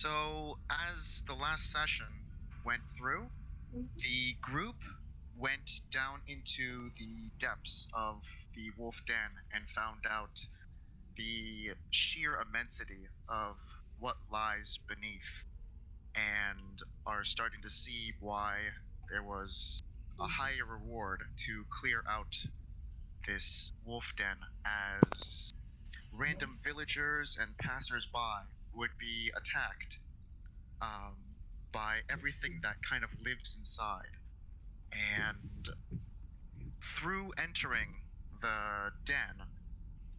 So, as the last session went through, the group went down into the depths of the wolf den and found out the sheer immensity of what lies beneath, and are starting to see why there was a higher reward to clear out this wolf den, as random villagers and passers-by would be attacked um, by everything that kind of lives inside. And through entering the den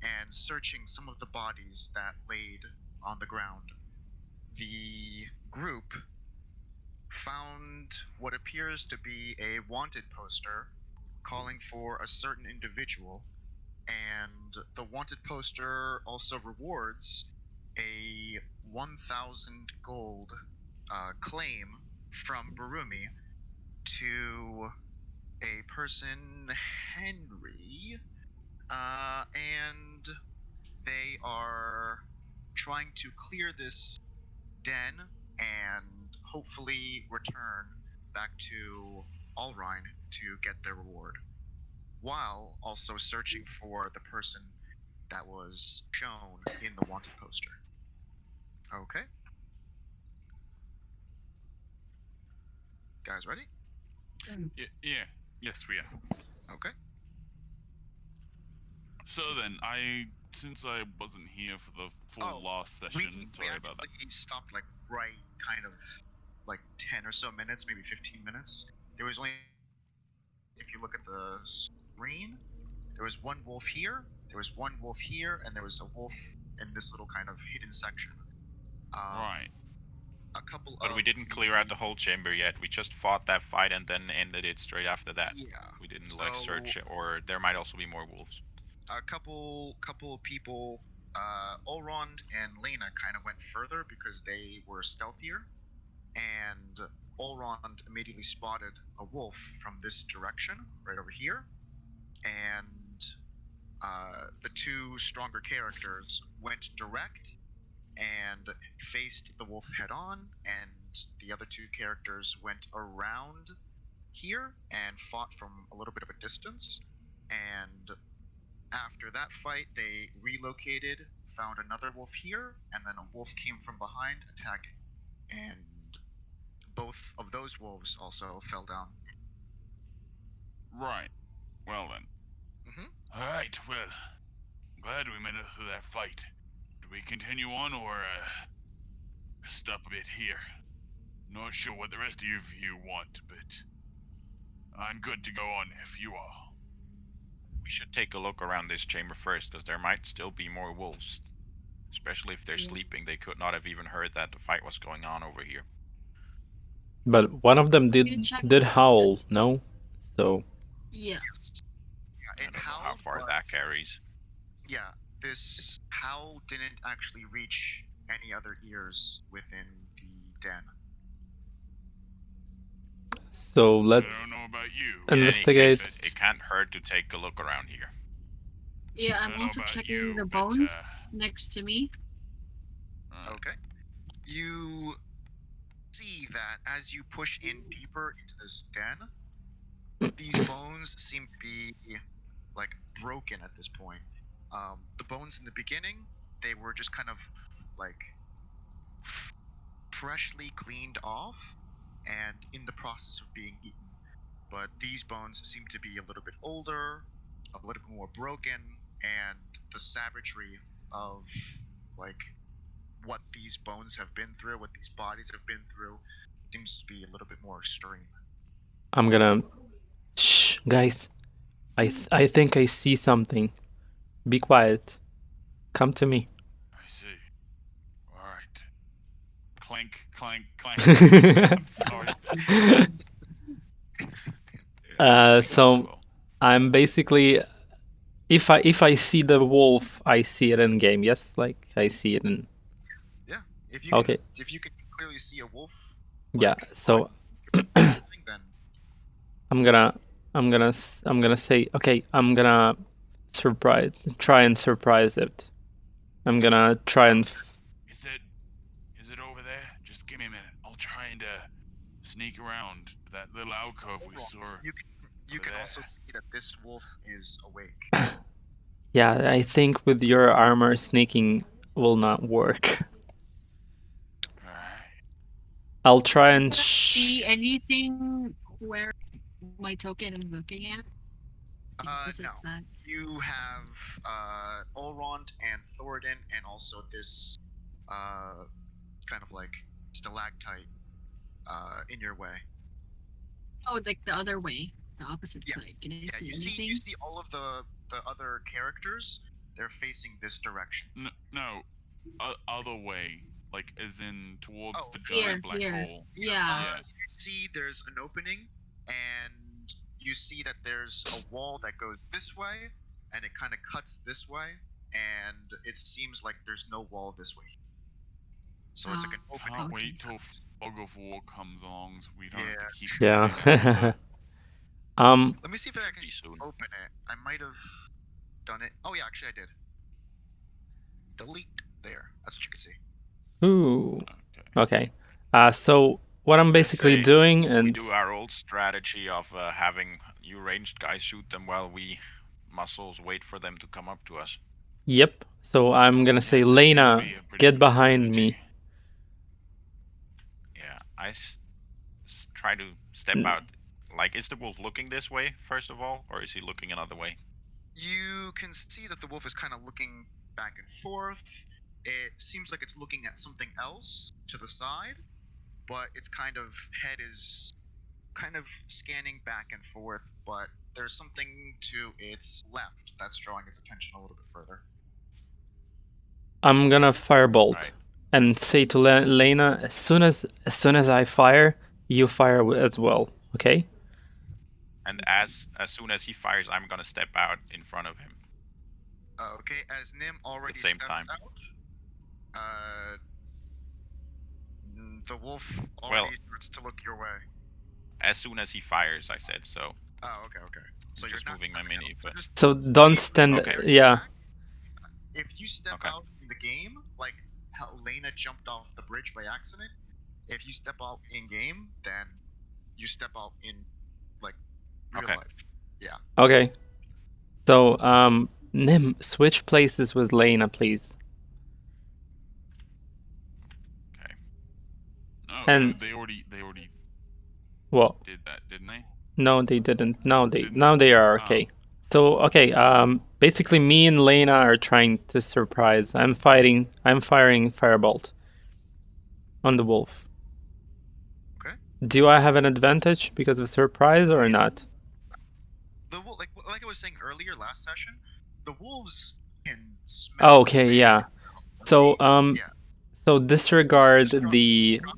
and searching some of the bodies that laid on the ground, the group found what appears to be a wanted poster calling for a certain individual, and the wanted poster also rewards a 1,000 gold claim from Berumi to a person, Henry, and they are trying to clear this den and hopefully return back to Rhine to get their reward, while also searching for the person that was shown in the wanted poster. Okay. Guys ready? Yeah. Yes, we are. Okay. So then, since I wasn't here for the full last session, sorry about that. We stopped like right kind of like 10 or so minutes, maybe 15 minutes. There was only, if you look at the screen, there was one wolf here, there was one wolf here, and there was a wolf in this little kind of hidden section. Right. But we didn't clear out the whole chamber yet. We just fought that fight and then ended it straight after that. Yeah. We didn't like search, or there might also be more wolves. A couple of people, Olrond and Lena kind of went further because they were stealthier, and Olrond immediately spotted a wolf from this direction, right over here, and the two stronger characters went direct and faced the wolf head on, and the other two characters went around here and fought from a little bit of a distance, and after that fight they relocated, found another wolf here, and then a wolf came from behind attacking, and both of those wolves also fell down. Right. Well then. Alright, well, glad we made it through that fight. Do we continue on, or stop a bit here? Not sure what the rest of you want, but I'm good to go on if you are. We should take a look around this chamber first, because there might still be more wolves. Especially if they're sleeping, they could not have even heard that the fight was going on over here. But one of them did howl, no? So... Yeah. I don't know how far that carries. Yeah, this howl didn't actually reach any other ears within the den. So let's investigate. Case, it can't hurt to take a look around here. Yeah, I'm also checking the bones next to me. Okay. You see that as you push in deeper into this den, these bones seem to be like broken at this point. The bones in the beginning, they were just kind of like freshly cleaned off and in the process of being eaten. But these bones seem to be a little bit older, a little bit more broken, and the savagery of like what these bones have been through, what these bodies have been through, seems to be a little bit more extreme. I'm gonna... Shh, guys. I think I see something. Be quiet. Come to me. I see. Alright. Clank, clank, clank. I'm sorry. So I'm basically... If I see the wolf, I see it in game, yes? Like, I see it in... Yeah, if you okay. If you can clearly see a wolf... Yeah, so... I'm gonna say, okay, I'm gonna try and surprise it. I'm gonna try and... Is it over there? sneak around that little alcove we saw. You can also see that this wolf is awake. Yeah, I think with your armor, sneaking will not work. Alright. I'll try and see anything where my token is looking at? No. You have Elrond and Thoradin, and also this kind of like stalactite in your way. Oh, like the other way, the opposite side. Can I see anything? You see all of the other characters. They're facing this direction. No, other way, like as in towards the here, giant black here. hole. Yeah. You see, there's an opening, and you see that there's a wall that goes this way, and it kind of cuts this way, and it seems like there's no wall this way. So it's like an opening. Can't wait till Fog of War comes along, so we don't have to keep. Yeah. Let me see if I can open it. I might have done it. Oh yeah, actually I did. Delete. There. That's what you can see. Ooh. Okay. So what I'm basically doing, and we do our old strategy of having you ranged guys shoot them while we muscles wait for them to come up to us. Yep. So I'm gonna say, Lena, get behind me. Yeah, I try to step out. Like, is the wolf looking this way first of all, or is he looking another way? You can see that the wolf is kind of looking back and forth. It seems like it's looking at something else to the side, but its kind of head is kind of scanning back and forth, but there's something to its left that's drawing its attention a little bit further. I'm gonna firebolt and say to Lena, as soon as I fire, you fire as well, okay? And as soon as he fires, I'm gonna step out in front of him. Okay, as Nim already At the same stepped time. out, the wolf already starts to look your way. As soon as he fires, I said so. Oh, okay. So you're just moving my mini, but so don't stand. Yeah. If you step out in the game, like how Lena jumped off the bridge by accident, if you step out in game, then you step out in like real life. Yeah. Okay. So Nim, switch places with Lena, please. Okay. Oh, and they already what? Did that, didn't they? No, they didn't. Now they are okay. So okay, basically me and Lena are trying to surprise. I'm firing firebolt on the wolf. Okay. Do I have an advantage because of surprise or not? Like I was saying earlier last session, the wolves can smell. Okay, yeah. So so disregard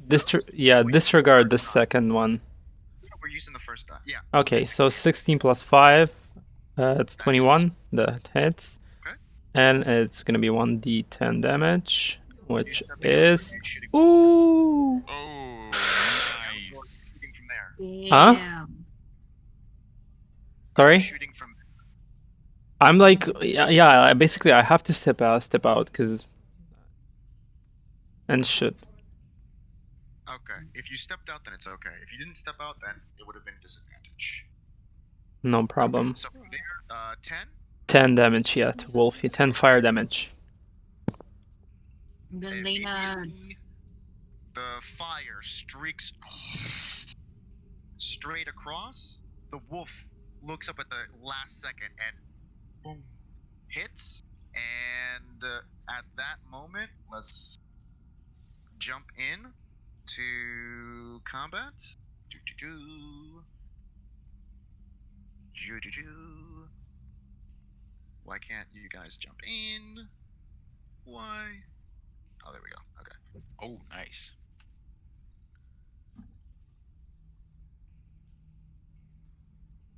disregard the second one. We're using the first die. Yeah. Okay, so 16 plus 5, it's 21. That hits. Okay. And it's gonna be 1d10 damage, which is ooh. Oh, nice. Shooting from there. Yeah. Sorry. Shooting from. I'm like, yeah. Basically, I have to step out, because and shoot. Okay. If you stepped out, then it's okay. If you didn't step out, then it would have been disadvantage. No problem. So from there, 10. 10 damage, yeah, to Wolfie. 10 fire damage. Then Lena. The fire streaks straight across. The wolf looks up at the last second and boom, hits. And at that moment, let's jump in to combat. Why can't you guys jump in? Why? Oh, there we go. Okay. Oh, nice.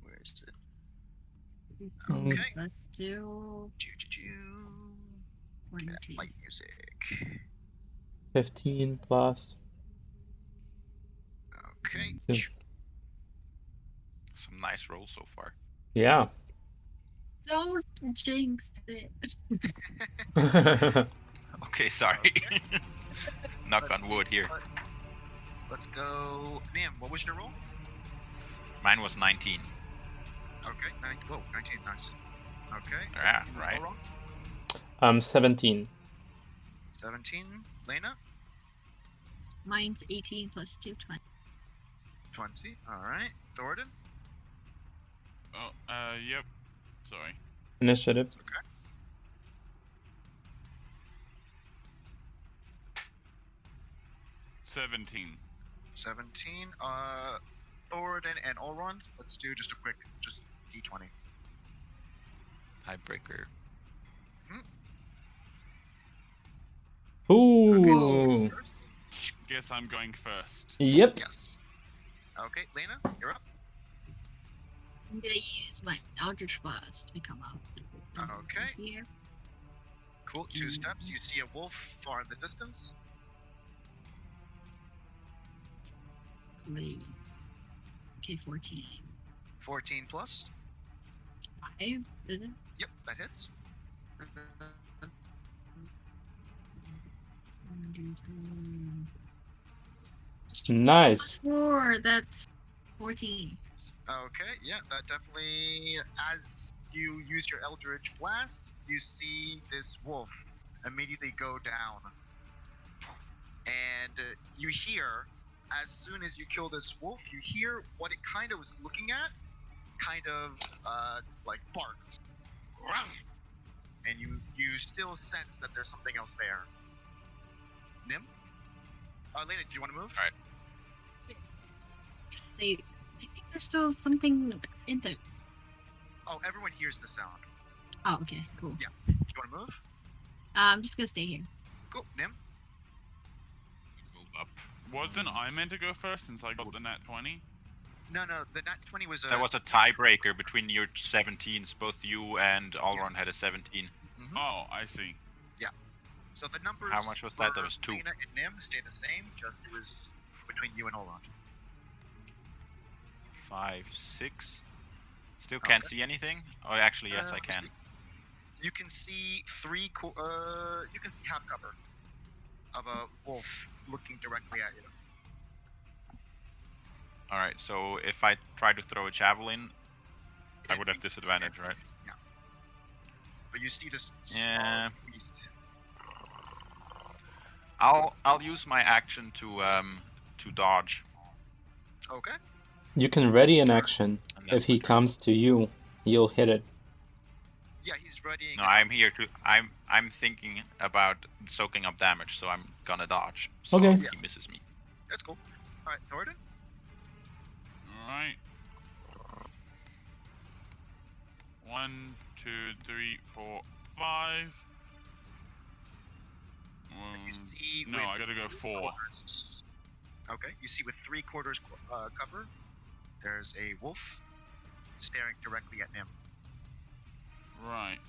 Where is it? Okay. Let's do 20. Light music. 15 plus. Okay. Yeah. Some nice rolls so far. Yeah. Don't jinx it. Okay, sorry. Knock on wood here. Let's go. Nim, what was your roll? Mine was 19. Okay, 19, nice. Okay. Yeah, right. 17. 17. Lena? Mine's 18 plus 2, 20. 20. Alright. Thornton? Oh, yep. Sorry. Initiative. Okay. 17. 17. Thornton and Olrond, let's do just a quick, just d20. Tiebreaker. Ooh. First? Guess I'm going first. Yep. Yes. Okay, Lena, you're up. I'm gonna use my Eldritch Blast to come out. Okay. Here. Cool. 2 steps. You see a wolf far in the distance. Okay, 14. 14 plus. 5, is it? Yep, that hits. Nice. Plus 4, that's 14. Okay, yeah, that definitely. As you use your Eldritch Blast, you see this wolf immediately go down. And you hear, as soon as you kill this wolf, you hear what it kind of was looking at, kind of like barked. And you still sense that there's something else there. Nim? Lena, do you want to move? Alright. Say, I think there's still something in there. Oh, everyone hears the sound. Oh, okay, cool. Yeah. Do you want to move? I'm just gonna stay here. Cool. Nim? Move up. Wasn't I meant to go first since I got the nat 20? No, the nat 20 was a... There was a tiebreaker between your 17s. Both you and Alron had a 17. Mhm. Oh, I see. So the numbers... How much was that? That for was 2. Lena and Nim stayed the same, just it was between you and Olrond. 5, 6. Still can't Okay. see anything? Oh, actually, yes, I can. You can see you can see half cover of a wolf looking directly at you. Alright, so if I try to throw a javelin, I would have disadvantage, right? Yeah. But you see this Yeah. small beast. I'll use my action to dodge. Okay. You can ready an action. And that's If he my turn. comes to you, you'll hit it. Yeah, he's readying. No, I'm here to. I'm thinking about soaking up damage, so I'm gonna dodge. So Okay. he misses me. That's cool. All right, Thornton. Alright. 1, 2, 3, 4, 5. You see No, with I gotta go 4. quarters- Okay, you see with 3/4 cover, there's a wolf staring directly at Nim. Right.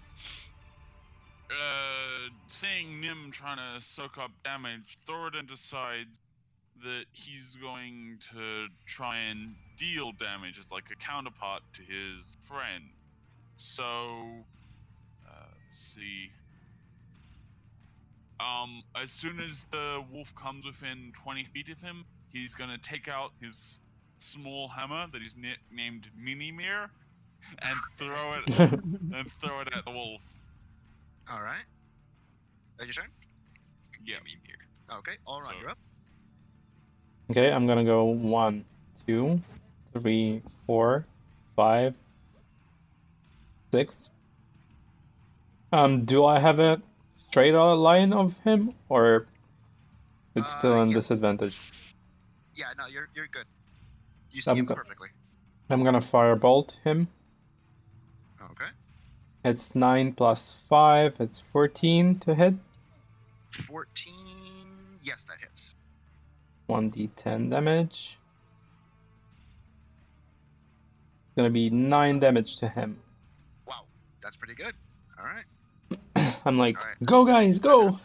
Seeing Nim trying to soak up damage, Thoradin decides that he's going to try and deal damage as like a counterpart to his friend. So, let's see. As soon as the wolf comes within 20 feet of him, he's gonna take out his small hammer that he's named Minimir and throw it at the wolf. All right. That's your turn. Yeah. Okay. All right, So- you're up. Okay, I'm gonna go 1, 2, 3, 4, 5, 6. Do I have a straight line of him, or it's still on Yeah. disadvantage? Yeah, no, you're good. You see I'm him go- perfectly. I'm gonna firebolt him. Okay. It's 9 plus 5. It's 14 to hit. 14. Yes, that hits. 1d10 damage. It's gonna be 9 damage to him. Wow, that's pretty good. All right. I'm like, Alright. go guys, go!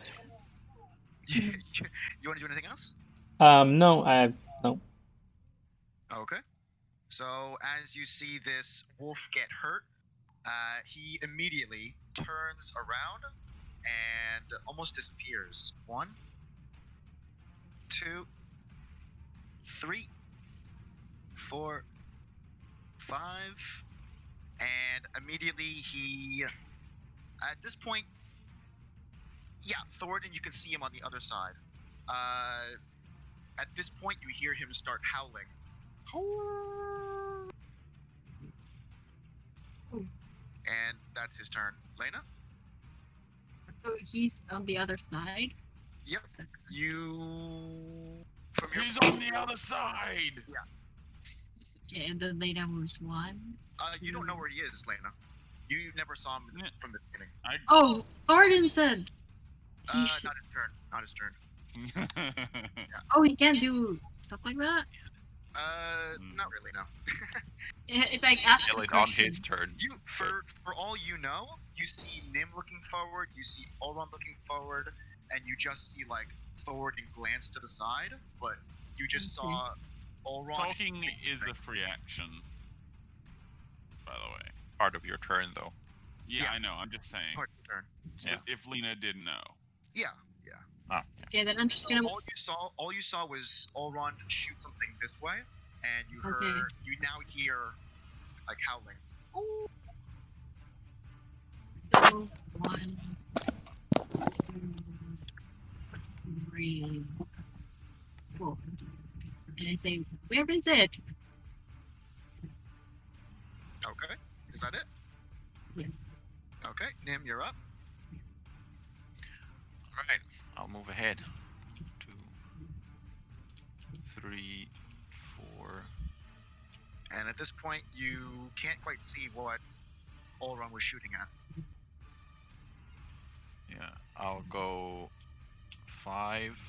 You want to do anything else? No, no. Okay. So as you see this wolf get hurt, he immediately turns around and almost disappears. 1, 2, 3, 4, 5, and immediately he. At this point, yeah, Thornton, you can see him on the other side. At this point, you hear him start howling. And that's his turn. Lena? So he's on the other side? Yep. He's on the other side! Okay, and then Lena moves 1. You don't know where he is, Lena. You never saw him from the beginning. Oh, Thornton said! Not his turn. Not his turn. Oh, he can't do stuff like that? Not really, no. If I ask Kill the it on question. his turn. For all you know, you see Nim looking forward, you see Olron looking forward, and you just see like Thornton glance to the side, but you just saw Olron. Talking is a free action, by the way. Part of your turn, though. Yeah, I know. I'm just saying. Part of your turn. Yeah. If Lena didn't know. Yeah. Ah, yeah. Okay, then I'm just gonna. All you saw was Olron shoot something this way, and you heard. Okay. You now hear like howling. So 1, 2, 3, 4. And I say, where is it? Okay. Is that it? Yes. Okay. Nim, you're up. Alright, I'll move ahead. 2, 3, 4. And at this point, you can't quite see what Olron was shooting at. Yeah, I'll go 5.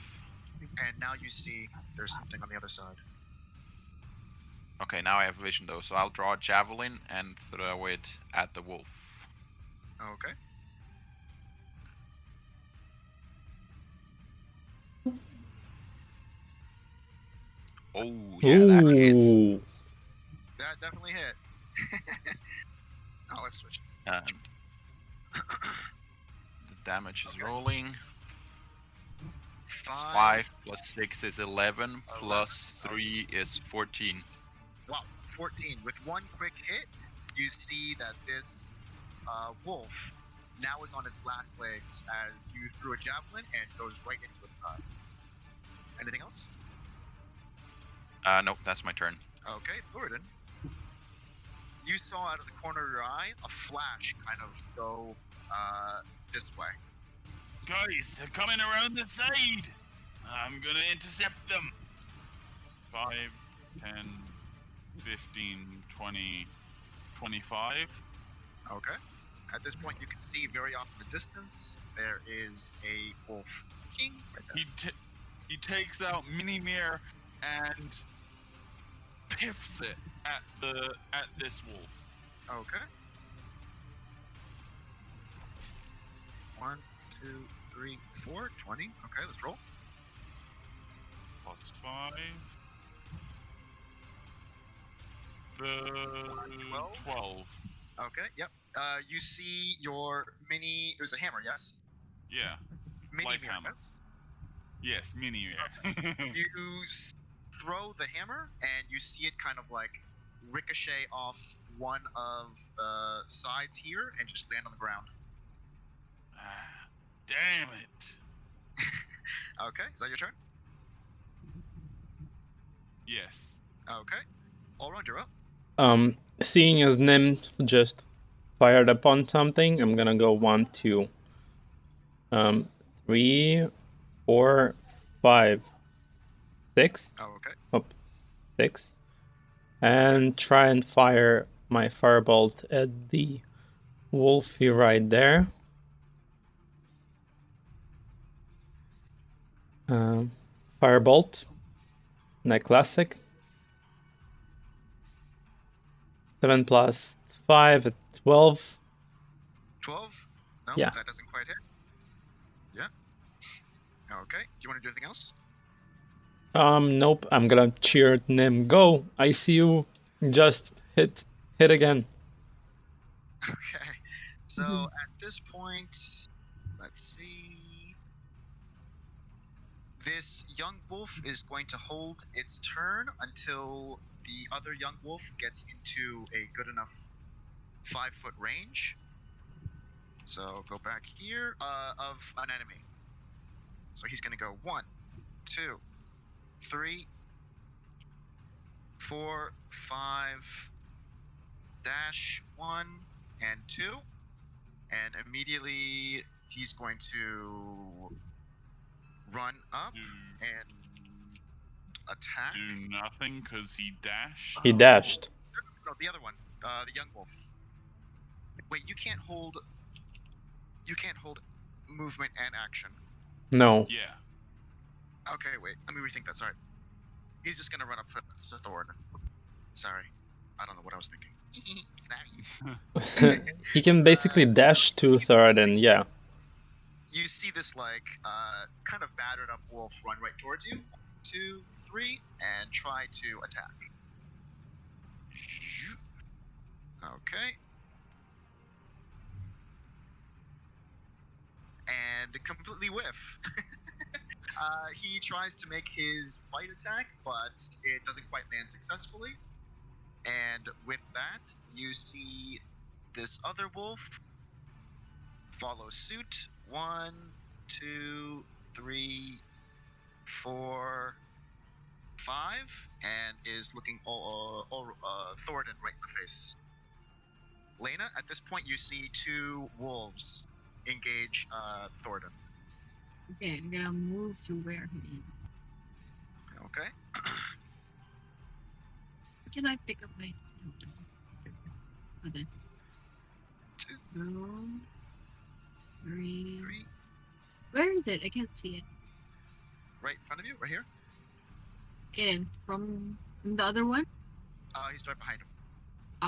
And now you see there's something on the other side. Okay, now I have vision though, so I'll draw a javelin and throw it at the wolf. Okay. Oh, yeah, that hits. Ooh. That definitely hit. Now let's switch. And the damage is rolling. 5 plus 6 is 11, plus 3 is 14. Wow, 14. With one quick hit, you see that this wolf now is on its last legs as you threw a javelin and goes right into its side. Anything else? Nope, that's my turn. Okay, Thornton. You saw out of the corner of your eye a flash kind of go this way. Guys, they're coming around the side! I'm gonna intercept them! 5, 10, 15, 20, 25. Okay. At this point, you can see very off in the distance there is a wolf. Ching, right there. He takes out Minimir and piffs it at this wolf. Okay. 1, 2, 3, 4, 20. Okay, let's roll. Plus 5. 12. Okay, yep. You see your mini. It was a hammer, yes? Yeah. Mini Life hammer. Yes, Minimir. You throw the hammer, and you see it kind of like ricochet off one of the sides here and just land on the ground. Damn it. Okay, is that your turn? Yes. Okay. Allround, you're up. Seeing as Nim just fired upon something, I'm gonna go 1, 2, 3, 4, 5, 6. Oh, okay. Oh, 6. And try and fire my firebolt at the wolfie right there. Firebolt. That classic. 7 plus 5 at 12. 12? No, Yeah. that doesn't quite hit. Yeah. Okay. Do you want to do anything else? Nope. I'm gonna cheer Nim. Go! I see you. Just hit again. Okay. So at this point, let's see. This young wolf is going to hold its turn until the other young wolf gets into a good enough 5-foot range. So go back here of an enemy. So he's going to go 1, 2, 3, 4, 5, dash 1 and 2, and immediately he's going to run up and attack. Do nothing because he dashed. He dashed. No, the other one, the young wolf. Wait, you can't hold movement and action. No. Yeah. Okay, wait. Let me rethink that. Sorry. He's just gonna run up to Thorn. Sorry. I don't know what I was thinking. He can basically dash to Thoradin, yeah. You see this kind of battered up wolf run right towards you. 1, 2, 3, and try to attack. Okay. And completely whiff. He tries to make his bite attack, but it doesn't quite land successfully. And with that, you see this other wolf follow suit. 1, 2, 3, 4, 5, and is looking Thoradin right in the face. Lena, at this point, you see 2 wolves engage Thoradin. Okay, I'm gonna move to where he is. Okay. Can I pick up my... Okay. 2, 3... 3. Where is it? I can't see it. Right in front of you, right here. Okay, from the other one? He's right behind him.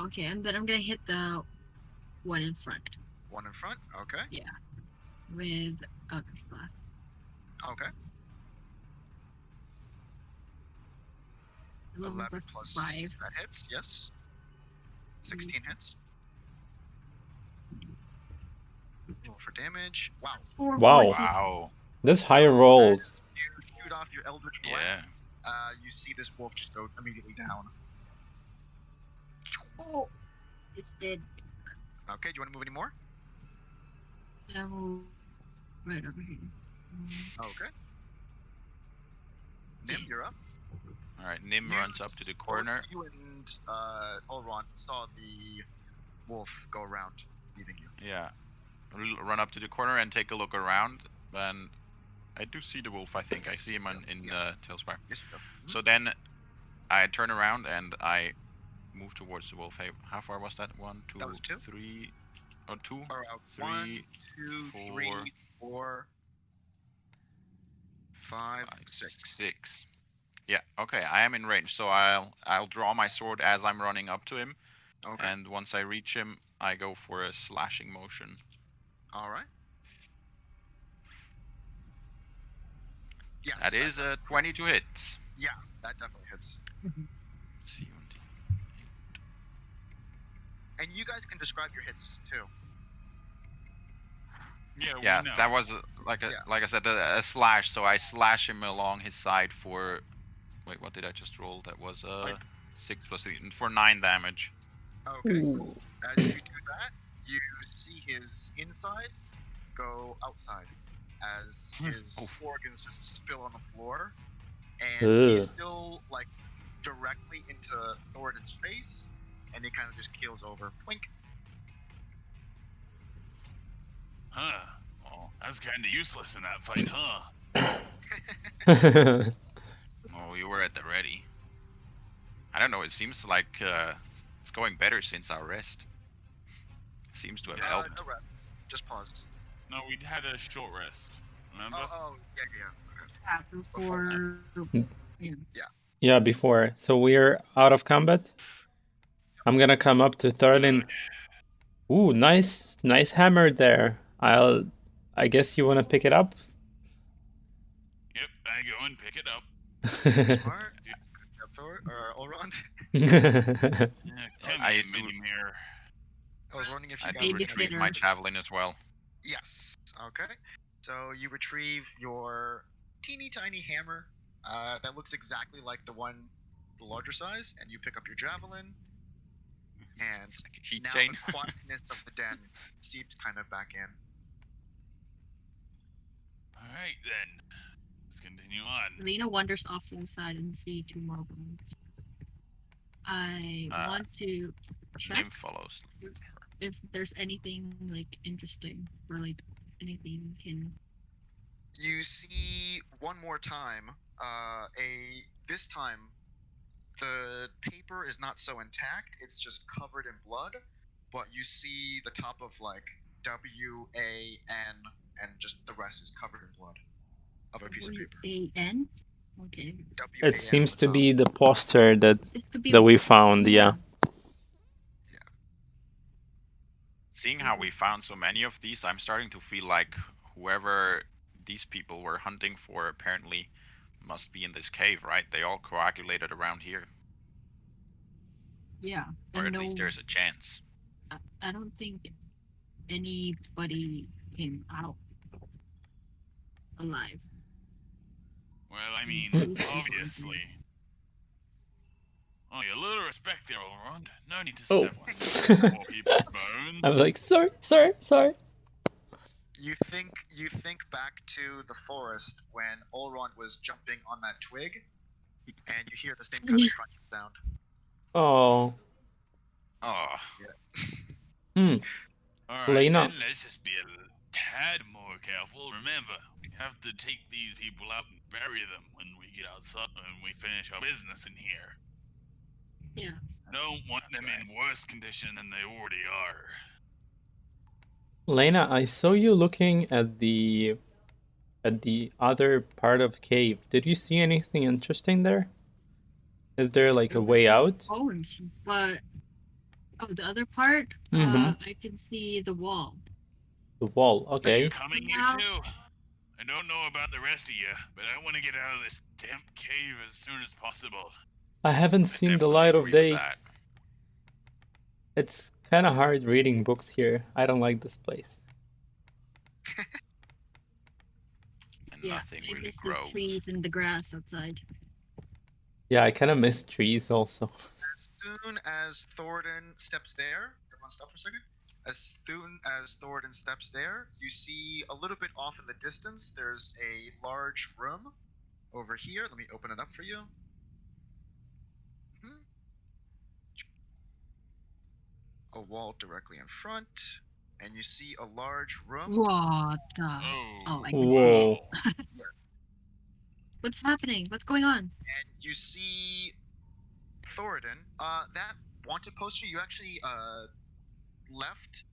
Okay, and then I'm gonna hit the one in front. One in front. Okay. Yeah. With Alchemy Blast. Okay. 11 plus 5. that hits. Yes. 16 hits. Roll for damage. Wow. That's 4 Wow. 14. Wow. That's high So rolls. as you shoot off your Eldritch Yeah. Blast, you see this wolf just go immediately down. Oh, it's dead. Okay, do you want to move any more? Right over here. Okay. Nim, you're up. Alright, Nim Nim, runs up to the corner. Both you and Olron saw the wolf go around, leaving you. Yeah. Run up to the corner and take a look around. And I do see the wolf, I think. I see him in TaleSpire. Yes, you go. So then I turn around and I move towards the wolf. Hey, how far was that? 1, 2, That was 2. 3, or 2? Or, 3, 1, 2, 3, 4, 5, 6. 6. Yeah, okay, I am in range, so I'll draw my sword as I'm running up to him. Okay. And once I reach him, I go for a slashing motion. Alright. Yes. That is a 22 hits. Yeah, that definitely hits. And you guys can describe your hits too. Yeah, we know. that was like I said, a slash. So I slash him along his side for. Wait, what did I just roll? That was 6 plus 8 for 9 damage. Okay, cool. As you do that, you see his insides go outside as his organs just spill on the floor, and he's still like directly into Thoradin's face, and he kind of just keels over. Twink. Huh. Well, that's kind of useless in that fight, huh? Oh, you were at the ready. I don't know. It seems like it's going better since our rest. Seems to have helped. No rest. Just pause. No, we had a short rest. Remember? Yeah. Okay. Before... Yeah, before. So we're out of combat. I'm gonna come up to Thoradin. Ooh, nice hammer there. I guess you wanna pick it up? Yep, I go and pick it up. Smart. Thor or Olrond. I was wondering if you I guys do were retrieve gonna... my javelin as well. Yes. Okay. So you retrieve your teeny tiny hammer that looks exactly like the larger size, and you pick up your javelin, and now Keychain. the quietness of the den seeps kind of back in. Alright then. Let's continue on. Lena wanders off to the side and see 2 more bones. I want to check Nim follows. if there's anything like interesting or like anything can. You see one more time. This time, the paper is not so intact. It's just covered in blood, but you see the top of like WAN, and just the rest is covered in blood of a piece of paper. WAN? Okay. WAN It seems on to top. be the poster that This could be we found. Yeah. Seeing how we found so many of these, I'm starting to feel like whoever these people were hunting for apparently must be in this cave, right? They all coagulated around here. Yeah. Or And at least there's a chance. I don't think anybody came out alive. Well, I mean, obviously. Oh, a little respect there, Elrond. No need to step on more people's bones. I'm like, sorry. You think back to the forest when Elrond was jumping on that twig, and you hear the same kind of crunching sound. Oh. Oh. Yeah. Alright, Lena. then let's just be a tad more careful. Remember, we have to take these people out and bury them when we get outside and we finish our business in here. Yeah. I don't want them in worse condition than they already are. Lena, I saw you looking at the other part of the cave. Did you see anything interesting there? Is there like a way out? Bones, but the other part, Mhm. I can see the wall. The wall. Are Okay. you coming, you two? I don't know about the rest of you, but I want to get out of this damp cave as soon as possible. I haven't seen the light of day. It's kind of hard reading books here. I don't like this place. And Yeah, nothing I really miss grows. the trees and the grass outside. Yeah, I kind of miss trees also. As soon as Thoradin steps there, everyone stop for a second. As soon as Thoradin steps there, you see a little bit off in the distance, there's a large room over here. Let me open it up for you. A wall directly in front, and you see a large room. What the? Oh, I can Whoa. see. What's happening? What's going on? And you see Thoradin. That wanted poster you actually left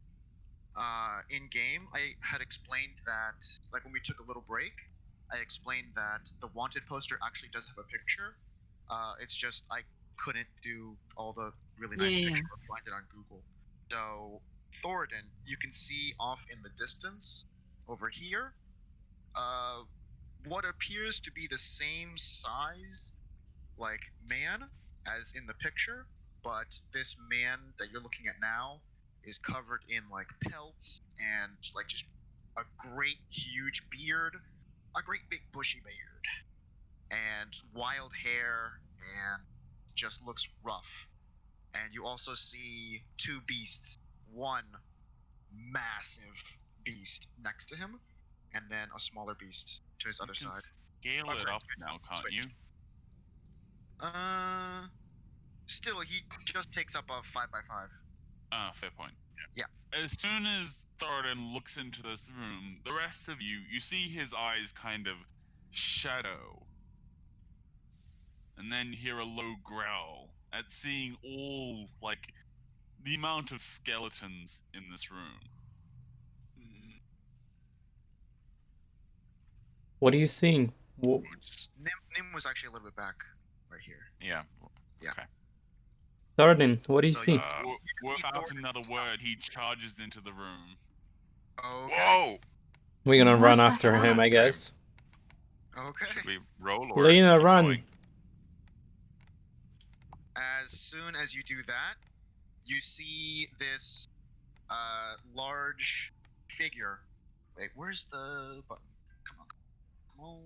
in game. I had explained that, like when we took a little break, I explained that the wanted poster actually does have a picture. It's just I couldn't do all the really nice picture or find it on Google. So Thoradin, you can see off in the distance over here, what appears to be the same size, like, man as in the picture, but this man that you're looking at now is covered in like pelts and like just a great huge beard, a great big bushy beard, and wild hair, and just looks rough. And you also see 2 beasts, one massive beast next to him, and then a smaller beast to his other side. Scale it up now, can't you? Still, he just takes up a 5x5. Ah, fair point. Yeah. As soon as Thoradin looks into this room, the rest of you see his eyes kind of shadow. And then hear a low growl at seeing all, like, the amount of skeletons in this room. What are you seeing? Nim was actually a little bit back right here. Yeah. Yeah. Okay. Thoradin, what do you see? Without another word, he charges into the room. Okay. Whoa! We're gonna What run the after him, I hell? guess. Okay. Should we roll or Lena, keep run! going? As soon as you do that, you see this large figure. Wait, where's the button? Come on.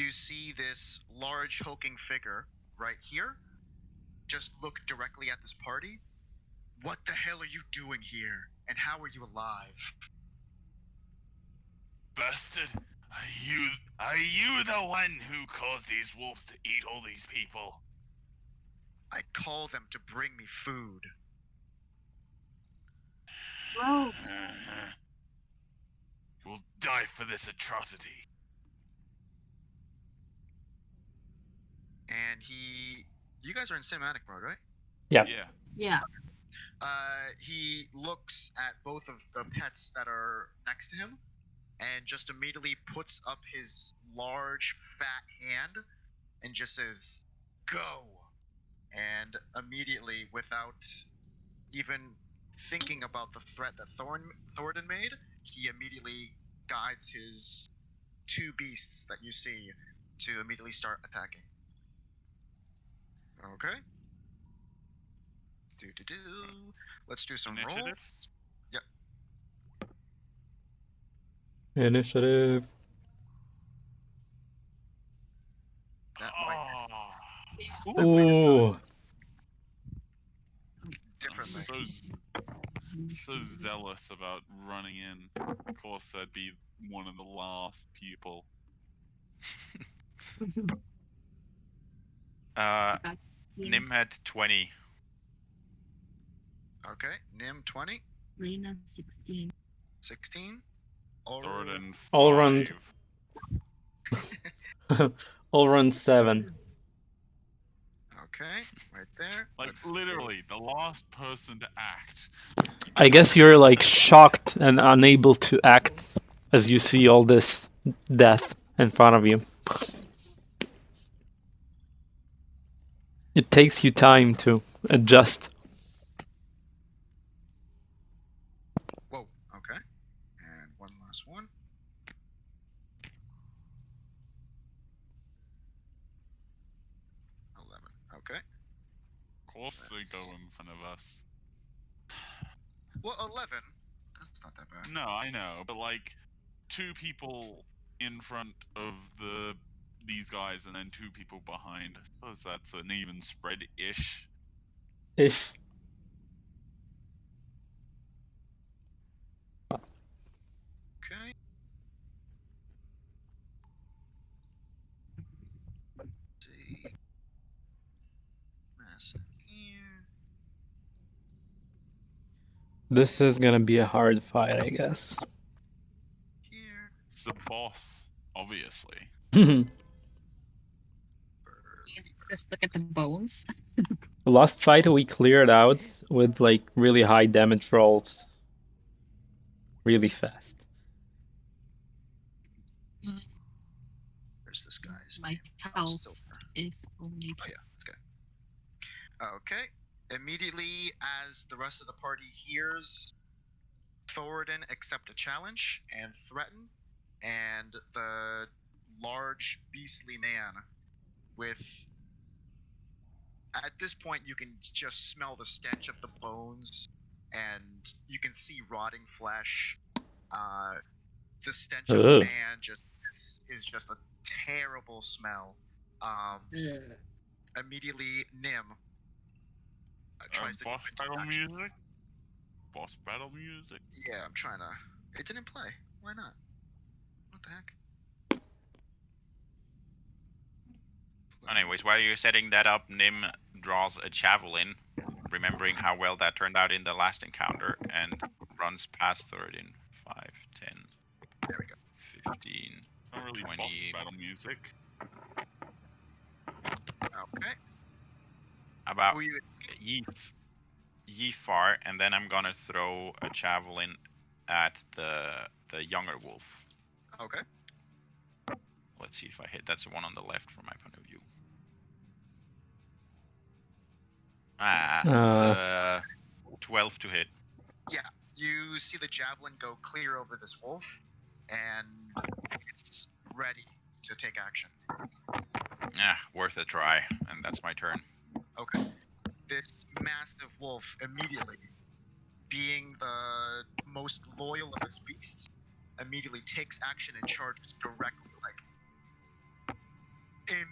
you see this large hulking figure right here just look directly at this party. What the hell are you doing here? And how are you alive? Bastard! Are you the one who caused these wolves to eat all these people? I call them to bring me food. Bro, You will die for this atrocity. And you guys are in cinematic mode, right? Yeah. yeah. He looks at both of the pets that are next to him and just immediately puts up his large fat hand and just says, "Go!" And immediately, without even thinking about the threat that Thornton made, he immediately guides his two beasts that you see to immediately start attacking. Okay. Let's do some rolls. Initiative? Yep. Initiative. That might Oh, Ooh. differently. so zealous about running in. Of course, I'd be one of the last people. Nim had 20. Okay, Nim 20, Lena 16. 16. Thornton 5. All round. All run 7. Okay, right there. Like, literally, the last person to act. I guess you're like shocked and unable to act as you see all this death in front of you. It takes you time to adjust. Whoa, okay. And one last one. Okay. Of course, they go in front of us. Well, 11. That's not that bad. No, I know, but like, 2 people in front of these guys and then 2 people behind. I suppose that's an even spread-ish. Ish. Okay. See. Massive here. This is gonna be a hard fight, I guess. Here. It's the boss, obviously. Just look at the bones. The last fight we cleared out with like really high damage rolls. Really fast. Where's this guy's My name? health Silver. is only. Oh yeah, this guy. Okay. Immediately, as the rest of the party hears Thoradin accept a challenge and threaten, and the large beastly man with... At this point, you can just smell the stench of the bones, and you can see rotting flesh. The stench of the Ugh. man is just a terrible smell. Immediately, Nim tries to Boss go into battle action. music? Boss battle music? Yeah, I'm trying to... It didn't play. Why not? What the heck? Anyways, while you're setting that up, Nim draws a javelin, remembering how well that turned out in the last encounter, and runs past Thoradin. 5, 10, There we go. 15. Not really 20. boss battle music. Okay. About Who you... ye far, and then I'm gonna throw a javelin at the younger wolf. Okay. Let's see if I hit. That's the one on the left from my point of view. It's 12 to hit. Yeah, you see the javelin go clear over this wolf, and it's ready to take action. Worth a try, and that's my turn. Okay. This massive wolf immediately, being the most loyal of its beasts, immediately takes action and charges directly, like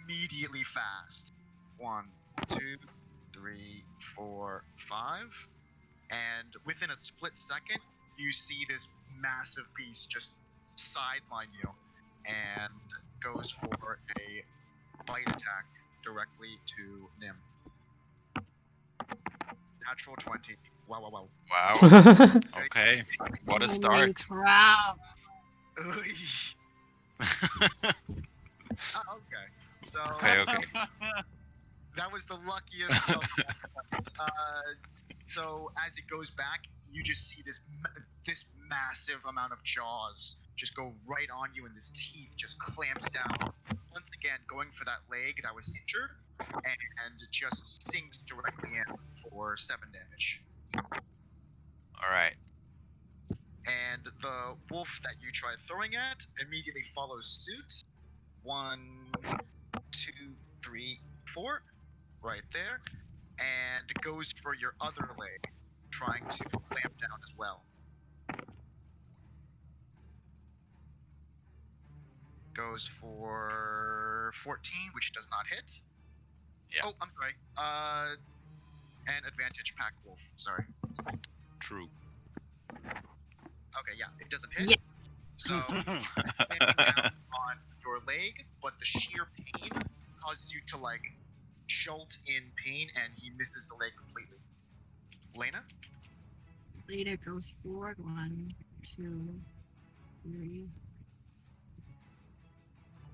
immediately fast. 1, 2, 3, 4, 5. And within a split second, you see this massive beast just sideline you and goes for a bite attack directly to Nim. Natural 20. Wow. Wow. Okay. What a start. Crap. Okay. So Okay. that was the luckiest of so as it goes back, you just see this massive amount of jaws just go right on you, and this teeth just clamps down. Once again, going for that leg that was injured, and just sinks directly in for 7 damage. All right. And the wolf that you try throwing at immediately follows suit. 1, 2, 3, 4, right there, and goes for your other leg, trying to clamp down as well. Goes for 14, which does not hit. Yeah. Oh, I'm sorry. And advantage pack wolf. Sorry. True. Okay, yeah, it doesn't hit. Yeah. So, clamping down on your leg, but the sheer pain causes you to jolt in pain, and he misses the leg completely. Lena? Lena goes forward. 1, 2, 3,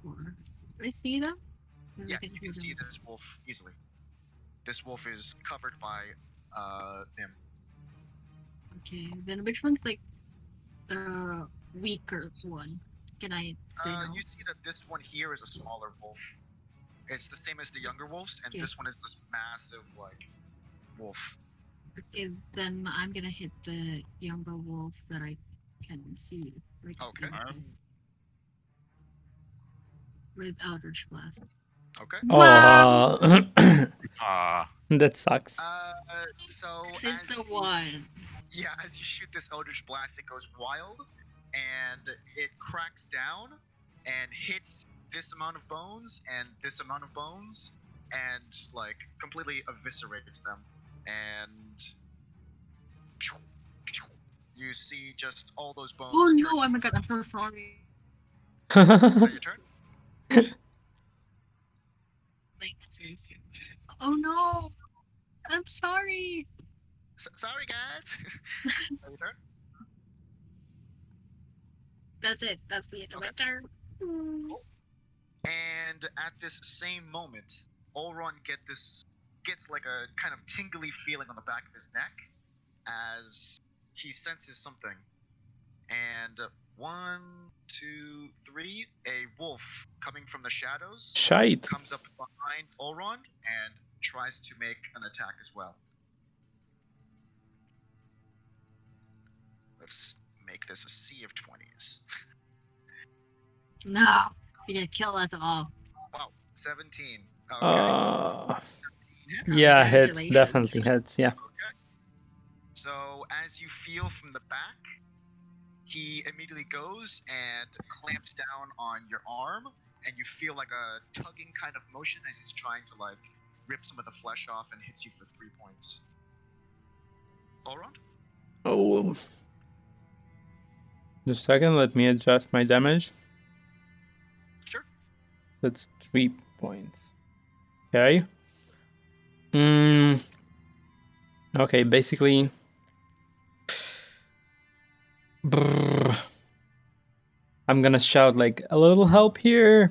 4. Do I see them? Yeah, you can see this wolf easily. This wolf is covered by Nim. Okay, then which one's the weaker one? Can I know? You see that this one here is a smaller wolf. It's the same as the younger wolves, and Okay. this one is this massive wolf. Okay, then I'm gonna hit the younger wolf that I can see. Okay. With Eldritch Blast. Okay. Wow! That sucks. So This is the one. Yeah, as you shoot this Eldritch Blast, it goes wild, and it cracks down and hits this amount of bones and this amount of bones, and completely eviscerates them. And you see just all those bones. Oh turn- no! Oh my god! I'm so sorry. Is that your turn? Oh no! I'm sorry. Sorry, guys. Is that your turn? That's it. That's the end of my turn. And at this same moment, Olron gets a kind of tingly feeling on the back of his neck as he senses something. And 1, 2, 3, a wolf coming from the shadows Shite. comes up behind Olron and tries to make an attack as well. Let's make this a sea of 20s. No, you gonna kill us all. Wow, 17. Okay. 17 hits? hits? Yeah, hits. Congratulations. Definitely hits, yeah. Okay. So as you feel from the back, he immediately goes and clamps down on your arm, and you feel like a tugging kind of motion as he's trying to rip some of the flesh off, and hits you for 3 points. Olron? Oh. Just a second, let me adjust my damage. Sure. That's 3 points. Okay. Okay, basically. Brrr. I'm gonna shout a little help here.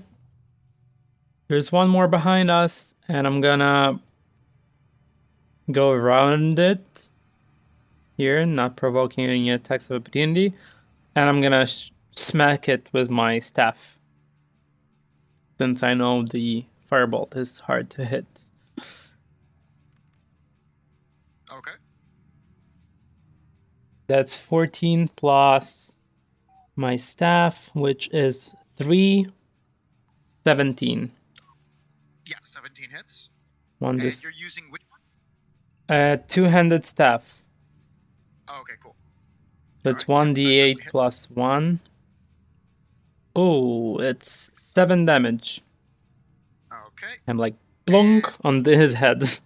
There's one more behind us, and I'm gonna go around it here, not provoking any attacks of opportunity, and I'm gonna smack it with my staff, since I know the firebolt is hard to hit. Okay. That's 14 plus my staff, which is 17. Yeah, 17 hits. One And you're using which one? two-handed staff. Oh, okay, cool. That's Alright, 1d8 hits. plus 1. Oh, it's 7 damage. Okay. I'm like, blonk on his head.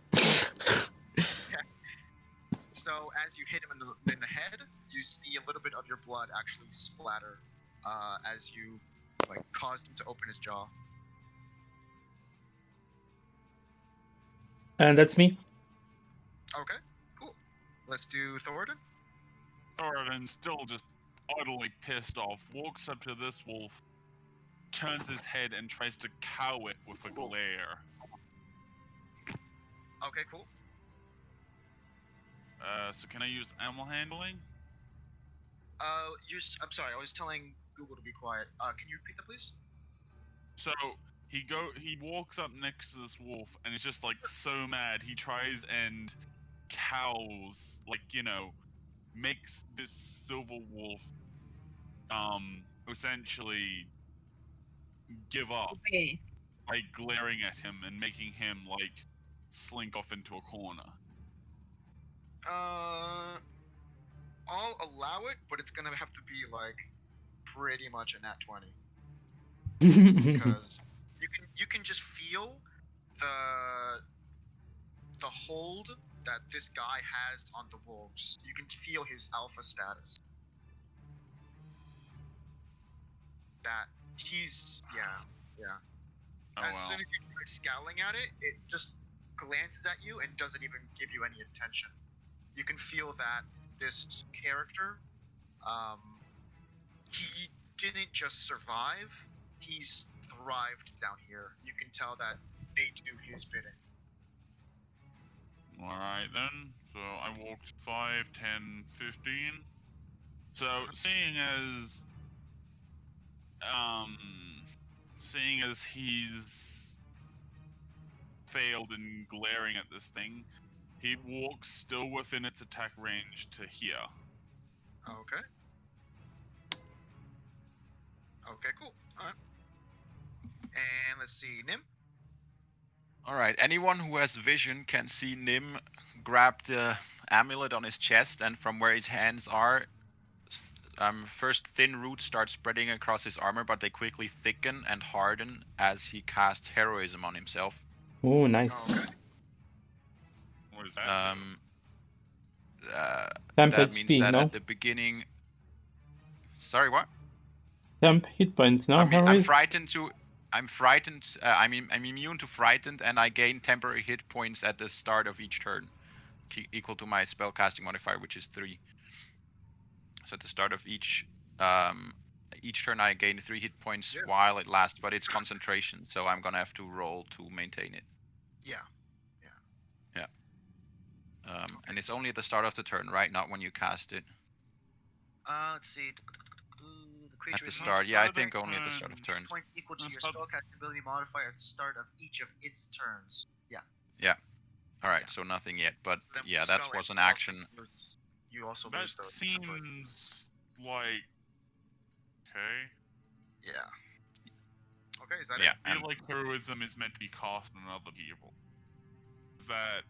So as you hit him in the head, you see a little bit of your blood actually splatter as you caused him to open his jaw. And that's me. Okay, cool. Let's do Thoradin. Thoradin, still just utterly pissed off, walks up to this wolf, turns his head and tries to cow it with a glare. Okay, cool. So can I use animal handling? I'm sorry, I was telling Google to be quiet. Can you repeat that, please? So he walks up next to this wolf and is just so mad. He tries and cows, makes this silver wolf essentially give up Okay. by glaring at him and making him slink off into a corner. I'll allow it, but it's gonna have to be pretty much a nat 20 because you can just feel the hold that this guy has on the wolves. You can feel his alpha status. That he's yeah. Oh, As well. soon as you're scowling at it, it just glances at you and doesn't even give you any attention. You can feel that this character, he didn't just survive, he's thrived down here. You can tell that they do his bidding. Alright then, so I walked 5, 10, 15. So seeing as he's failed in glaring at this thing, he walks still within its attack range to here. Okay. Okay, cool. Alright. And let's see, Nim? Alright, anyone who has vision can see Nim grab the amulet on his chest, and from where his hands are, first thin roots start spreading across his armor, but they quickly thicken and harden as he casts heroism on himself. Oh, nice. Okay. What is that? That means HP, that no? at the beginning... Sorry, what? Temp hit points, no? I'm Heroism? frightened. I'm immune to frightened, and I gain temporary hit points at the start of each turn, equal to my spellcasting modifier, which is 3. So at the start of each turn, I gain 3 hit points while it lasts, but it's concentration, so I'm gonna have to roll to maintain it. Yeah. And it's only at the start of the turn, right? Not when you cast it. Let's see. The creature At the is start, yeah, I think only at the start of hit turns. points equal to your spellcasting ability modifier at the start of each of its turns. Yeah. Alright, so nothing yet, but So then yeah, spell that was ends, an action. You also That lose those. seems like... Okay. Yeah. Okay, is that Yeah, it? I feel like heroism is meant to be cast on other people. Is that,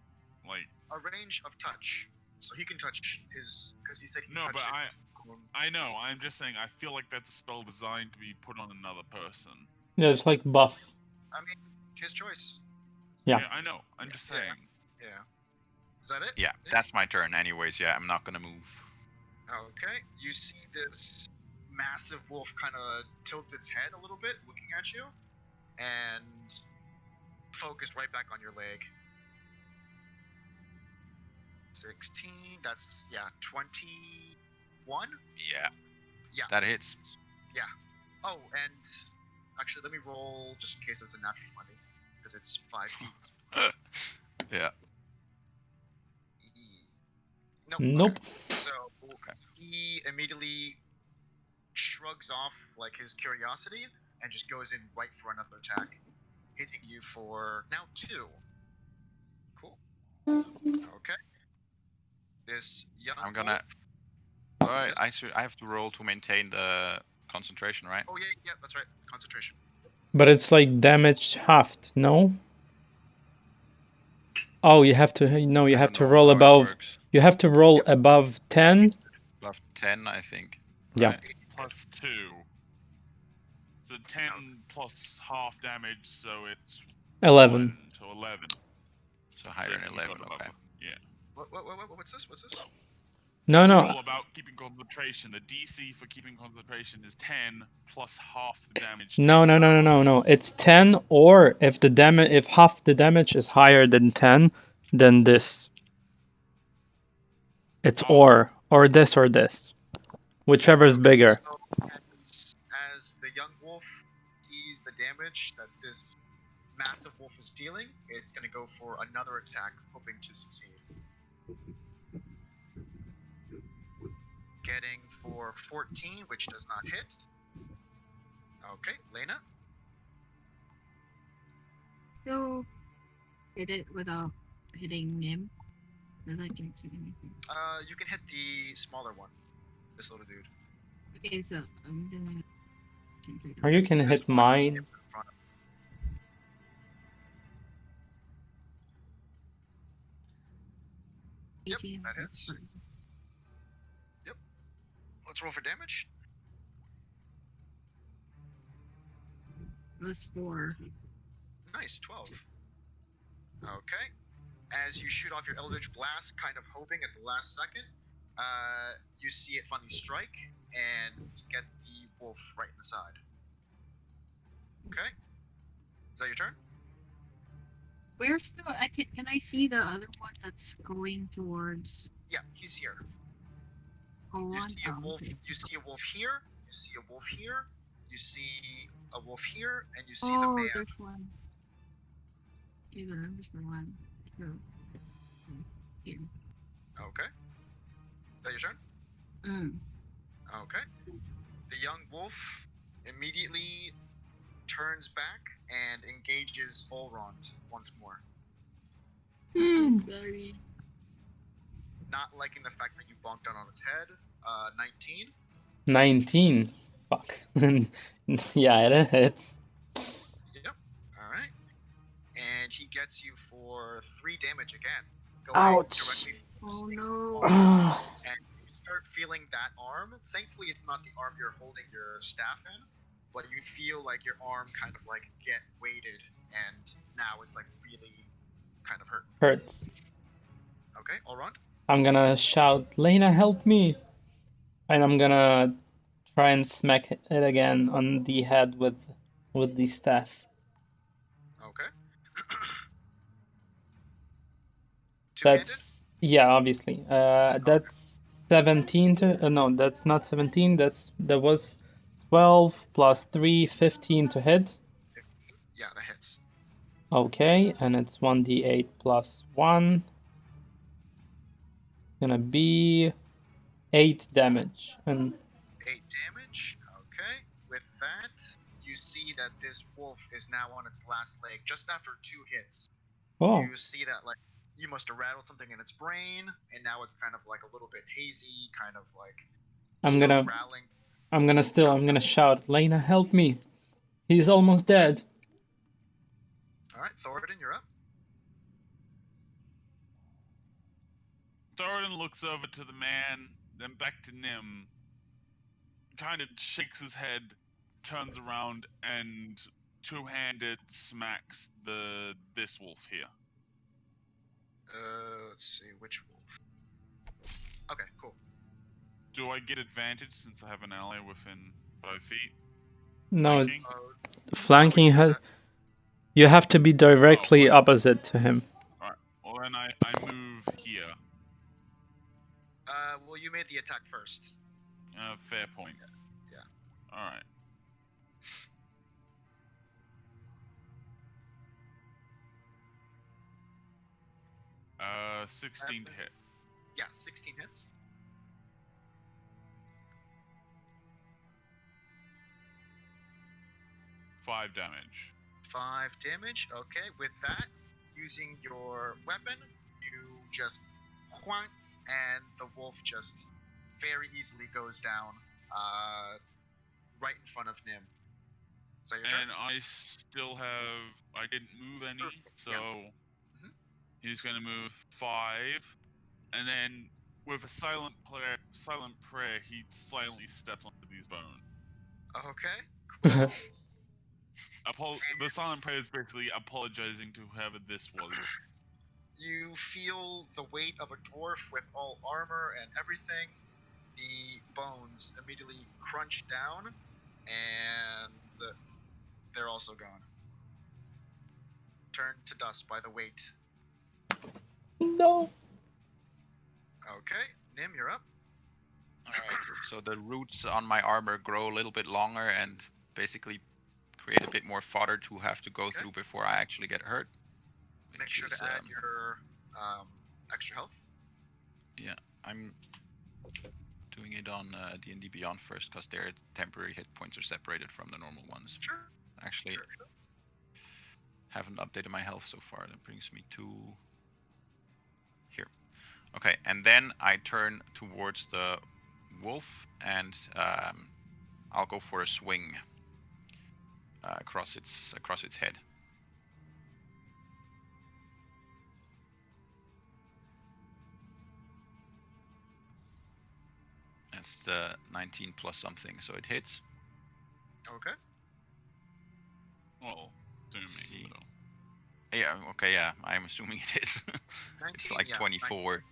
A range of touch. So he can touch his... Because he said he No, touched but it. I know, I'm just saying, I feel like that's a spell designed to be put on another person. Yeah, it's like buff. I mean, his choice. Yeah. I know, I'm just saying. Yeah. Is that it? Yeah, that's my turn anyways, yeah, I'm not gonna move. Okay. You see this massive wolf kind of tilt its head a little bit, looking at you, and focus right back on your leg. 16, that's, 21? Yeah. Yeah. That hits. Oh, and actually, let me roll just in case it's a natural 20, because it's 5 feet. Yeah. Nope. Okay. So he immediately shrugs off his curiosity and just goes in right for another attack, hitting you for now 2. Cool. Okay. This young I'm gonna... wolf- Alright, I have to roll to maintain the concentration, right? Oh yeah, that's right. Concentration. But it's like damage halved, no? Oh, you have to... No, you I have don't to know roll how it above... works. You have to roll above 10? Above 10, I think. Yeah. Right? Plus 2. So 10 plus half damage, so it's 11. So 11. So higher than you got 11, above okay. the- Yeah. What's this? What's this? No, no. All about keeping concentration. The DC for keeping concentration is 10 plus half the damage. No. It's 10, or if half the damage is higher than 10, then this. It's or this or this. Whichever is bigger. So as the young wolf sees the damage that this massive wolf is dealing, it's going to go for another attack, hoping to succeed. Getting for 14, which does not hit. Okay, Lena? So, hit it without hitting him, because I can't see anything. You can hit the smaller one. This little dude. Okay, so I'm gonna... Or you can hit mine. Yep, that hits. Yep. Let's roll for damage. Plus 4. Nice, 12. Okay. As you shoot off your Eldritch Blast, kind of hoping at the last second, you see it finally strike and get the wolf right in the side. Okay. Is that your turn? Where's the... Can I see the other one that's going towards... Yeah, he's here. Oh, You see a wolf. You see a wolf here. You see a wolf here. You see a wolf here, and you see the man. there's one. Okay, then I'm just the one. So, here. Okay. Is that your turn? Okay. The young wolf immediately turns back and engages Olrond once more. Very... Not liking the fact that you bonked down on its head. 19. 19. Fuck. Yeah, it hits. Yep. Alright. And he gets you for 3 damage again. Ouch. Directly Oh no. and you start feeling that arm. Thankfully, it's not the arm you're holding your staff in, but you feel like your arm kind of like get weighted, and now it's like really kind of hurt. Hurts. Okay, Elrond? I'm gonna shout, Lena, help me! And I'm gonna try and smack it again on the head with the staff. Okay. Two-handed? Yeah, obviously. That's 17 to... no, that's not 17. That was 12 plus 3, 15 to hit. 15. Yeah, that hits. Okay, and it's 1d8 plus 1. Gonna be 8 damage. And 8 damage. Okay. With that, you see that this wolf is now on its last leg just after 2 hits. oh, You see that like you must have rattled something in its brain, and now it's kind of like a little bit hazy, kind of like I'm still gonna growling. I'm gonna shout, Lena, help me! He's almost dead. All right, Thoradin, you're up. Thoradin looks over to the man, then back to Nim, kind of shakes his head, turns around, and two-handed smacks this wolf here. Let's see, which wolf? Okay, cool. Do I get advantage since I have an ally within 5 feet? No, Flanking? flanking How would has... you You have to be directly opposite to him. Alright, well then I move here. well, you made the attack first. Fair point. Yeah. Alright. 16 to hit. Yeah, 16 hits. Five damage. 5 damage. Okay, with that, using your weapon, you just quank, and the wolf just very easily goes down right in front of Nim. Is that your turn? And I still have... I didn't move any, so... Yeah. He's gonna move 5, and then with a silent prayer, he silently steps onto these bones. Okay, cool. The silent prayer is basically apologizing to whoever this was. You feel the weight of a dwarf with all armor and everything. The bones immediately crunch down, and they're also gone. Turned to dust by the weight. No. Okay, Nim, you're up. Alright, so the roots on my armor grow a little bit longer and basically create a bit more fodder to have to go through before I actually get hurt. Make sure to add your extra health. Yeah, I'm doing it on D&D Beyond first because their temporary hit points are separated from the normal ones. Sure. Actually, haven't updated my health so far. That brings me to here. Okay, and then I turn towards the wolf and I'll go for a swing across its head. That's the 19 plus something, so it hits. Okay. Well, assuming. See. So. Yeah, okay, yeah, I'm assuming it is. It's like 24.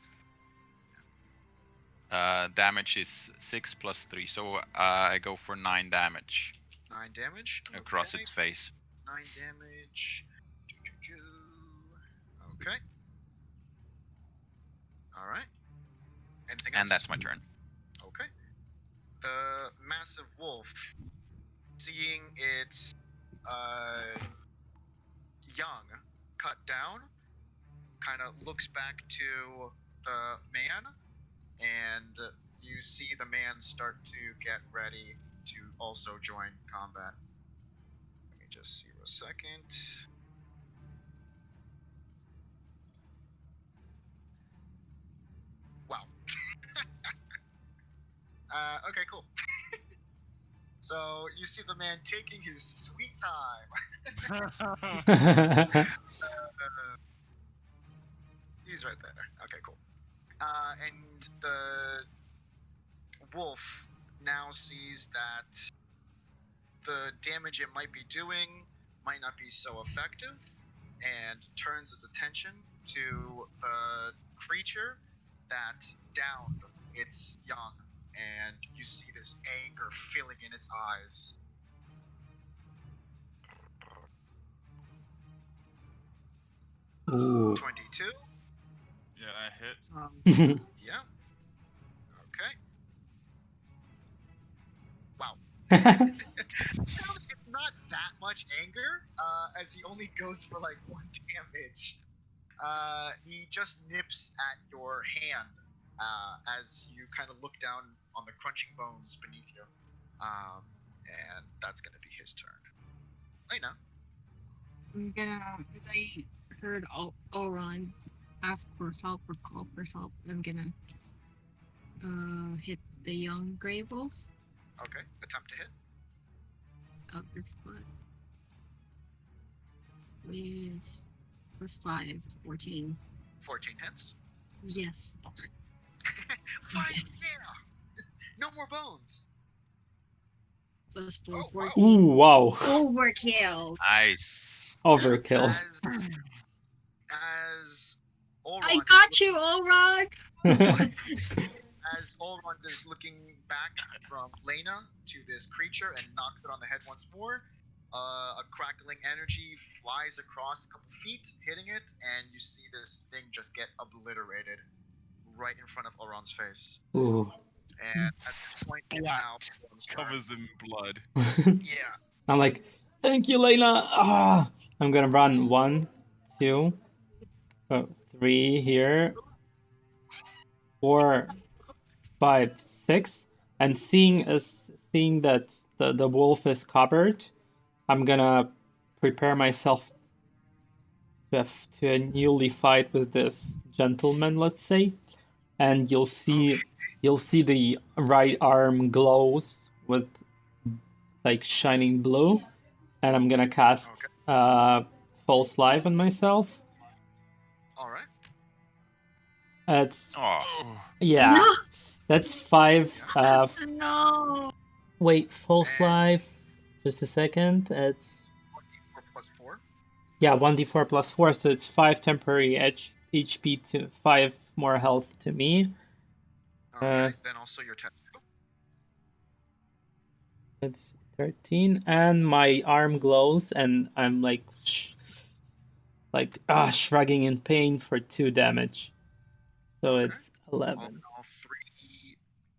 Damage is 6 plus 3, so I go for 9 damage. 9 damage? Across its face. 9 damage. Okay. Alright. Anything else? And that's my turn. Okay. The massive wolf, seeing its young cut down, kind of looks back to the man, and you see the man start to get ready to also join combat. Let me just see for a second. Wow. Okay, cool. So you see the man taking his sweet time. He's right there. Okay, cool. And the wolf now sees that the damage it might be doing might not be so effective, and turns its attention to the creature that downed its young. And you see this anger filling in its eyes. Ooh. 22. Yeah, that hits. Yeah. Okay. Wow. It's not that much anger, as he only goes for like 1 damage. He just nips at your hand as you kind of look down on the crunching bones beneath you. And that's gonna be his turn. Lena. I'm gonna, because I heard Oron ask for help or call for help, I'm gonna hit the young gray wolf. Okay, attempt to hit. Upper foot. Is +5, 14. 14 hits. Yes. 5, yeah! No more bones! +4, Oh, wow. 14. Ooh, wow. Overkill. Nice. Overkill. As Olron I got you, Oron! as Olron is looking back from Lena to this creature and knocks it on the head once more, a crackling energy flies across a couple feet, hitting it, and you see this thing just get obliterated right in front of Olron's face. Ooh. And at this point, it's now Olron's turn. Covers in blood. Yeah. I'm like, thank you, Lena. Ah, I'm gonna run 1, 2, 3 here, 4, 5, 6, and seeing that the wolf is covered, I'm gonna prepare myself to newly fight with this gentleman, let's say, and you'll see the right arm glows with like shining blue, and I'm gonna cast False Life on myself. All right. That's Oh. yeah. No. That's 5. No. Wait, False Life. Just a second. It's Yeah, 1d4 plus 4, so it's 5 temporary HP to 5 more health to me. Okay, then also your test. It's 13, and my arm glows, and I'm like shrugging in pain for 2 damage. So Okay. it's 11. All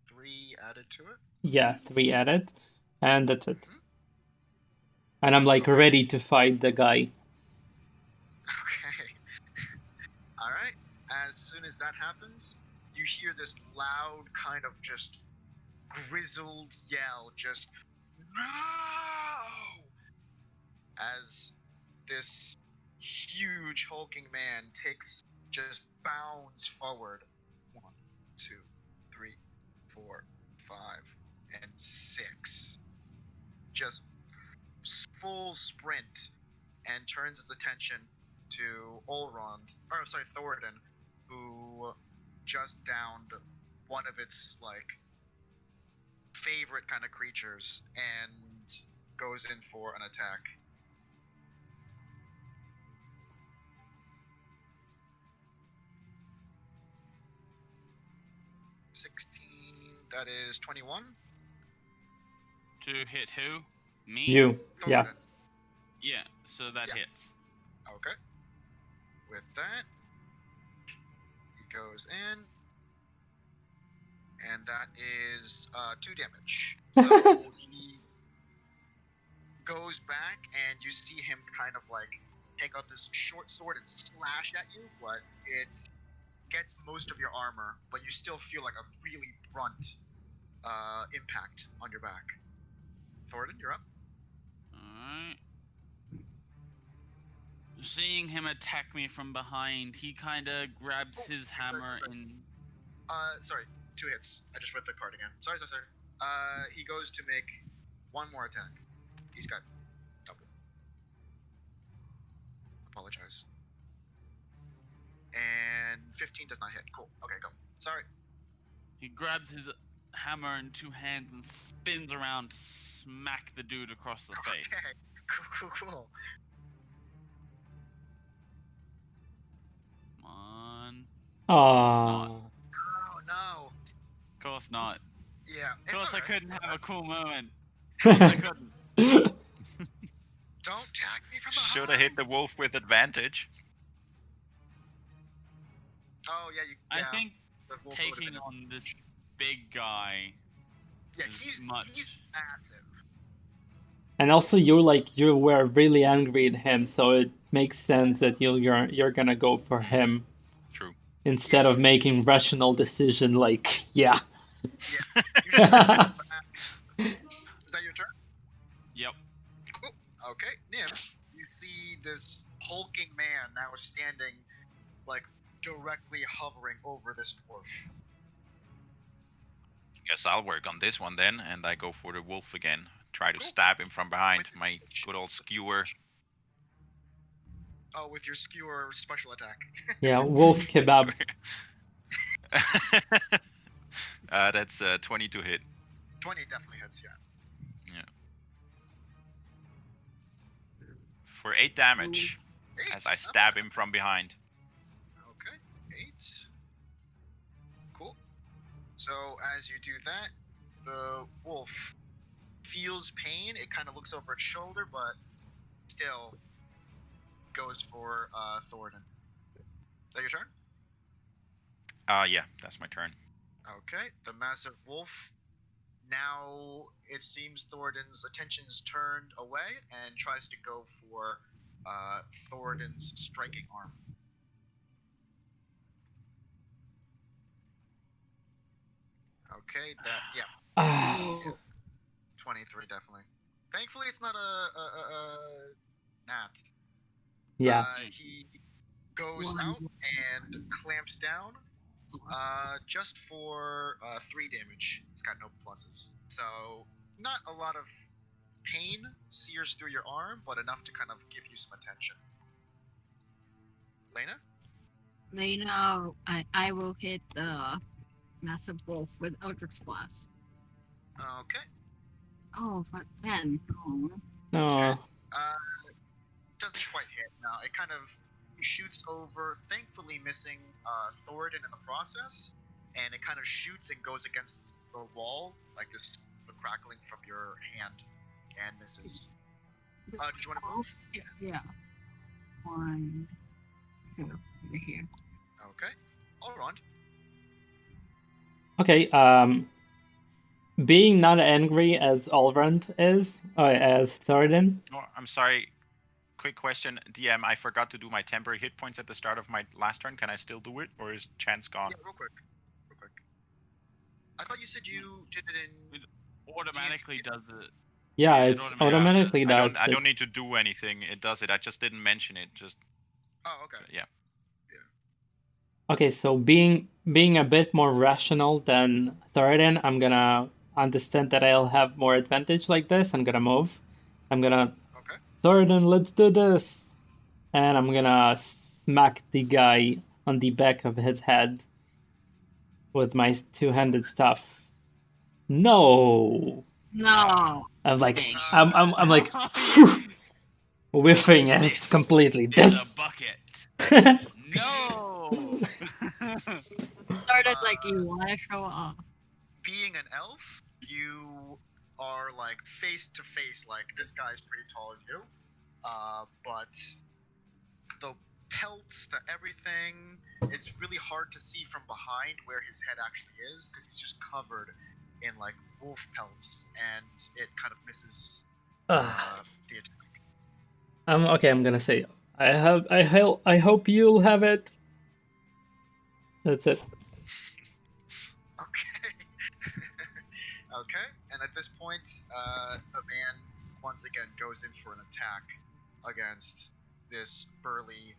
three added to it. Yeah, 3 added, and that's it. And I'm like ready to fight the guy. Okay. All right. As soon as that happens, you hear this loud kind of just grizzled yell, just no! As this huge hulking man just bounds forward. 1, 2, 3, 4, 5, and 6. Just full sprint, and turns his attention to Thoradin, who just downed one of its favorite kind of creatures and goes in for an attack. That is 21. To hit who? Me? You. Yeah. Thoradin. Yeah, so that Yeah. hits. Okay. With that, he goes in, and that is 2 damage. So he goes back, and you see him kind of take out this short sword and slash at you, but it gets most of your armor, but you still feel like a really brunt impact on your back. Thoradin, you're up. Alright. Seeing him attack me from behind, he kinda grabs his hammer and... Sorry, 2 hits. I just read the card again. Sorry. He goes to make one more attack. He's got double. Apologize. And 15 does not hit. Cool. Okay, go. Sorry. He grabs his hammer in 2 hands and spins around to smack the dude across the face. Okay. Cool. Come on. Aww. Oh, no. Of course not. Yeah. Of course I couldn't have a cool moment. Oh. I couldn't. Don't attack me from behind. Should have hit the wolf with advantage. Oh, yeah. I think the wolf would've taking been- on this big guy... Yeah, is he's much. massive. And also you were really angry at him, so it makes sense that you're gonna go for him. True. Instead of making rational decision like, yeah. Yeah. Is that your turn? Yep. Cool. Okay, Nim, you see this hulking man now standing, directly hovering over this dwarf. Guess I'll work on this one then, and I go for the wolf again. Try to Cool. stab him from behind. My good old skewer. Oh, with your skewer special attack. Yeah, wolf kebab. That's 20 to hit. 20 definitely hits, yeah. For 8 damage, 8. as I stab him from behind. Okay, 8. Cool. So as you do that, the wolf feels pain. It kind of looks over its shoulder, but still goes for Thoradin. Is that your turn? Yeah, that's my turn. Okay, the massive wolf. Now it seems Thoradin's attention's turned away and tries to go for Thoradin's striking arm. Okay, yeah, Ah, 23 definitely. Thankfully, it's not a gnat. yeah. He goes out and clamps down, just for 3 damage. It's got no pluses, so not a lot of pain sears through your arm, but enough to kind of give you some attention. Lena? Lena, I will hit the massive wolf with Eldritch Blast. Okay. Oh, 10. Oh. No. Doesn't quite hit. Now it kind of shoots over, thankfully missing Thoradin in the process, and it kind of shoots and goes against the wall, like this the crackling from your hand, and misses. Did you want to move? Yeah. 1, 2, over here. Okay. Elrond. Okay, being not angry as Elrond is, as Thoradin. Oh, I'm sorry. Quick question, DM. I forgot to do my temporary hit points at the start of my last turn. Can I still do it, or is chance gone? Yeah, real quick. I thought you said you did it in. It automatically does it. Yeah, Yeah, it it's automatically does. I don't need to do anything. It does it. I just didn't mention it. Just. Oh, okay. Yeah. Okay, so being a bit more rational than Thoradin, I'm gonna understand that I'll have more advantage like this. I'm gonna move. I'm gonna. Okay. Thoradin, let's do this. And I'm gonna smack the guy on the back of his head with my two-handed staff. No. I'm like, I'm like, whiffing it completely. It's This. a bucket. No. Started like you want to show off. Being an elf, you are like face to face. Like this guy's pretty tall as you, but the pelts, the everything, it's really hard to see from behind where his head actually is because he's just covered in like wolf pelts, and it kind of misses the attack. Okay. I'm gonna say, I hope you'll have it. That's it. Okay. Okay. And at this point, the man once again goes in for an attack against this burly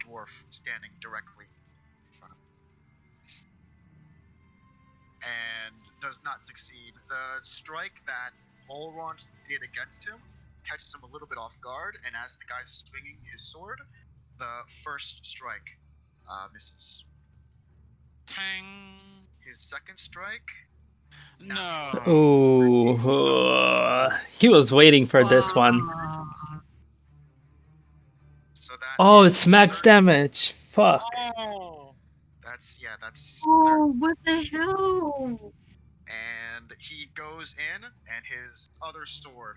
dwarf standing directly in front of him. And does not succeed. The strike that Elrond did against him catches him a little bit off guard, and as the guy's swinging his sword, the first strike misses. Tang. His second strike. No. Ooh, he was waiting for this one. So that. Oh, it's max damage. Fuck. Oh. That's Oh, what the hell? And he goes in, and his other sword.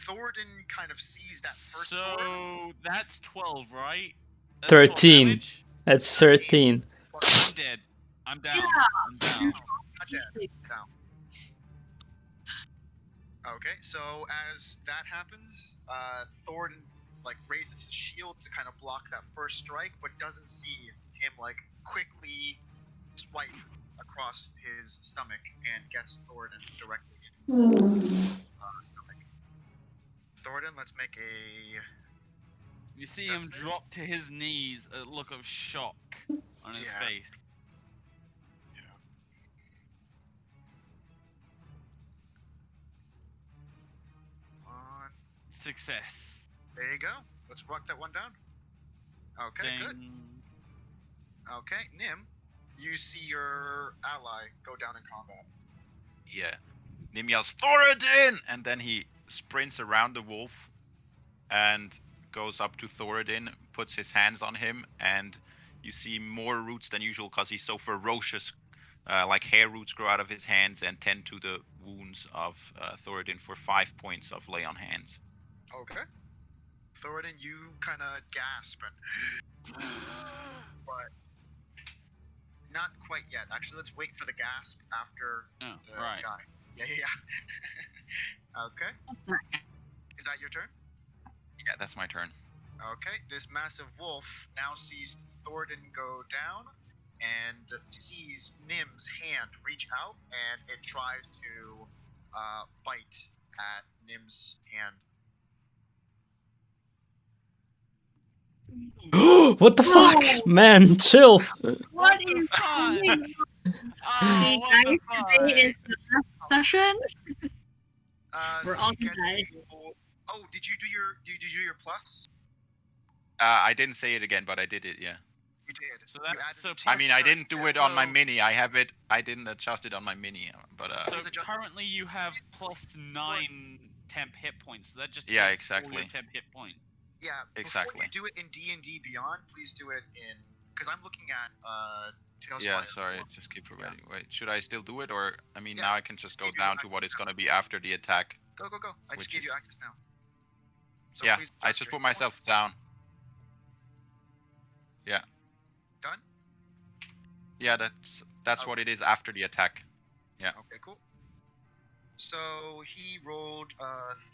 Thoradin kind of sees that first sword. So that's 12, right? That's 13. 12 damage? That's 13. I'm dead. I'm down. I'm down. Not dead. Down. Okay, so as that happens, Thoradin like raises his shield to kind of block that first strike, but doesn't see him like quickly swipe across his stomach and gets Thoradin directly in stomach. Thoradin, let's make a. You see him drop to his knees, a look of shock on his face. Yeah. On. Success. There you go. Let's rock that one down. Okay, Ding. good. Okay, Nim, you see your ally go down in combat. Yeah. Nim yells, Thoradin! And then he sprints around the wolf and goes up to Thoradin, puts his hands on him, and you see more roots than usual because he's so ferocious. Like hair roots grow out of his hands and tend to the wounds of Thoradin for 5 points of lay on hands. Okay. Thoradin, you kind of gasp and. But. Not quite yet. Actually, let's wait for the gasp after the right. guy. Yeah. Okay. Is that your turn? Yeah, that's my turn. Okay. This massive wolf now sees Thoradin go down and sees Nim's hand reach out, and it tries to bite at Nim's hand. What the fuck? Man, chill. What is going on? Oh, what the fuck? Is the last session? We're So all he gets dead. Oh, did you do your plus? I didn't say it again, but I did it, yeah. You did. So You that- added so it to plus- I mean, I didn't do it on my So- mini. I have it. I didn't adjust it on my mini, but So was it just- currently you have plus 9 temp hit points. So that just Yeah, takes all your exactly. temp hit points. Yeah, Exactly. Before you do it in D&D Beyond, please do it in... Because I'm looking at TaleSpire. Yeah, sorry, just keep forgetting. Wait, should I still do it, or I mean, Yeah, now I can just go give you down to what access it's now. gonna be after the attack. Go. I just Which gave you is- access now. So Yeah, please I adjust just your put hit myself points. down. Yeah. Done? Yeah, that's what it is after the attack. Yeah. Okay, cool. So he rolled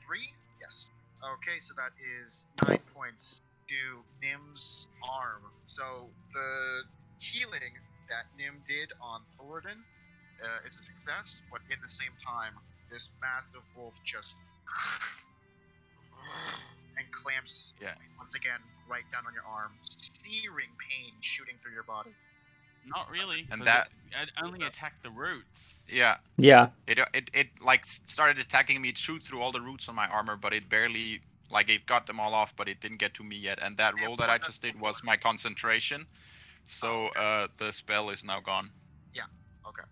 3. Yes. Okay, so that is 9 points to Nim's arm. So the healing that Nim did on Thoradin is a success, but in the same time, this massive wolf just and clamps once again right down on your arm, searing pain shooting through your body. Not really. And 'cause that- it only attacked the roots. Yeah. Yeah. It like started attacking me. It shoot through all the roots on my armor, but it barely it got them all off, but it didn't get to me yet. And that roll that I just did was my concentration. So the spell is now gone. Yeah. Okay.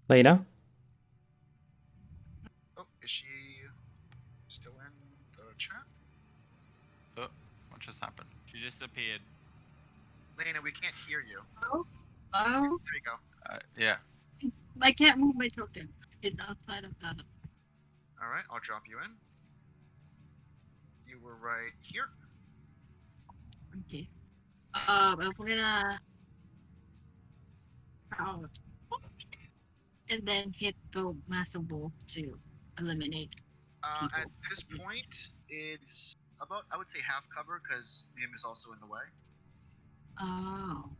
Lena? Oh, is she still in the chat? What just happened? She disappeared. Lena, we can't hear you. Oh, There you go. Yeah. I can't move my token. It's outside of that. Alright, I'll drop you in. You were right here. Okay. We're gonna out and then hit the massive wolf to eliminate. At this point, it's about, I would say, half cover because Nim is also in the way. Oh.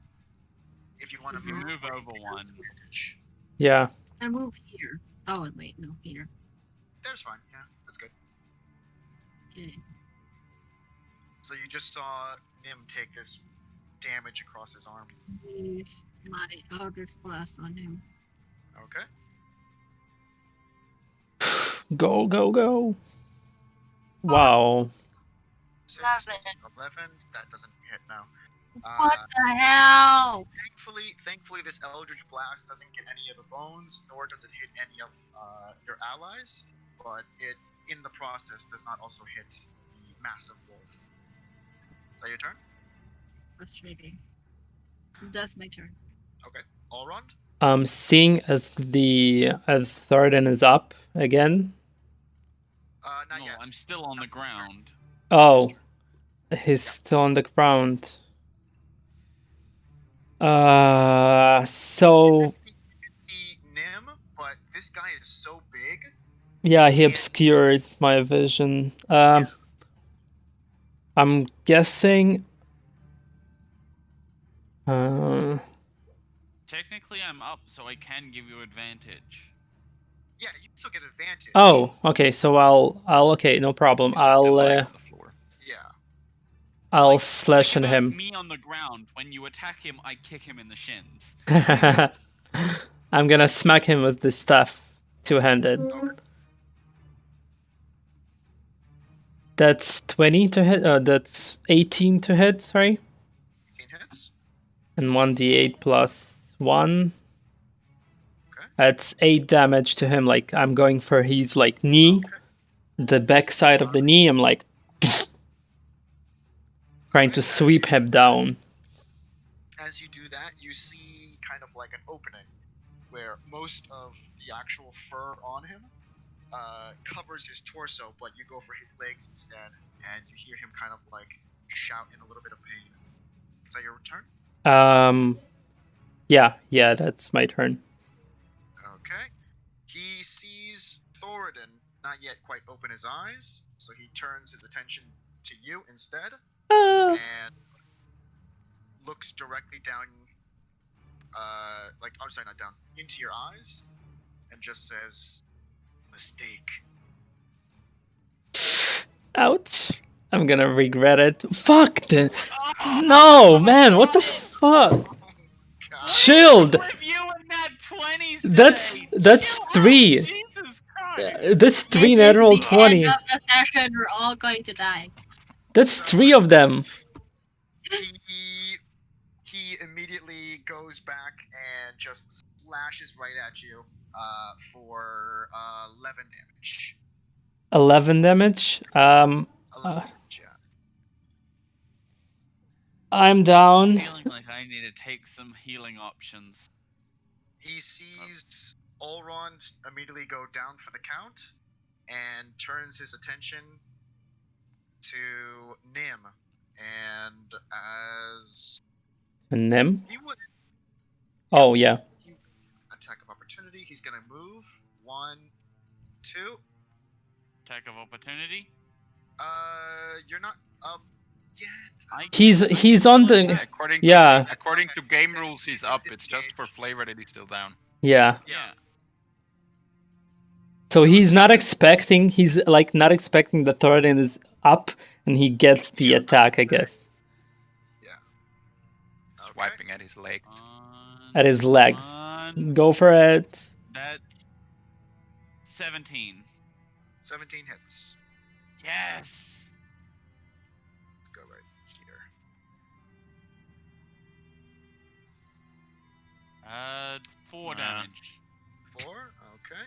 If you want to If you move over there's one. advantage. Yeah. I move here. Oh wait, no, here. There's fine. Yeah, that's good. Okay. So you just saw Nim take this damage across his arm. Use my Eldritch Blast on him. Okay. Go, go, go. Wow. 6, 11. 11. That doesn't hit now. What the hell? Thankfully, this Eldritch Blast doesn't get any of the bones, nor does it hit any of your allies. But it, in the process, does not also hit the massive wolf. Is that your turn? Frustrating. That's my turn. Okay. All round. Seeing as Thoradin is up again. Not No, yet. I'm still on the ground. Oh, he's still on the ground. So You can see Nim, but this guy is so big. yeah, he obscures my vision. I'm guessing. Technically, I'm up, so I can give you advantage. Yeah, you still get advantage. Oh, okay. So I'll okay, no problem. He's just still lying I'll on the floor. I'll slash Think on about him. Me on the ground. When you attack him, I kick him in the shins. I'm gonna smack him with the staff, two-handed. That's 20 to hit. That's 18 to hit. Sorry. 18 hits. And 1d8 plus 1. Okay. That's 8 damage to him. Like I'm going for his like knee, the back side of the knee. I'm like trying to sweep him down. As you do that, you see kind of like an opening where most of the actual fur on him covers his torso, but you go for his legs instead, and you hear him kind of like shout in a little bit of pain. Is that your turn? Yeah, that's my turn. Okay. He sees Thoradin not yet quite open his eyes, so he turns his attention to you instead, and looks directly down, I'm sorry, not down, into your eyes, and just says, "Mistake." Ouch. I'm gonna regret it. Fuck the... No, man, what the fuck? God. Chilled. Reviewing that 20s That's today. 3. Jesus Christ. That's 3 natural 20. End of the session, we're all going to die. That's 3 of them. He immediately goes back and just slashes right at you for 11 damage. 11 damage. 11 damage, yeah. I'm down. Feeling like I need to take some healing options. He sees Elrond immediately go down for the count and turns his attention to Nim. And as Nim? he would Oh, yeah. attack of opportunity, he's gonna move 1, 2. Attack of opportunity. You're not up yet. He's on the... According to game rules, he's up. It's just for flavor that he's still down. Yeah. Yeah. So he's not expecting the Thoradin is up, and he gets the attack, I guess. Yeah. Okay. Swiping at his leg. At his legs. Go for it. That's 17. 17 hits. Yes. Let's go right here. 4 damage. 4, okay.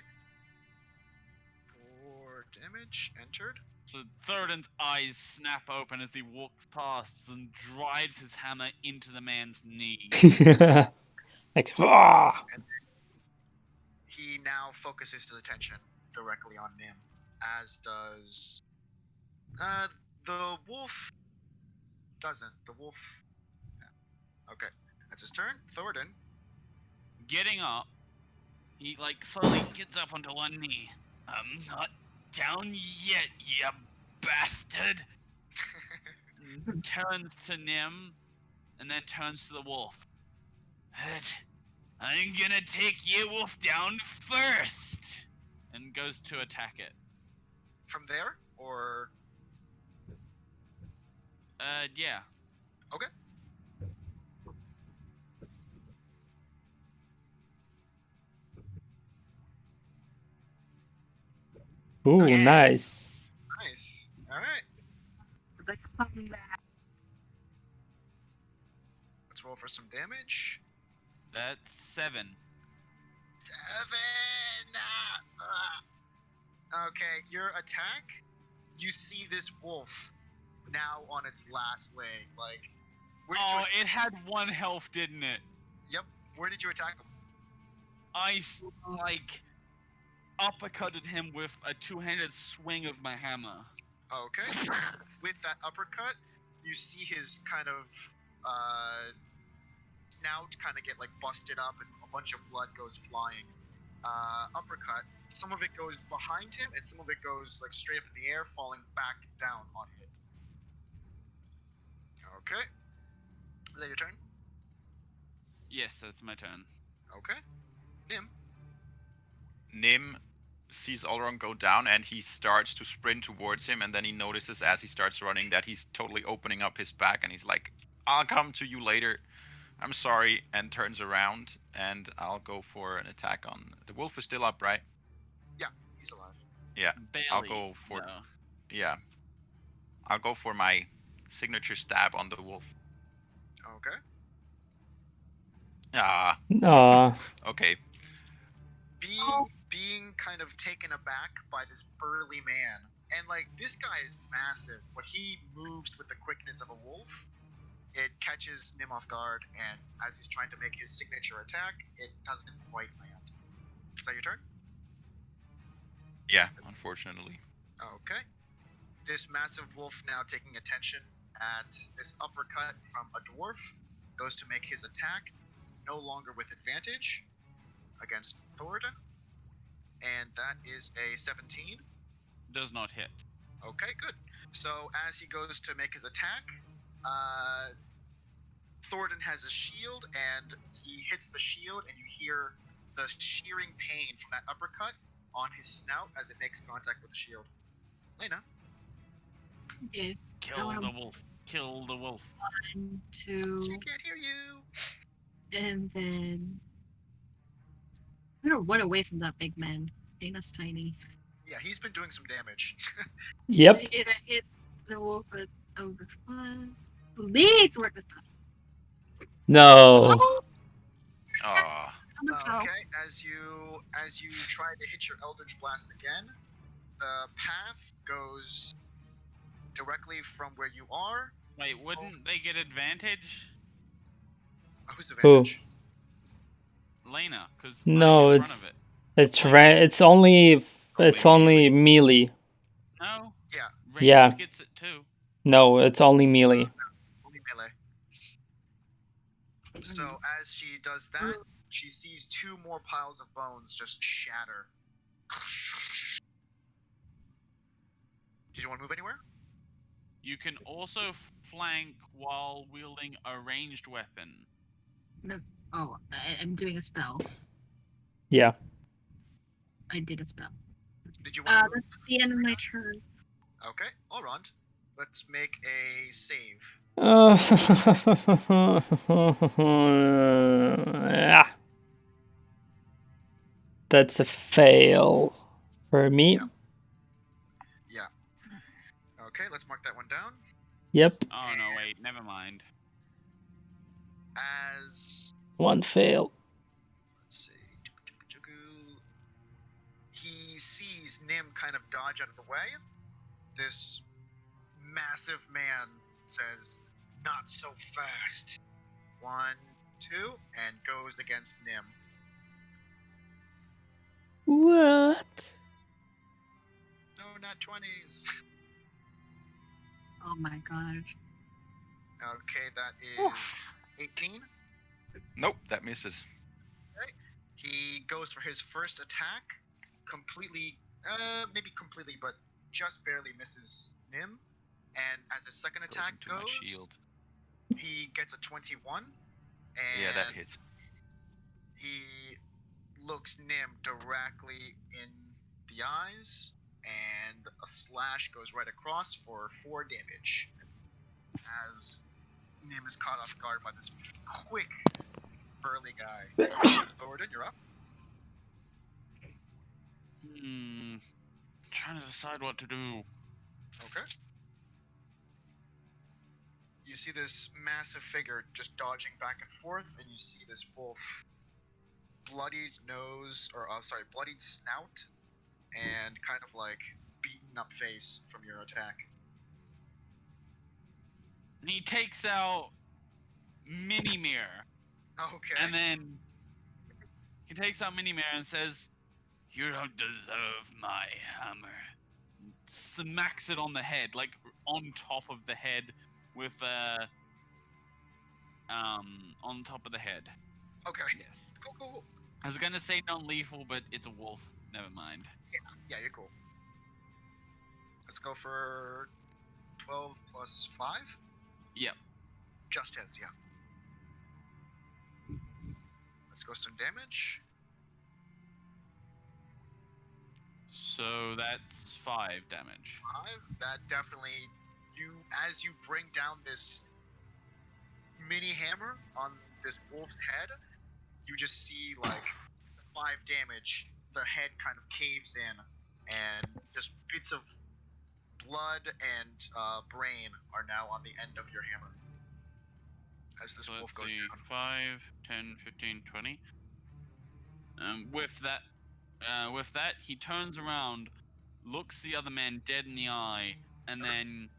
4 damage entered. So Thoradin's eyes snap open as he walks past and drives his hammer into the man's knee. Like, ah! He now focuses his attention directly on Nim, as does the wolf. Doesn't the wolf? Yeah. Okay, that's his turn. Thoradin. Getting up, he slowly gets up onto one knee. I'm not down yet, you bastard. Turns to Nim, and then turns to the wolf. I'm gonna take you wolf down first, and goes to attack it. From there, or yeah. okay. Ooh, Yes. Nice. Nice. All right. The comeback. Let's roll for some damage. That's 7. 7. Okay, your attack. You see this wolf now on its last leg. Like, where did you? It had 1 health, didn't it? Yep. Where did you attack him? I uppercutted him with a 2-handed swing of my hammer. Okay. With that uppercut, you see his kind of snout kind of get busted up, and a bunch of blood goes flying. Uppercut. Some of it goes behind him, and some of it goes straight up in the air, falling back down on hit. Okay. Is that your turn? Yes, that's my turn. Okay. Nim. Nim sees Elrond go down, and he starts to sprint towards him, and then he notices as he starts running that he's totally opening up his back, and he's like, I'll come to you later. I'm sorry, and turns around, and I'll go for an attack on... The wolf is still up, right? Yeah, he's alive. Yeah, Barely. I'll go for... No. Yeah. I'll go for my signature stab on the wolf. Okay. Ah. Aw. Okay. Being kind of taken aback by this burly man, and this guy is massive, but he moves with the quickness of a wolf. It catches Nim off guard, and as he's trying to make his signature attack, it doesn't quite land. Is that your turn? Yeah, unfortunately. Okay. This massive wolf now taking attention at this uppercut from a dwarf goes to make his attack, no longer with advantage, against Thoradin. And that is a 17. Does not hit. Okay, good. So as he goes to make his attack, Thoradin has a shield, and he hits the shield, and you hear the shearing pain from that uppercut on his snout as it makes contact with the shield. Lena. Okay. Kill the wolf. Kill the wolf. 1, 2, She can't hear you. and then I'm gonna run away from that big man. Dana's tiny. Yeah, he's been doing some damage. Yep. I hit the wolf with over 5. Please work this time. No. Oh, Ah. I'm gonna tell. Okay, as you try to hit your Eldritch Blast again, The path goes directly from where you are. Wait, wouldn't they get advantage? Who's the Who? advantage? Lena, because No, I'm in front of it. it's it's only melee. No? Yeah. Ranged Yeah. gets it too. No, it's only melee. Only melee. So as she does that, she sees 2 more piles of bones just shatter. Did you want to move anywhere? You can also flank while wielding a ranged weapon. I'm doing a spell. Yeah. I did a spell. Did you want to move? That's the end of my turn. Okay, Elrond. Let's make a save. Yeah. That's a fail for me. Yeah. Okay, let's mark that one down. Yep. Oh no, wait, never mind. As One fail. let's see, he sees Nim kind of dodge out of the way. This massive man says, "Not so fast." 1, 2, and goes against Nim. What? No, not 20s. Oh my gosh. Okay, that is 18. Nope, that misses. He goes for his first attack, completely, maybe completely, but just barely misses Nim. And as his second attack into my goes, shield. he gets a 21. And Yeah, that hits. he looks Nim directly in the eyes, and a slash goes right across for 4 damage. As Nim is caught off guard by this quick, burly guy. Thornton, you're up. Trying to decide what to do. Okay. You see this massive figure just dodging back and forth, and you see this wolf, bloodied nose, or bloodied snout, and kind of like beaten up face from your attack. He takes out Mini Mirror. Okay. And then he takes out Mini Mirror and says, "You don't deserve my hammer." Smacks it on the head, like on top of the head, with on top of the head. Okay. Yes. Cool. I was gonna say non-lethal, but it's a wolf. Never mind. Yeah, you're cool. Let's go for 12 plus 5. Yep. Just hits, yeah. Let's go some damage. So that's 5 damage. 5. That definitely, as you bring down this mini hammer on this wolf's head, you just see like 5 damage. The head kind of caves in, and just bits of blood and brain are now on the end of your hammer. As this So wolf let's goes see, down. 5, 10, 15, 20. With that, he turns around, looks the other man dead in the eye, and then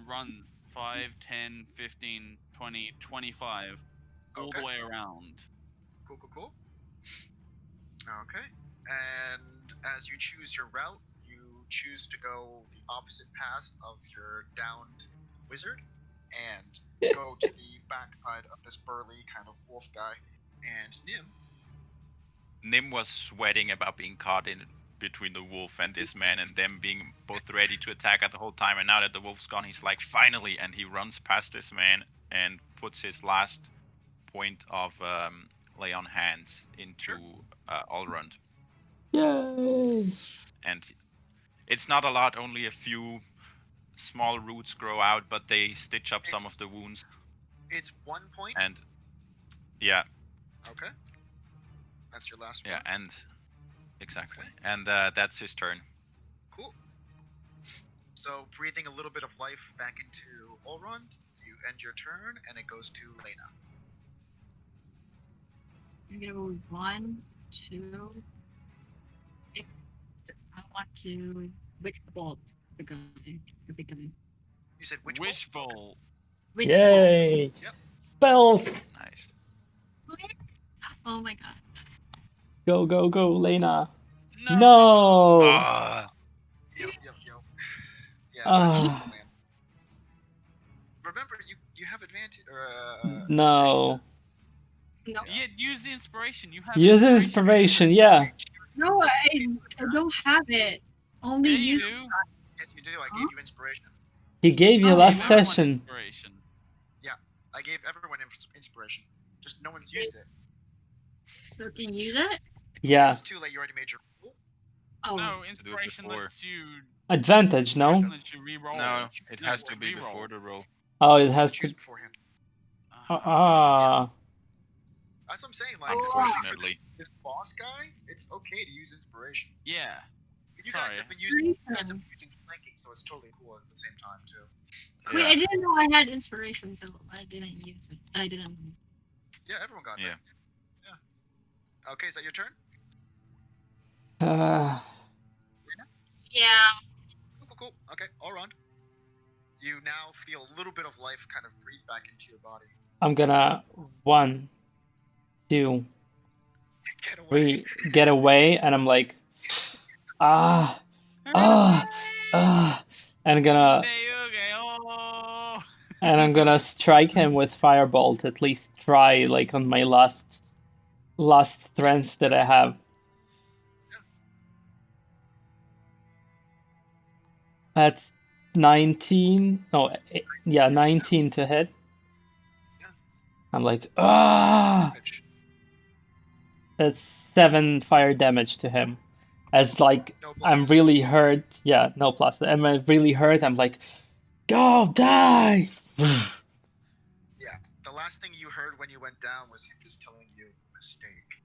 runs 5, 10, 15, 20, 25, all Okay. the way around. Cool. Okay. And as you choose your route, you choose to go the opposite path of your downed wizard and go to the backside of this burly kind of wolf guy. And Nim was sweating about being caught in between the wolf and this man, and them being both ready to attack at the whole time. And now that the wolf's gone, he's like, finally! And he runs past this man and puts his last point of lay on hands into Elrond. Yay! And it's not a lot, only a few small roots grow out, but they stitch up some of the wounds. it's 1 point. And yeah. Okay. That's your last one. Yeah, and exactly. And that's his turn. Cool. So breathing a little bit of life back into Elrond, you end your turn, and it goes to Lena. I'm gonna move 1, 2. want to witch bolt the guy, the big guy. You said which Witch bolt. Witch Yay! Yep. Spells! Nice. bolt. Oh my god. Go, go, go, Lena. No. No! Ah, Yo. Yeah, Ah. that's man. Remember, you have advantage or No. No. Yeah, use the inspiration. You have Use inspiration, yeah. No, I don't have it. Only Yeah, you you. do. Yes, you do. I gave you inspiration. He gave you Oh, last Give everyone session. Inspiration. I gave everyone inspiration. Just no one's used it. So can you use it? Yeah. It's too late. You already made your roll. Oh. No, inspiration before. lets you. Advantage, no? Lets you re-roll. no, it No, has it's to be reroll. before the roll. Oh, it has Choose to. beforehand. Ah. That's what I'm saying. Like, Oh, especially for Unfortunately. this boss guy, it's okay to use inspiration. Yeah. You guys Sorry. have been using Inspiration. flanking, so it's totally cool at the same time too. Wait, Yeah. I didn't know I had inspiration, so I didn't use it. I didn't. Yeah, everyone got Yeah. that. Yeah. Okay, is that your turn? Yeah. Cool. Okay, all round. You now feel a little bit of life kind of breathe back into your body. I'm gonna 1, 2, Get away. 3, get away, and I'm like, and I'm gonna strike him with firebolt. At least try, like on my last strength that I have. That's 19. No, yeah, 19 to hit. Yeah. I'm like, Damage. That's 7 fire damage to him. As like, No I'm plus. really hurt. Yeah, no plus. I'm really hurt. I'm like, go die! Yeah. The last thing you heard when you went down was him just telling you mistake,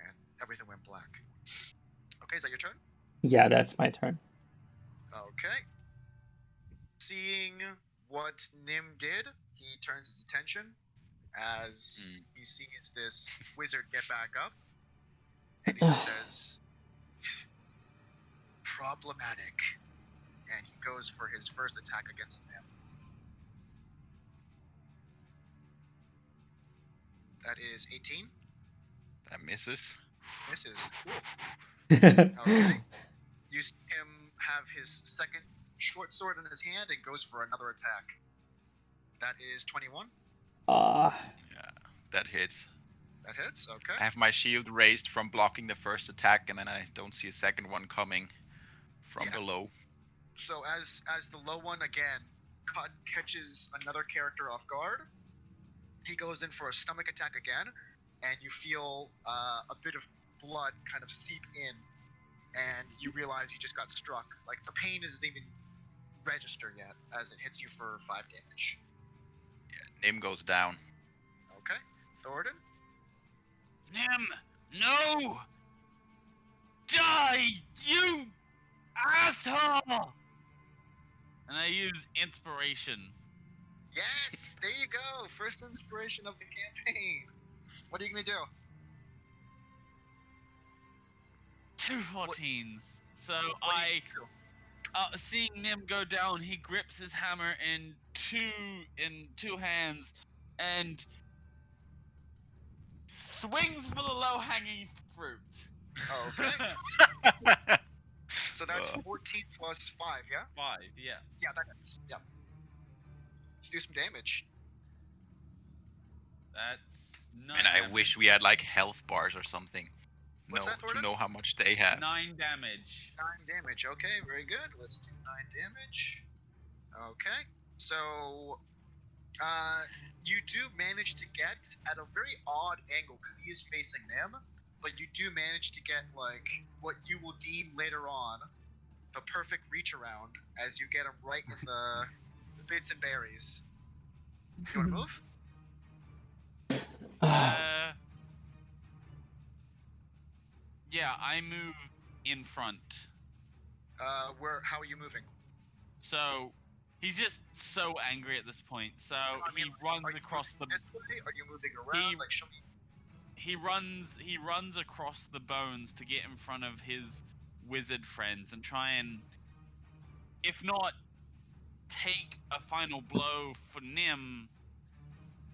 and everything went black. Okay, is that your turn? Yeah, that's my turn. Okay. Seeing what Nim did, he turns his attention as he sees this wizard get back up, and he just says, problematic. And he goes for his first attack against Nim. That is 18. That misses. Misses. Okay. You see him have his second short sword in his hand and goes for another attack. That is 21. Yeah, that hits. That hits. Okay. I have my shield raised from blocking the first attack, and then I don't see a second one coming from below. So as the low one again catches another character off guard, he goes in for a stomach attack again, and you feel a bit of blood kind of seep in, and you realize you just got struck. Like, the pain isn't even register yet as it hits you for 5 damage. Yeah, Nim goes down. Okay. Thornton? Nim, no! Die, you asshole! And I use inspiration. Yes! There you go! First inspiration of the campaign. What are you gonna do? 2 14s. So What are you gonna do? seeing Nim go down, he grips his hammer in two hands and swings for the low-hanging fruit. Oh, okay. So that's 14 plus 5, yeah? 5, yeah. Yeah, that's yeah. Let's do some damage. That's 9 And I damage. wish we had like health bars or something. What's that, To Thornton? know how much they have. 9 damage. 9 damage. Okay, very good. Let's do 9 damage. Okay. So, you do manage to get at a very odd angle because he is facing them, but you do manage to get like what you will deem later on the perfect reach around as you get him right in the bits and berries. You want to move? Yeah, I move in front. How are you moving? So he's just so angry at this point. So I mean, he runs are you across the. moving this way? Are you moving around? Like, show me. He runs across the bones to get in front of his wizard friends and try and, if not take a final blow for Nim,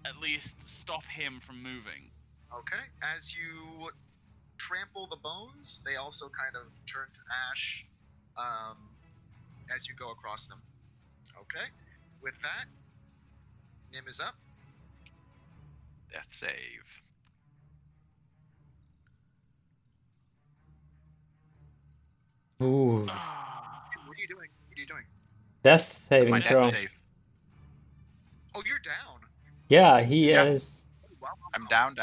at least stop him from moving. Okay. As you trample the bones, they also kind of turn to ash as you go across them. Okay. With that, Nim is up. Death save. Ooh. What are you doing? What are you doing? Death saving My throw. death save. Oh, you're down. Yeah, he Yeah. is. Oh, wow. I'm down.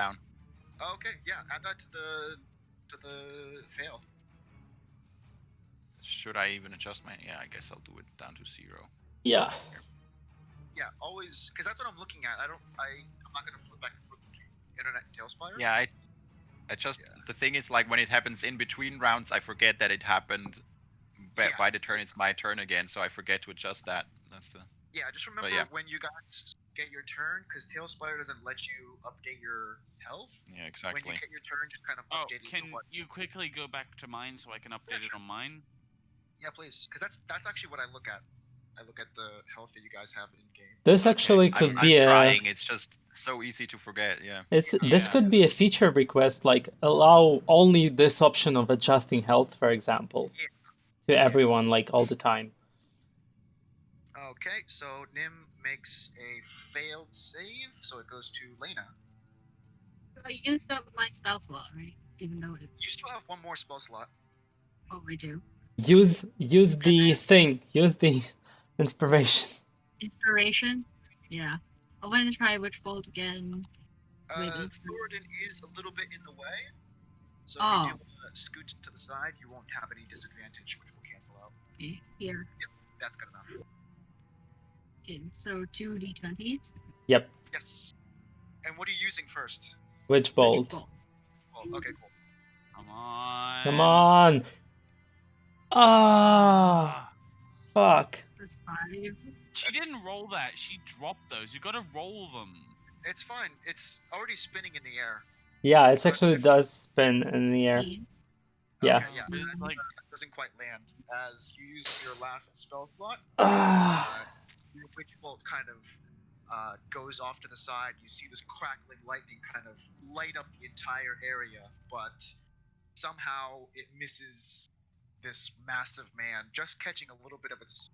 Oh, okay, yeah. Add that to the fail. Should I even adjust my? Yeah, I guess I'll do it down to 0. Yeah. Yeah, always, because that's what I'm looking at. I'm not gonna flip back and forth between internet and TaleSpire. Yeah, I just the thing is, like, when it happens in between rounds, I forget that it happened. By the turn, it's my turn again, so I forget to adjust that. That's the. Yeah, just remember when you guys get your turn, because TaleSpire doesn't let you update your health. Yeah, exactly. When you get your turn, just kind of update it to Can what. you quickly go back to mine so I can update it on mine? Yeah, please, because that's actually what I look at. I look at the health that you guys have in game. This actually could I'm be a. trying. It's just so easy to forget. Yeah. This could be a feature request, like allow only this option of adjusting health, for example, to everyone, like all the time. Okay, so Nim makes a failed save, so it goes to Lena. I used up my spell slot, right? Even though it's. You still have one more spell slot. Oh, I do. Use the thing. Use the inspiration. Inspiration? Yeah. I want to try Witchbolt again. Thoradin is a little bit in the way, so if you do scoot to the side, you won't have any disadvantage, which will cancel out. Okay, here. Yep, that's good enough. Okay, so 2 d20s. Yep. Yes. And what are you using first? Witchbolt. Oh, okay, cool. Come on. Come on. Ah. Fuck. That's 5. She didn't roll that. She dropped those. You gotta roll them. It's fine. It's already spinning in the air. Yeah, it So actually it's does spin in the air. 15. Yeah. Okay, yeah. Like, That doesn't quite land. As you use your last spell slot, Ah. your Witchbolt kind of goes off to the side. You see this crackling lightning kind of light up the entire area, but somehow it misses this massive man, just catching a little bit of its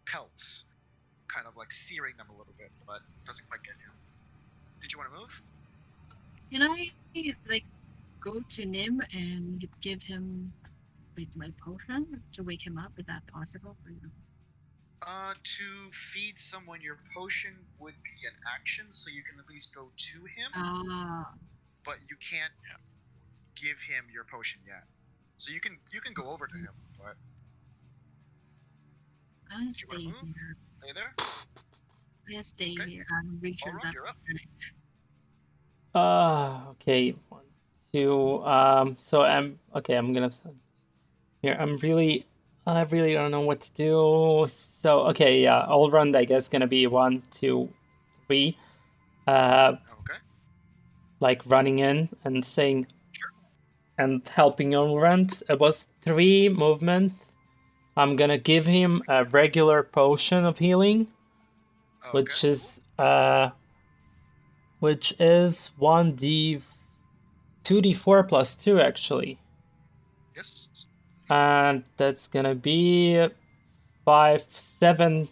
pelts, kind of like searing them a little bit, but doesn't quite get him. Did you want to move? Can I, like, go to Nim and give him, like, my potion to wake him up? Is that possible for you? To feed someone your potion would be an action, so you can at least go to him. But you can't give him your potion yet. So you can go over to him, but I'm gonna Do you wanna stay move? here. stay there. I'm gonna stay Okay. here. I'm reaching Alright, that. you're up. Okay. 1, 2. So I'm okay. I'm gonna. Here. I really don't know what to do. So okay, yeah. All round, I guess, gonna be 1, 2, 3. Okay. Like running in and saying Sure. and helping all round. It was 3 movement. I'm gonna give him a regular potion of healing, Okay. which is 2d4 plus 2 actually. Yes. And that's gonna be 7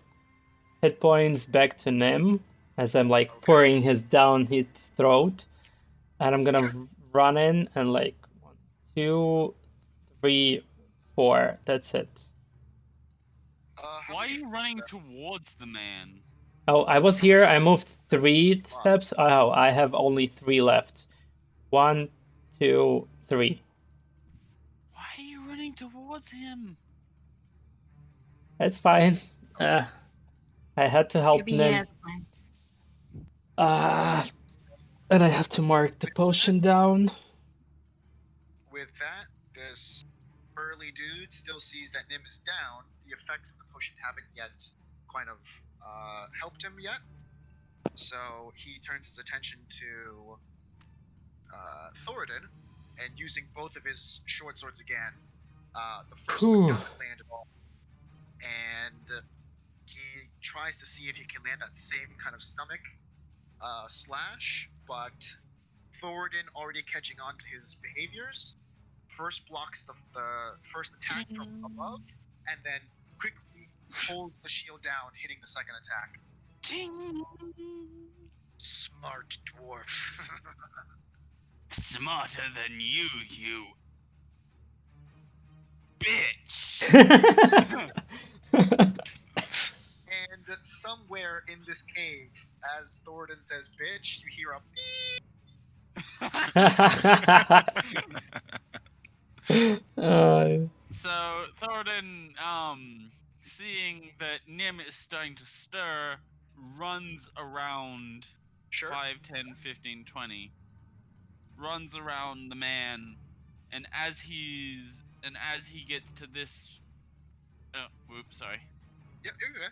hit points back to Nim as I'm like pouring his down his throat. And I'm gonna run in and like 1, 2, 3, 4. That's it. How why are many you running feet towards the man? Oh, I was here. I moved 3 steps. Oh, I have only 3 left. 1, 2, 3. Why are you running towards him? That's fine. I had to help Maybe he Nim. has a plan. And I have to mark the potion down. With that, this burly dude still sees that Nim is down. The effects of the potion haven't yet kind of helped him yet. So he turns his attention to Thoradin and using both of his short swords again. The first Whew. one doesn't land at all, and he tries to see if he can land that same kind of stomach slash, but Thoradin, already catching on to his behaviors, first blocks the first attack from above, and then quickly holds the shield down, hitting the second attack. Ting! Smart dwarf. Smarter than you, you bitch. And somewhere in this cave, as Thoradin says bitch, you hear a beep. So Thoradin, seeing that Nim is starting to stir, runs around Sure. 5, 10, 15, 20. Runs around the man, and as he gets to this sorry. Yep, you're good.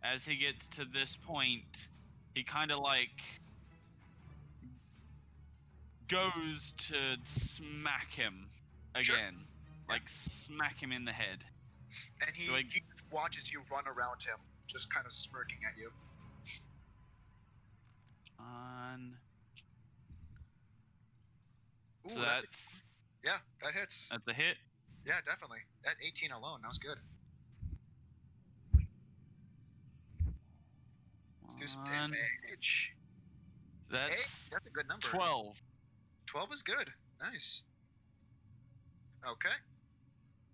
As he gets to this point, he kind of like goes to smack him again. Sure. Like smack him in the head. And he watches you run around him, just kind of smirking at you. So Ooh, that's that hits. a hit. Yeah, definitely. That 18 alone, that was good. Let's do some damage. That's That's a good number. 12. 12 is good. Nice. Okay.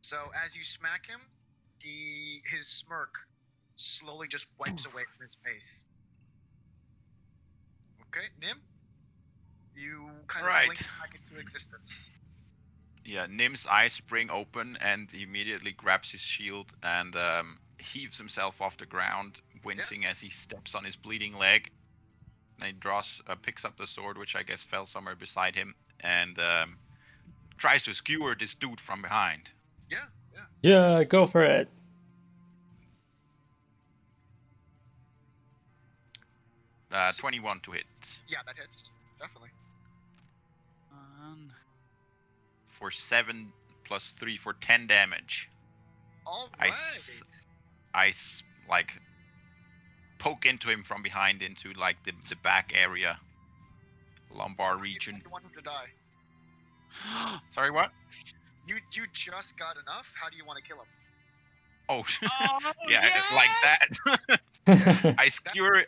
So as you smack him, his smirk slowly just wipes away from his face. Okay, Nim? You kind of blink back into existence. Yeah, Nim's eyes spring open and he immediately grabs his shield and heaves himself off the ground, wincing as he steps on his bleeding leg. And he picks up the sword, which I guess fell somewhere beside him, and tries to skewer this dude from behind. Yeah, go for it. Uh, 21 to hit. Yeah, that hits. Definitely. For 7 plus 3 for 10 damage. Alright. I poke into him from behind into like the back area. Lumbar region. You want him to die. Sorry, what? You just got enough? How do you want to kill him? Oh, Oh, yeah, yes! like that. I skewer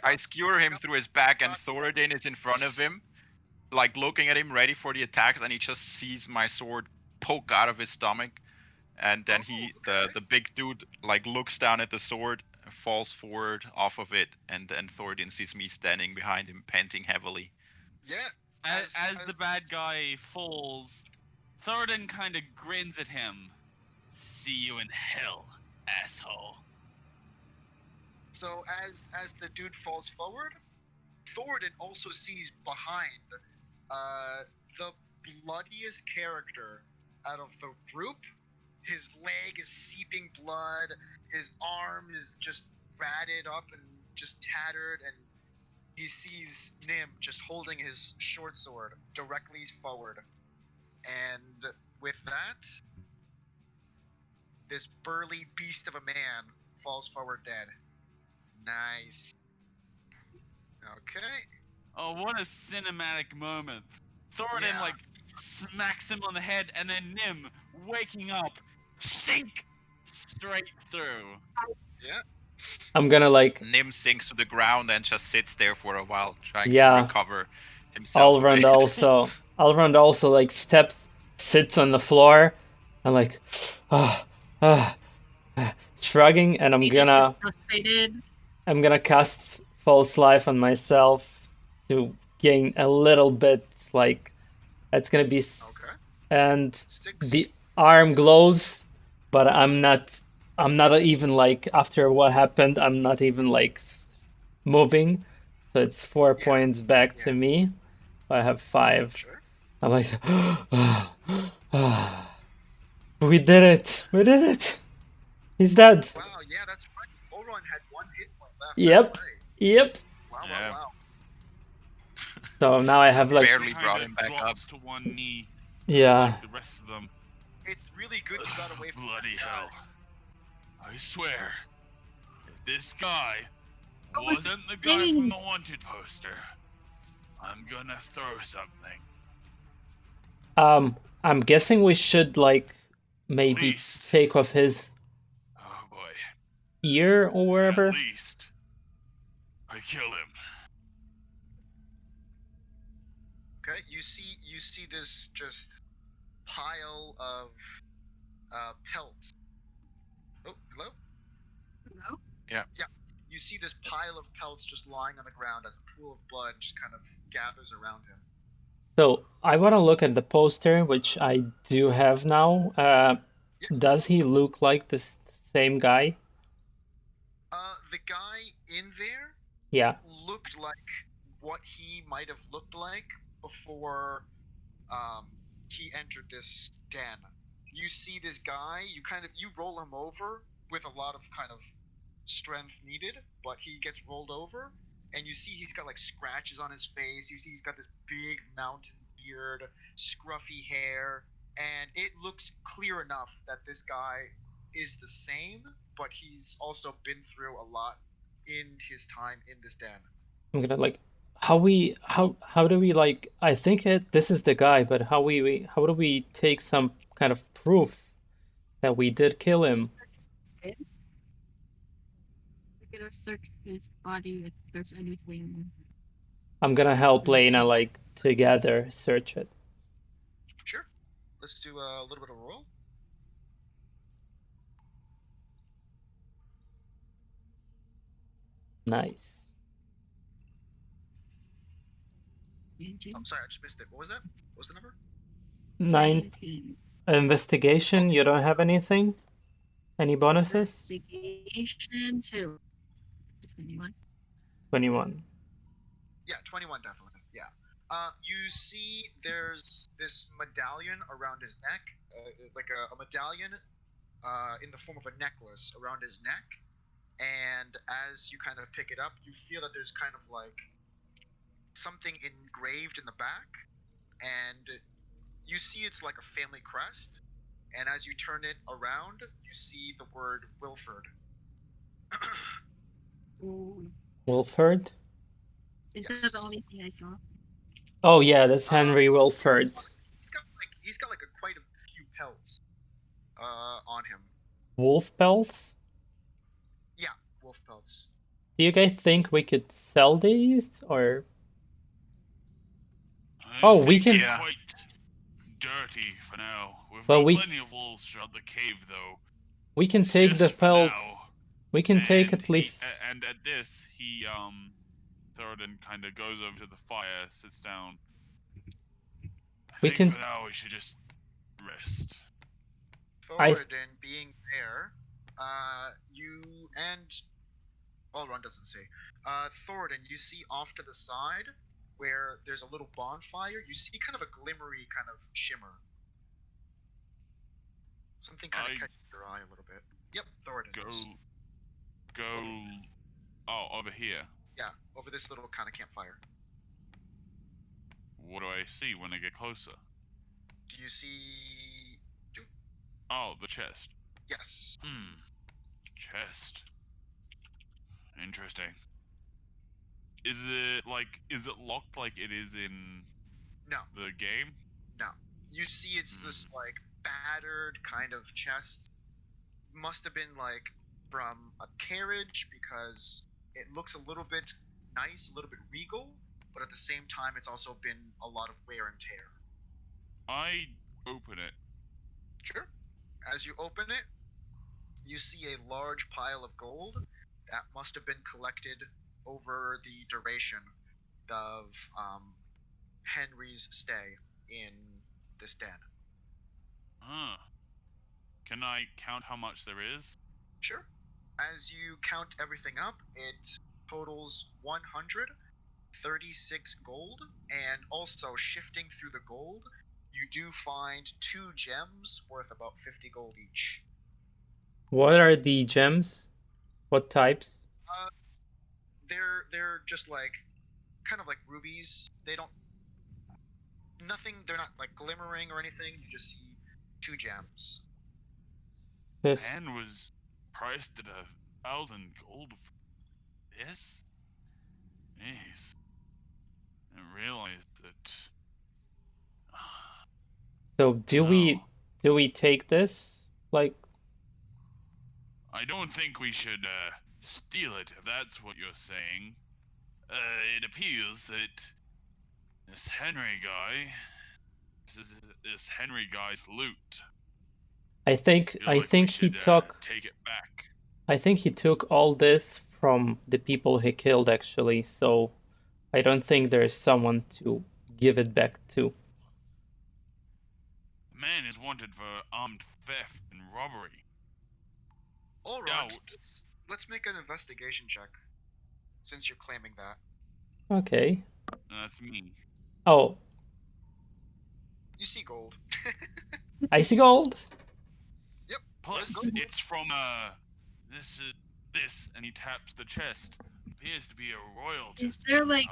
him through his back, and Thoradin is in front of him, like looking at him, ready for the attacks, and he just sees my sword poke out of his stomach, and then the big dude like looks down at the sword, falls forward off of it, and then Thoradin sees me standing behind him, panting heavily. Yeah. As the bad guy falls, Thoradin kind of grins at him. See you in hell, asshole. So as the dude falls forward, Thoradin also sees behind the bloodiest character out of the group. His leg is seeping blood, his arm is just ratted up and just tattered, and he sees Nim just holding his short sword directly forward. And with that, this burly beast of a man falls forward dead. Nice. Okay. Oh, what a cinematic moment. Thoradin, like, smacks him on the head, and then Nim, waking up, sink straight through. Yeah. I'm gonna like... Nim sinks to the ground and just sits there for a while, trying to recover himself. Alrund also like sits on the floor, and like, shrugging, and I'm gonna cast False Life on myself to gain a little bit, like, it's gonna be, and the arm glows, but I'm not even like, after what happened, I'm not even like moving, so it's 4 points back to me. I have 5. Sure. I'm like, we did it. He's dead. Wow, yeah, that's right. Oron had 1 hit point left. Yep. Wow. So now I have like barely brought him back up to one knee Yeah. Like the rest of them. It's really good you got away from Bloody that guy. hell. I swear, if this guy I was wasn't the guy from saying- the wanted poster, I'm gonna throw something. I'm guessing we should like maybe Least. take off his Oh boy. ear or wherever. At least I kill him. Okay, you see this just pile of pelts. Oh, hello? Hello? You see this pile of pelts just lying on the ground as a pool of blood just kind of gathers around him. So I want to look at the poster, which I do have now. Does he look like the same guy? The guy in there Yeah. looked like what he might have looked like before he entered this den. You see this guy, you roll him over with a lot of kind of strength needed, but he gets rolled over, and you see he's got like scratches on his face. You see he's got this big mountain beard, scruffy hair, and it looks clear enough that this guy is the same, but he's also been through a lot in his time in this den. I'm gonna like how do we like I think this is the guy, but how do we take some kind of proof that we did kill him? We're gonna search his body if there's anything. I'm gonna help Lena like together search it. Sure. Let's do a little bit of a roll. Nice. I'm sorry, I just missed it. What was that? What was the number? 19. Investigation, you don't have anything? Any bonuses? Investigation 2. 21. 21. Yeah, 21 definitely. Yeah. You see there's this medallion around his neck, like a medallion in the form of a necklace around his neck. And as you kind of pick it up, you feel that there's kind of like something engraved in the back, and you see it's like a family crest. And as you turn it around, you see the word Wilford. Ooh. Wilford? Is Yes. that the only thing I saw? Oh yeah, that's Henry Wilford. He's got like quite a few pelts on him. Wolf pelts? Yeah, wolf pelts. Do you guys think we could sell these or? I Oh, we think can- it's Yeah. quite dirty for now. We've Well, got we- plenty of wolves throughout the cave, though. We can It's take the just for pelts. now. We can take And at least. and at this, he Thoradin kind of goes over to the fire, sits down. I We think can- for now we should just rest. Thoradin being there, you and Elrond doesn't say. Thoradin, you see off to the side where there's a little bonfire. You see kind of a glimmery kind of shimmer. Something kind I of catches your eye a little bit. Yep, Thoradin. Go. Oh, over here. Yeah, over this little kind of campfire. What do I see when I get closer? Do you see? Oh, the chest. Yes. Chest. Interesting. Is it locked like it is in No. the game? You see, it's this like battered kind of chest. Must have been like from a carriage because it looks a little bit nice, a little bit regal, but at the same time, it's also been a lot of wear and tear. I open it. Sure. As you open it, you see a large pile of gold that must have been collected over the duration of Henry's stay in this den. Huh. Can I count how much there is? Sure. As you count everything up, it totals 136 gold, and also shifting through the gold, you do find 2 gems worth about 50 gold each. What are the gems? What types? They're just like kind of like rubies. They don't nothing. They're not like glimmering or anything. You just see 2 gems. Man was priced at 1,000 gold for this? Jeez. I didn't realize that. So do we take this? Like, I don't think we should steal it, if that's what you're saying. It appears that this Henry guy, this Henry guy's loot. I think he took take it back. I think he took all this from the people he killed, actually, so I don't think there's someone to give it back to. The man is wanted for armed theft and robbery. Alright, let's make an investigation check, since you're claiming that. Okay. That's me. Oh. You see gold. I see gold? Yep. Plus, it's from, this, and he taps the chest. Appears to be a royal chest. Is there like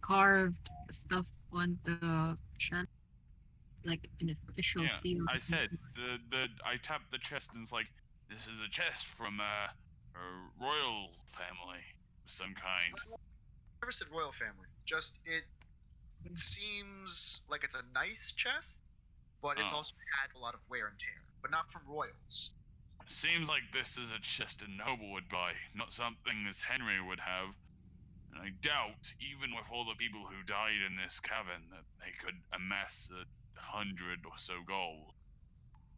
carved stuff on the chest? Like an official seal? I said, I tapped the chest and it's like, this is a chest from, a royal family of some kind. Never said royal family. Just, it seems like it's a nice chest, but it's also had a lot of wear and tear. But not from royals. Seems like this is a chest a noble would buy, not something this Henry would have. And I doubt, even with all the people who died in this cavern, that they could amass 100 or so gold.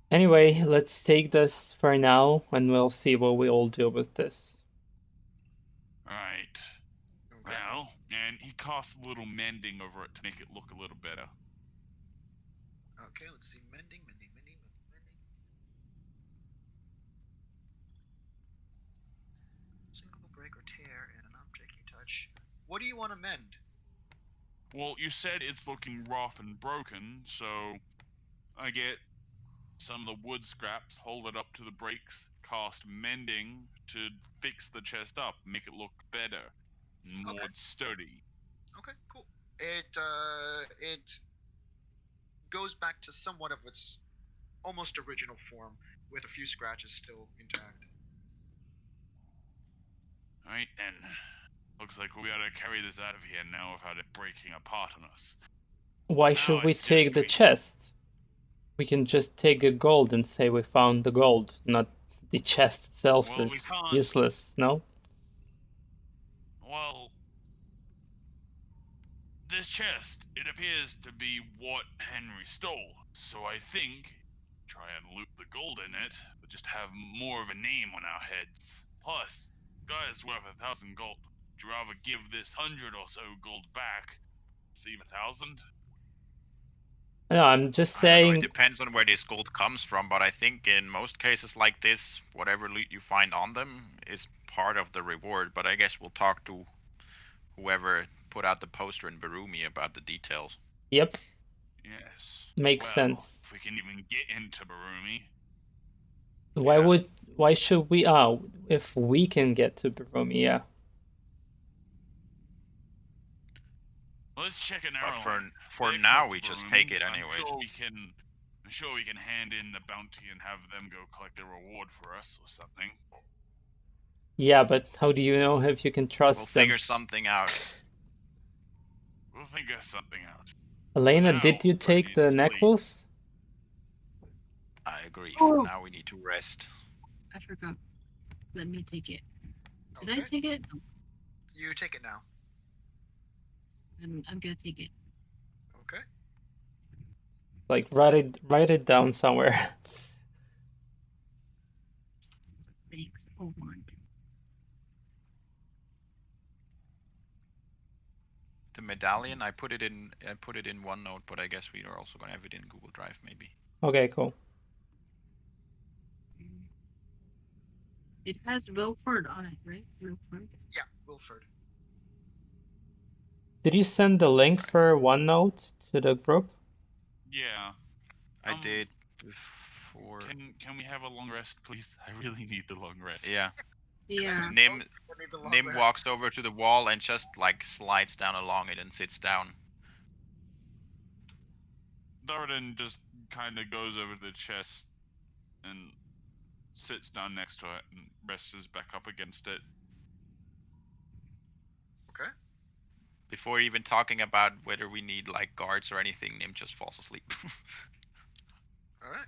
Anyway, let's take this for now, and we'll see what we all do with this. Alright. Okay. Well, and he casts a little mending over it to make it look a little better. Okay, let's see. Mending. Single break or tear in an object you touch. What do you want to mend? Well, you said it's looking rough and broken, so I get some of the wood scraps, hold it up to the breaks, cast mending to fix the chest up, make it look better, more sturdy. Okay, cool. It goes back to somewhat of its almost original form, with a few scratches still intact. Alright, and looks like we ought to carry this out of here now without it breaking apart on us. Why should we take the chest? We can just take the gold and say we found the gold, not the chest itself is useless, no? Well, this chest, it appears to be what Henry stole, so I think try and loot the gold in it, but just have more of a name on our heads. Plus, guy's worth 1,000 gold. Would you rather give this 100 or so gold back, save 1,000? No, I'm just saying. It depends on where this gold comes from, but I think in most cases like this, whatever loot you find on them is part of the reward. But I guess we'll talk to whoever put out the poster in Berumi about the details. Yep. Yes. Makes sense. If we can even get into Berumi. Why should we? If we can get to Berumi, yeah. Let's check an arrow. But for now, we just take it anyway. I'm sure we can hand in the bounty and have them go collect their reward for us or something. Yeah, but how do you know if you can trust them? We'll figure something out. We'll figure something out. Elena, did you take the necklace? I agree. For now, we need to rest. I forgot. Let me take it. Did I take it? You take it now. I'm gonna take it. Okay. Like write it down somewhere. Thanks. Hold on. The medallion, I put it in OneNote, but I guess we are also gonna have it in Google Drive, maybe. Okay, cool. It has Wilford on it, right? Wilford. Yeah, Wilford. Did you send the link for OneNote to the group? Yeah. I did before. Can we have a long rest, please? I really need the long rest. Yeah. Yeah. Nim I need the long Nim rest. walks over to the wall and just like slides down along it and sits down. Thoradin just kind of goes over the chest and sits down next to it and rests his back up against it. Okay. Before even talking about whether we need like guards or anything, Nim just falls asleep. All right.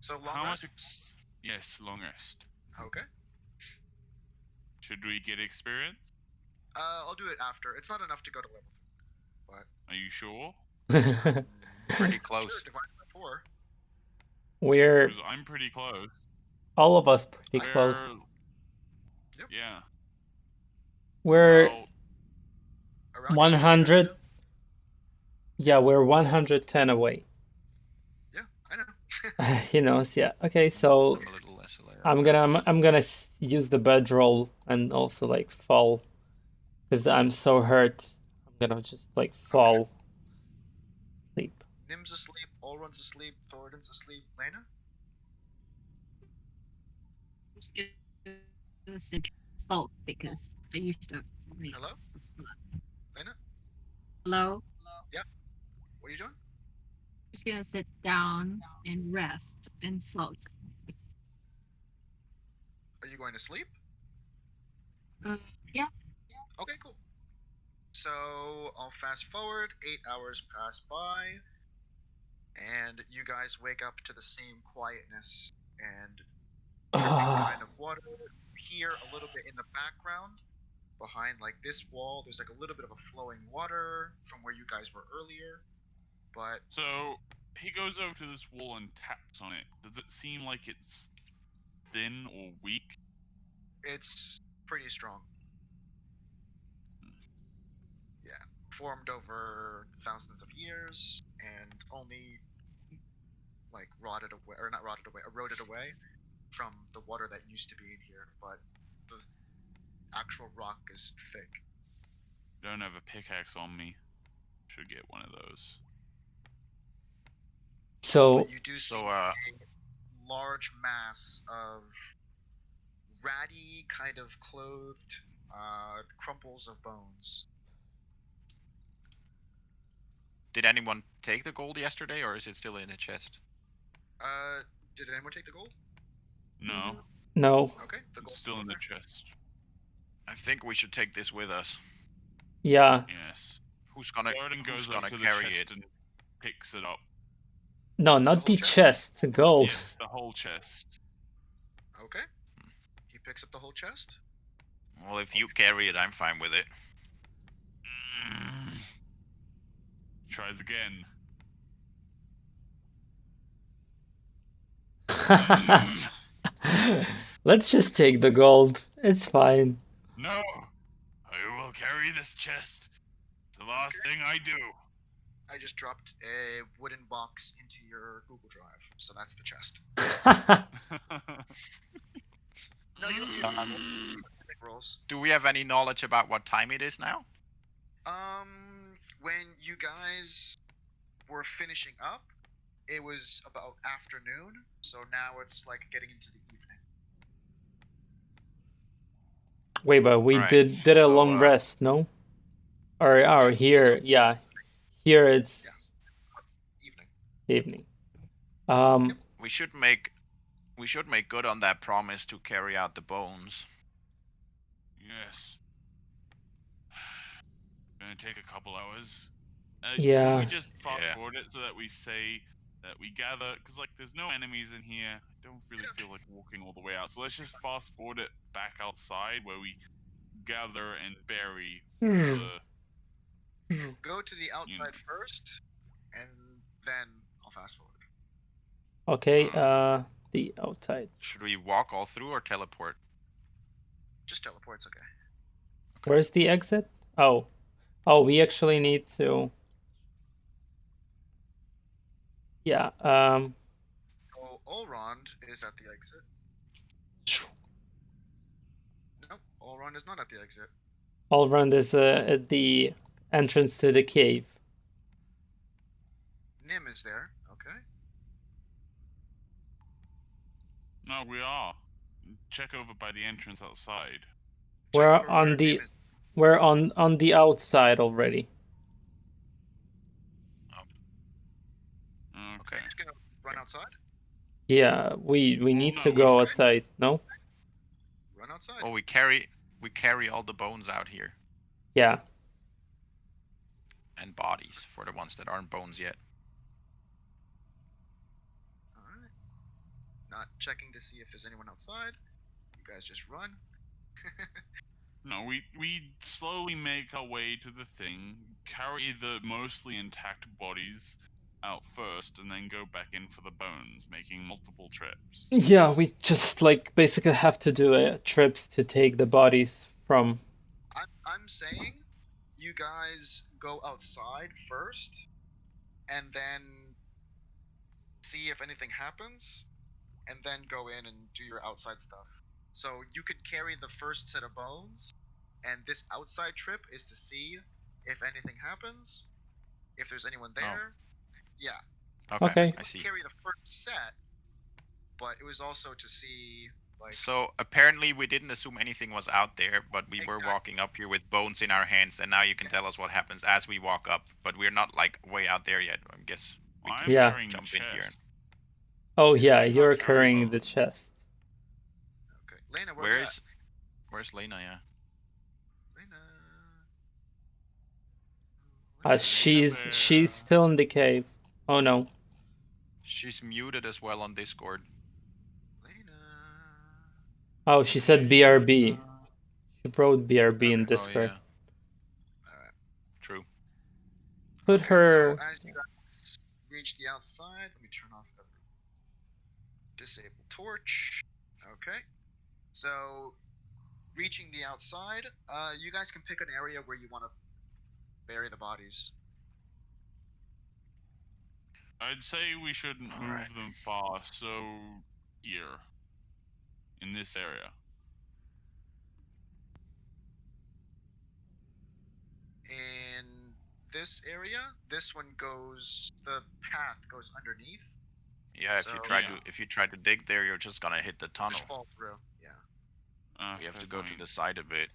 So long How rest. much? Yes, long rest. Okay. Should we get experience? I'll do it after. It's not enough to go to level 3, Are you sure? but Pretty close. Sure, divided by 4. We're Because I'm pretty close. all of us pretty We're- close. Yep. Yeah. We're Well, Around 100. 80. Yeah, we're 110 away. Yeah, I know. He knows. Yeah. Okay. So I'm a little less aware. I'm gonna use the bedroll and also like fall, because I'm so hurt. I'm gonna just like fall. Sleep. Nim's asleep. Allrun's asleep. Thoradin's asleep. Lena. I'm just gonna sit salt because I used to. Hello. Lena. Hello. What are you doing? Just gonna sit down and rest and sulk. Are you going to sleep? Yeah. Okay, cool. So I'll fast forward. 8 hours pass by, and you guys wake up to the same quietness and dripping kind of water. Here, a little bit in the background, behind like this wall, there's like a little bit of a flowing water from where you guys were earlier. But so he goes over to this wall and taps on it. Does it seem like it's thin or weak? it's pretty strong. Yeah, formed over thousands of years and only like rotted away, or not rotted away, eroded away from the water that used to be in here. But the actual rock is thick. Don't have a pickaxe on me. Should get one of those. So But you do see So a large mass of ratty, kind of clothed crumples of bones. did anyone take the gold yesterday, or is it still in a chest? Did anyone take the gold? No, no. Okay, the gold it's still in the chest. I think we should take this with us. Yeah. Yes. Who's gonna Thoradin goes gonna over to the carry chest it? and picks it up. No, not whole the chest? chest. The gold. Yes, the whole chest. Okay. He picks up the whole chest. Well, if you carry it, I'm fine with it. Tries again. Let's just take the gold. It's fine. No! I will carry this chest. It's the last thing I do. I just dropped a wooden box into your Google Drive, so that's the chest. No, you don't need big rolls. Do we have any knowledge about what time it is now? When you guys were finishing up, it was about afternoon, so now it's like getting into the evening. Wait, but we Right, did a so, long rest, no? Or here, yeah. Here it's Evening. evening. We should make good on that promise to carry out the bones. Yes. Gonna take a couple hours. Yeah. Can we just fast Yeah. forward it so that we say that we gather? Because like, there's no enemies in here. I don't really feel like walking all the way out. So let's just fast forward it back outside where we gather and bury the. Go to the outside first, and then I'll fast forward. Okay, the outside. Should we walk all through or teleport? Just teleport, it's okay. Where's the exit? Oh, we actually need to. Yeah. So Olrond is at the exit. Nope, Olrond is not at the exit. Allround is at the entrance to the cave. Nim is there. Okay. No, we are. check over by the entrance outside. We're over where on the Grim is. we're on the outside already. Okay. Just gonna run outside. Yeah, we need no, to we go said- outside. No? Run outside. Well, we carry all the bones out here Yeah. and bodies for the ones that aren't bones yet. All right. Not checking to see if there's anyone outside. You guys just run. No, we slowly make our way to the thing, carry the mostly intact bodies out first, and then go back in for the bones, making multiple trips. Yeah, we just like basically have to do trips to take the bodies from. I'm saying you guys go outside first, and then see if anything happens, and then go in and do your outside stuff. So you could carry the first set of bones, and this outside trip is to see if anything happens, if there's anyone there. Yeah. Okay. You I would see. carry the first set, but it was also to see like. So apparently we didn't assume anything was out there, but we were Exactly. walking up here with bones in our hands, and now you can tell us what Yes. happens as we walk up. But we're not like way out there yet. I guess we I'm can Yeah. carrying jump the in here. chest. Oh yeah, I'm you're not carrying carrying the bones. chest. Okay, Lena, where you at? Where's Lena? Yeah. Lena. She's still in the cave. Oh no. She's muted as well on Discord. Lena. Oh, she said BRB. She wrote BRB in Okay. Discord. Oh yeah. All right. True. Put Okay, her. So as you guys reach the outside, let me turn off the disable torch. Okay. So reaching the outside, you guys can pick an area where you want to bury the bodies. I'd say we shouldn't move Alright. them far, so here. In this area. In this area, this one goes. The path goes underneath. Yeah. So- If you try to dig there, you're just gonna hit the tunnel. Just fall through. Yeah. We have fair to go to point. the side of it.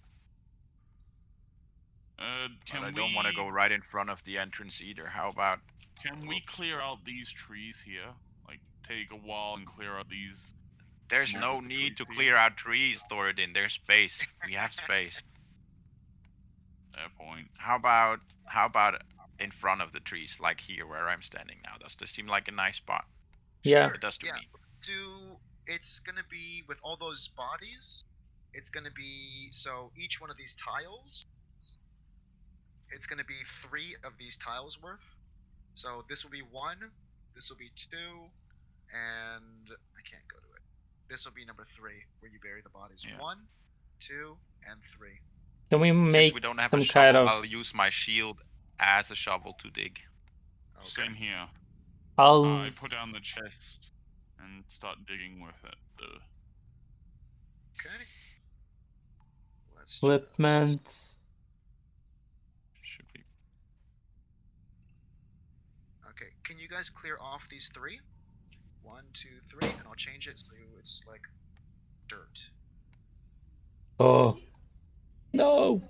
Can But I we... don't want to go right in front of the entrance either. How about? Can we clear out these trees here? Like, take a wall and clear out these... There's Come no on, need to trees clear out trees, Thoradin. There's space. We have space. Fair point. How about in front of the trees, like here where I'm standing now? Does this seem like a nice spot? Yeah. It does to Yeah. me. It's gonna be with all those bodies. It's gonna be so each one of these tiles. It's gonna be 3 of these tiles worth. So this will be 1. This will be 2, and I can't go to it. This will be number 3, where you bury the bodies. Yeah. 1, 2, and 3. Can we Since make we don't have some a kind shovel, of? I'll use my shield as a shovel to dig. Okay. Same here. I'll. I put down the chest and start digging with it. Okay. Let's Flipment. Should we? Okay. Can you guys clear off these 3? 1, 2, 3, and I'll change it so it's like dirt. Oh. No.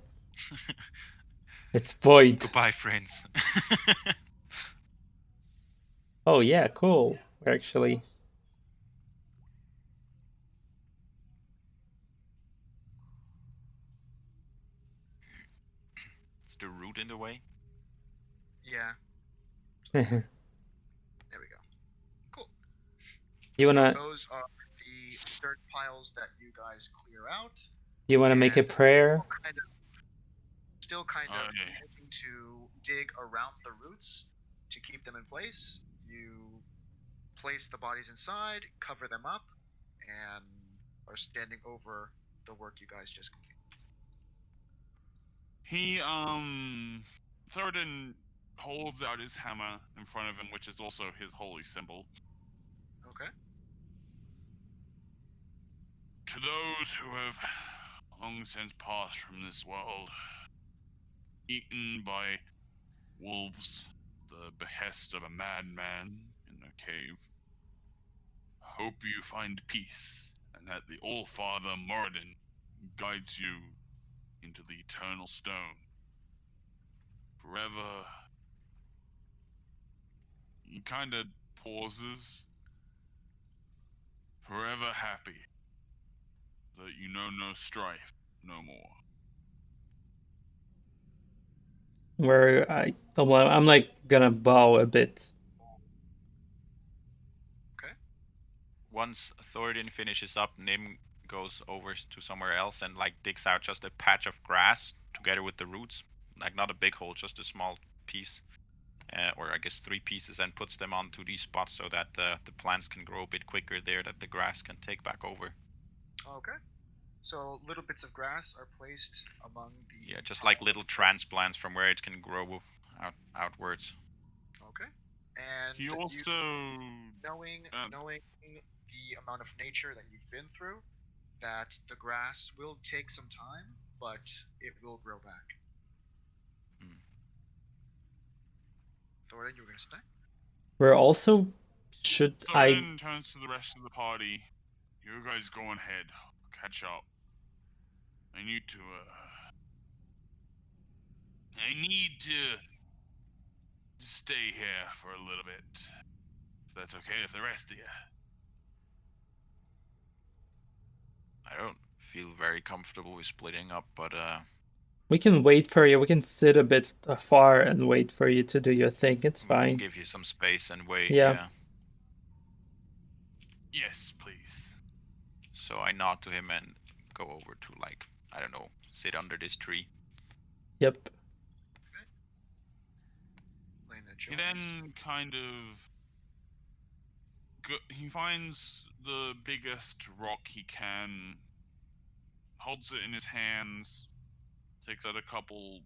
It's void. Goodbye, friends. Oh yeah, cool. We're actually. Is the root in the way? Yeah. You There we go. Cool. wanna? So those are the dirt piles that you guys clear out. You wanna make a and prayer? Still kind of Okay. looking to dig around the roots to keep them in place. You place the bodies inside, cover them up, and are standing over the work you guys just completed. He, Thoradin holds out his hammer in front of him, which is also his holy symbol. Okay. To those who have long since passed from this world, eaten by wolves, the behest of a madman in a cave, hope you find peace and that the All-Father Moradin guides you into the Eternal Stone. Forever. He kind of pauses. Forever happy that you know no strife no more. I'm like gonna bow a bit. Okay. Once Thoradin finishes up, Nim goes over to somewhere else and like digs out just a patch of grass together with the roots, like not a big hole, just a small piece, or I guess 3 pieces, and puts them onto these spots so that the plants can grow a bit quicker there, that the grass can take back over. Okay. So little bits of grass are placed among the... Yeah, just like little transplants from where it can grow outwards. Okay. And He also... knowing the amount of nature that you've been through, that the grass will take some time, but it will grow back. Thoradin, you were going to say? We're also... Thoradin turns to the rest of the party. You guys go ahead. Catch up. I need to stay here for a little bit. If that's okay with the rest of you. I don't feel very comfortable with splitting up, but we can wait for you. We can sit a bit far and wait for you to do your thing. It's fine. We can give you some space and wait. Yeah. Yes, please. So I nod to him and go over to, like, I don't know, sit under this tree. Yep. He then kind of... he finds the biggest rock he can, holds it in his hands, takes out a couple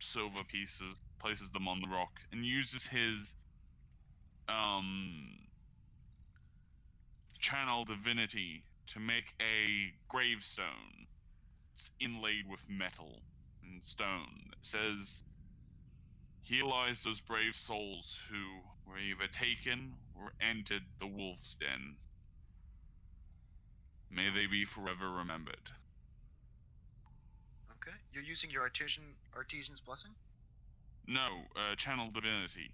silver pieces, places them on the rock, and uses his channel divinity to make a gravestone. It's inlaid with metal and stone that says, "Here lies those brave souls who were either taken or entered the wolf's den. May they be forever remembered." Okay. You're using your artisan's blessing? No, channel divinity.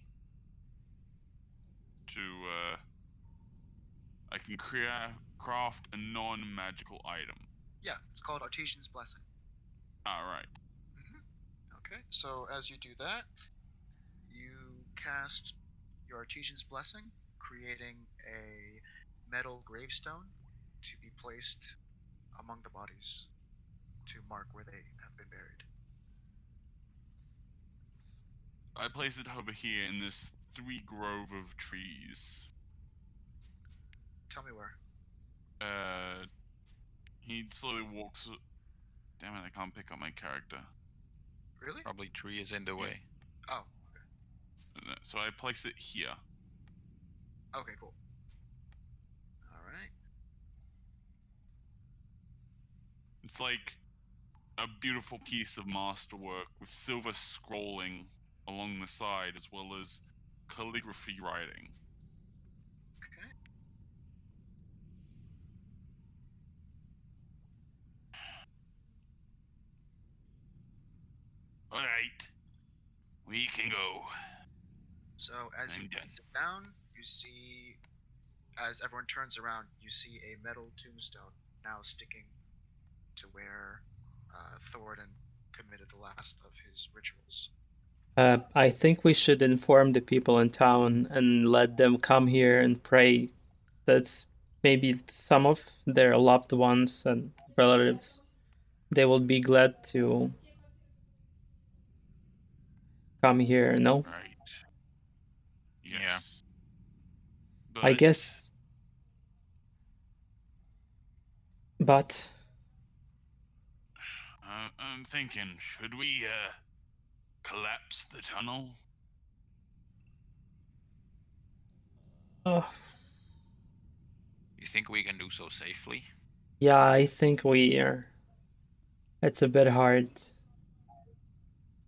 I can craft a non-magical item. Yeah, it's called artisan's blessing. Alright. Okay, so as you do that, you cast your artisan's blessing, creating a metal gravestone to be placed among the bodies to mark where they have been buried. I place it over here in this 3 grove of trees. Tell me where. He slowly walks... Damn it, I can't pick up my character. Really? Probably tree is in the way. Oh, okay. So I place it here. Okay, cool. Alright. It's like a beautiful piece of masterwork with silver scrolling along the side, as well as calligraphy writing. Okay. Alright. We can go. So as you sit down, you see, as everyone turns around, you see a metal tombstone now sticking to where Thoradin committed the last of his rituals. I think we should inform the people in town and let them come here and pray that maybe some of their loved ones and relatives, they will be glad to come here, no? Right. Yes. Yeah. But I guess. But I'm thinking, should we collapse the tunnel? You think we can do so safely? Yeah, I think we are. It's a bit hard.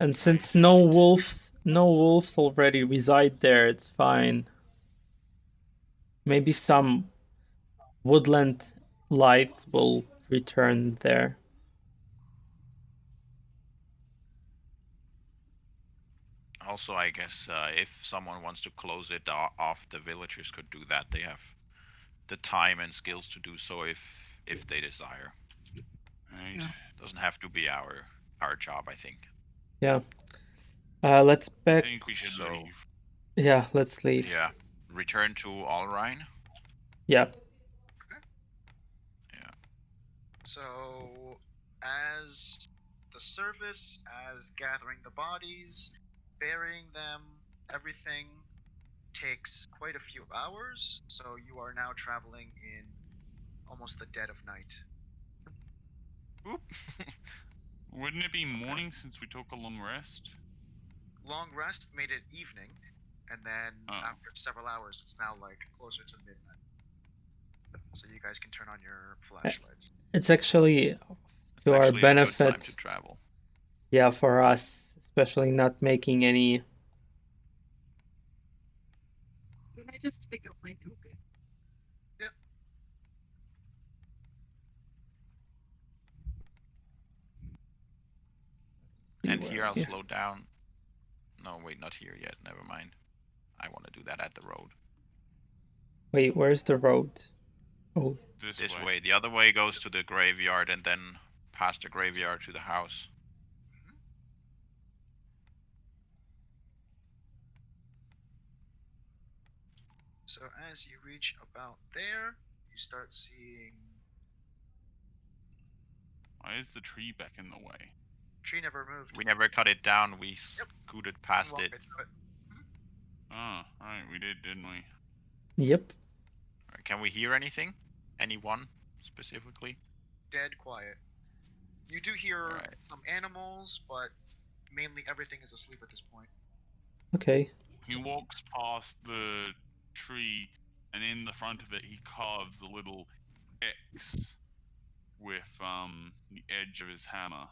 And since no wolves already reside there, it's fine. Maybe some woodland life will return there. Also, I guess if someone wants to close it off, the villagers could do that. They have the time and skills to do so if they desire. Right. Yeah. Doesn't have to be our job, I think. Yeah. Let's I back. think we should leave. Yeah, let's leave. Yeah. Return to Rhine. Yeah. Yeah. So, as the service, as gathering the bodies, burying them, everything takes quite a few hours. So you are now traveling in almost the dead of night. Oop. Wouldn't it be morning since we took a long rest? Long rest made it evening, and then Oh. after several hours, it's now like closer to midnight. So you guys can turn on your flashlights. It's actually It's to our actually a good time benefit. to travel. Yeah, for us, especially not making any. Can I just pick up my token? And here I'll slow down. No, wait, not here yet. Never mind. I want to do that at the road. Wait, where's the road? Oh, This way. The other way goes to the graveyard and then past the graveyard to the house. So as you reach about there, you start seeing. Why is the tree back in the way? Tree never moved. We never cut it down. We scooted past Walk it. right through it. Oh, right, we did, didn't we? yep. Can we hear anything? Anyone specifically? Dead quiet. You do hear Alright. some animals, but mainly everything is asleep at this point. Okay. He walks past the tree, and in the front of it, he carves a little X with the edge of his hammer.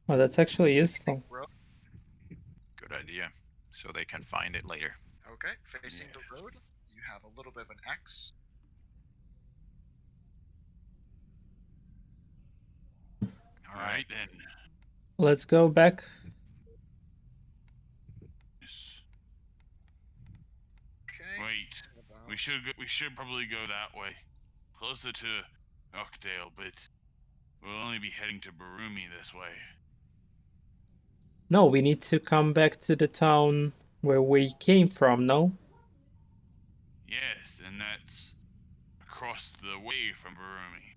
Oh, that's actually useful. Road. Good idea. So they can find it later. Okay, facing Yeah. the road, you have a little bit of an X. Alright then. Let's go back. Yes. Okay. Wait, about- we should probably go that way, closer to Oakdale, but we'll only be heading to Berumi this way. No, we need to come back to the town where we came from, no? Yes, and that's across the way from Berumi.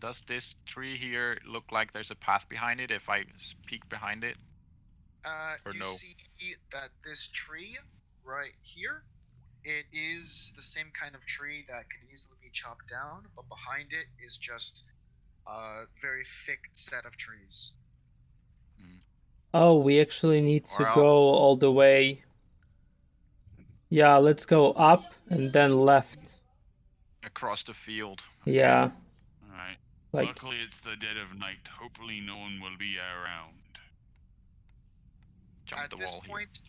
Does this tree here look like there's a path behind it if I peek behind it? Or You no? see that this tree right here, it is the same kind of tree that can easily be chopped down, but behind it is just a very thick set of trees. Oh, we actually need to Or go all the way. Yeah, let's go up and then left. Across the field. Yeah, Alright. like Luckily, it's the dead of night. Hopefully, no one will be around. Jump At the this wall here. point,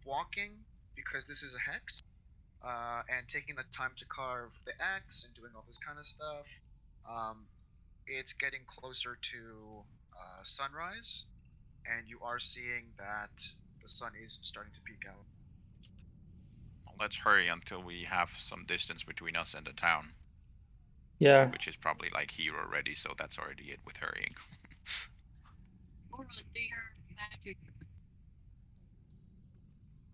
walking, because this is a hex, and taking the time to carve the axe and doing all this kind of stuff, it's getting closer to sunrise, and you are seeing that the sun is starting to peek out. Well, let's hurry until we have some distance between us and the town, yeah. which is probably like here already, so that's already it with hurrying. Or do your magic.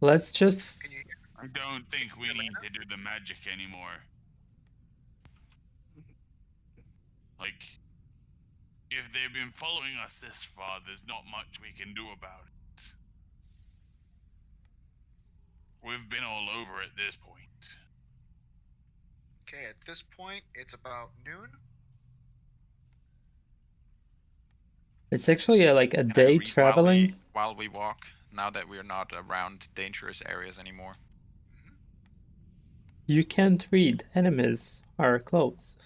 Let's just Can you hear? I don't think we need to do the magic anymore. Like, if they've been following us this far, there's not much we can do about it. We've been all over at this point. Okay, at this point, it's about noon. It's actually like a Can I day read traveling. while we walk, now that we're not around dangerous areas anymore. You can't read. Enemies are close.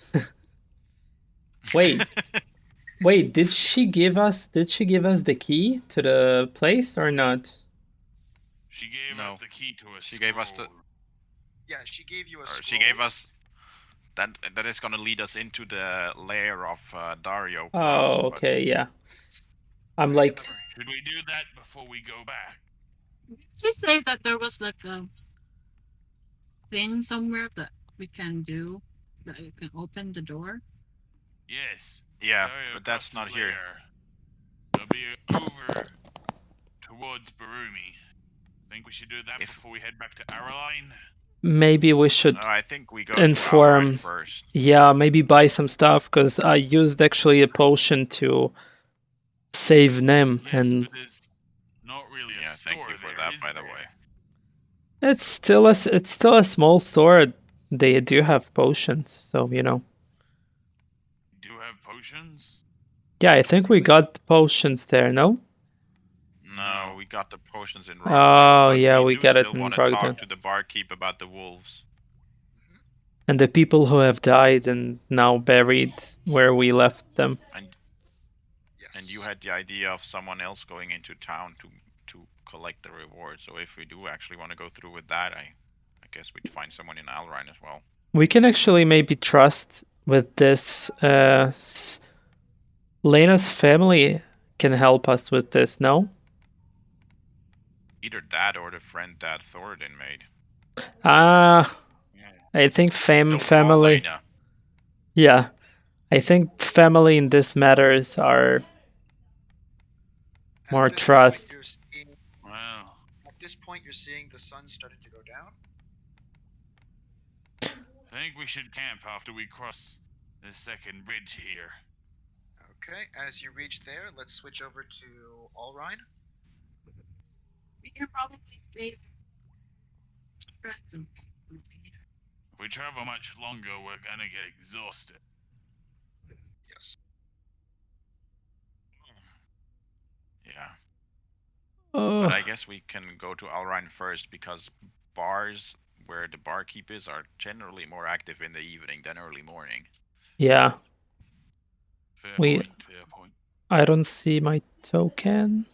Wait, wait. Did she give us the key to the place or not? She gave us No. the key to a She gave us the- scroll. Yeah, she gave you a Or scroll. she gave us That is gonna lead us into the lair of Dario. Oh, okay, yeah. I'm Very good like, memory. Should we do that before we go back? Did you say that there was like a thing somewhere that we can do that you can open the door? Yes. Yeah, Dario but that's not Cross's here. lair. It'll be over towards Berumi. Think we should do that If- before we head back to Araline? maybe we should No, I think we go inform. to Alrine first. Yeah, maybe buy some stuff, because I used actually a potion to save Nem, Yes, and but there's not really a Yeah, store thank you for there, that, is by the there? way. it's still a small store. They do have potions, so you know. Do you have potions? Yeah, I think we got potions there, no? No, we got the potions in Rockland. Oh, but yeah, we do got it still in want to Rockland. talk to the barkeep about the wolves. And the people who have died and now buried where we left them. Yes. And you had the idea of someone else going into town to collect the reward. So if we do actually want to go through with that, I guess we'd find someone in Alrine as well. We can actually maybe trust with this. Lena's family can help us with this, no? Either that or the friend that Thoradin made. I think Don't fall, family. Lena. Yeah, I think family in this matters are At more this trust. point, you're seeing- Well, At this point, you're seeing the sun starting to go down. I think we should camp after we cross the second bridge here. Okay, as you reach there, let's switch over to Alrine. We can probably stay there. If we travel much longer, we're gonna get exhausted. Yes. Yeah. Oh, But I guess we can go to Alrine first because bars where the barkeep is are generally more active in the evening than early morning. yeah. Fair We- point, fair point. I don't see my token.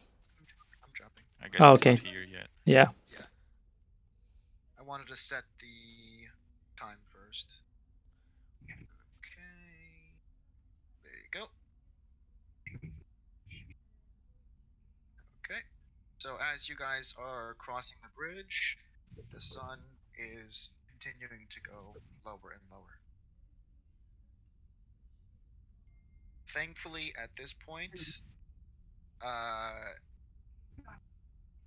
I'm dropping. I guess Oh, it's okay. not here yet. Yeah. I wanted to set the time first. Okay. There you go. Okay. So as you guys are crossing the bridge, the sun is continuing to go lower and lower. Thankfully, at this point,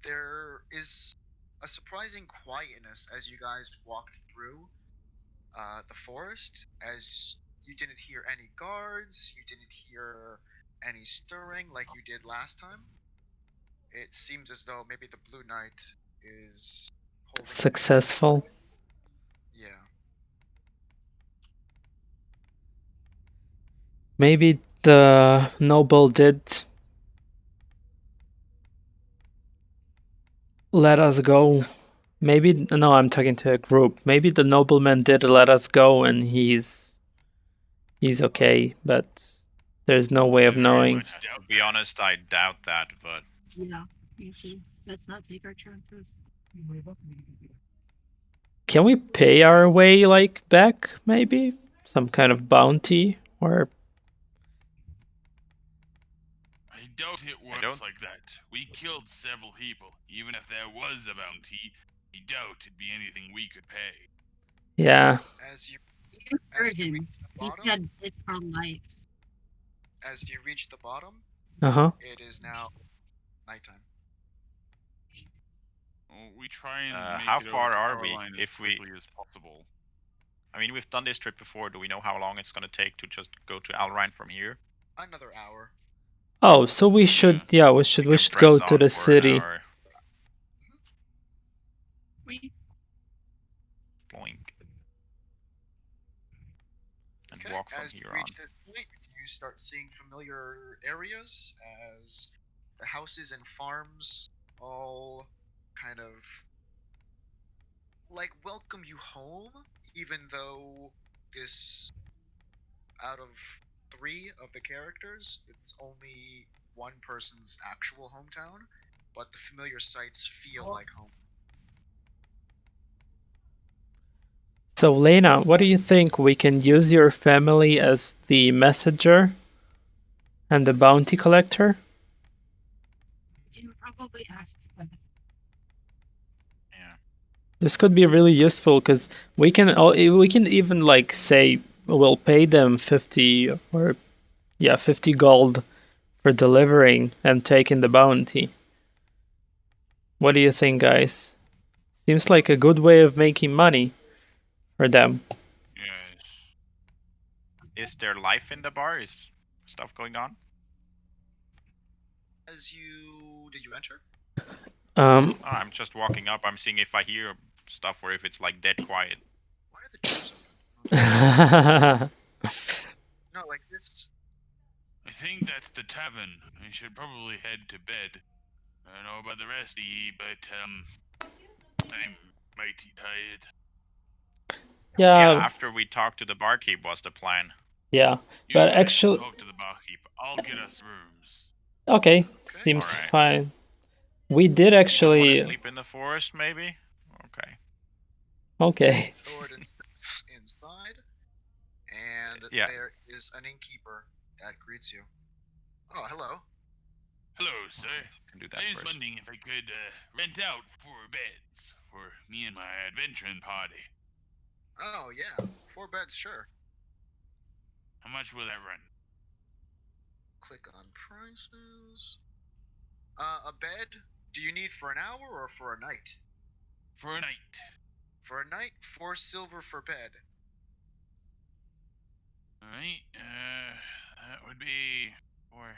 there is a surprising quietness as you guys walked through the forest, as you didn't hear any guards, you didn't hear any stirring like you did last time. It seems as though maybe the Blue Knight is holding Successful. Yeah. Maybe the noble did let us go. Maybe, no, I'm talking to a group. Maybe the nobleman did let us go and he's okay, but there's no way of Very knowing. much doubt To be honest, I doubt that, but Yeah, me too. Let's not take our chances. Can we pay our way, like, back, maybe? Some kind of bounty? Or... I doubt it works don't- like that. We killed several people. Even if there was a bounty, I doubt it'd be anything we could pay. Yeah. As you You heard you him. reach the He bottom, said it's our lives. as you reach the bottom, Uh-huh. it is now nighttime. Well, we try and make how it far over to are we Caroline as if we- quickly as possible. I mean, we've done this trip before. Do we know how long it's gonna take to just go to Alrine from here? Another hour. Oh, so we should, yeah, we should can go press to on the for an city. hour. We Boink. And Okay, walk from as you here reach on. this point, you start seeing familiar areas as the houses and farms all kind of like welcome you home, even though this out of 3 of the characters, it's only one person's actual hometown, but the familiar sights feel like home. So, Lena, what do you think? We can use your family as the messenger and the bounty collector? You probably ask for that. Yeah. This could be really useful because we can even like say we'll pay them 50 or 50 gold for delivering and taking the bounty. What do you think, guys? Seems like a good way of making money for them. Yes. Is there life in the bar? Is stuff going on? Did you enter? Oh, I'm just walking up. I'm seeing if I hear stuff or if it's like dead quiet. Why are the doors open? No, like this. I think that's the tavern. I should probably head to bed. I don't know about the rest of ye, but I'm mighty tired. Yeah, yeah, after we talked to the barkeep was the plan. yeah. You But guys actually, talk to the barkeep. I'll get us rooms. okay, seems Alright. fine. We did Wanna actually. sleep in the forest, maybe? Okay. Okay. Thoradin steps inside, and Yeah. there is an innkeeper that greets you. Oh, hello. Hello, sir. Can do that I was first. wondering if I could rent out 4 beds for me and my adventuring party. Oh, yeah. 4 beds, sure. How much will that run? Click on prices. A bed, do you need for an hour or for a night? For a night. For a night, 4 silver for bed. Alright, that would be 4.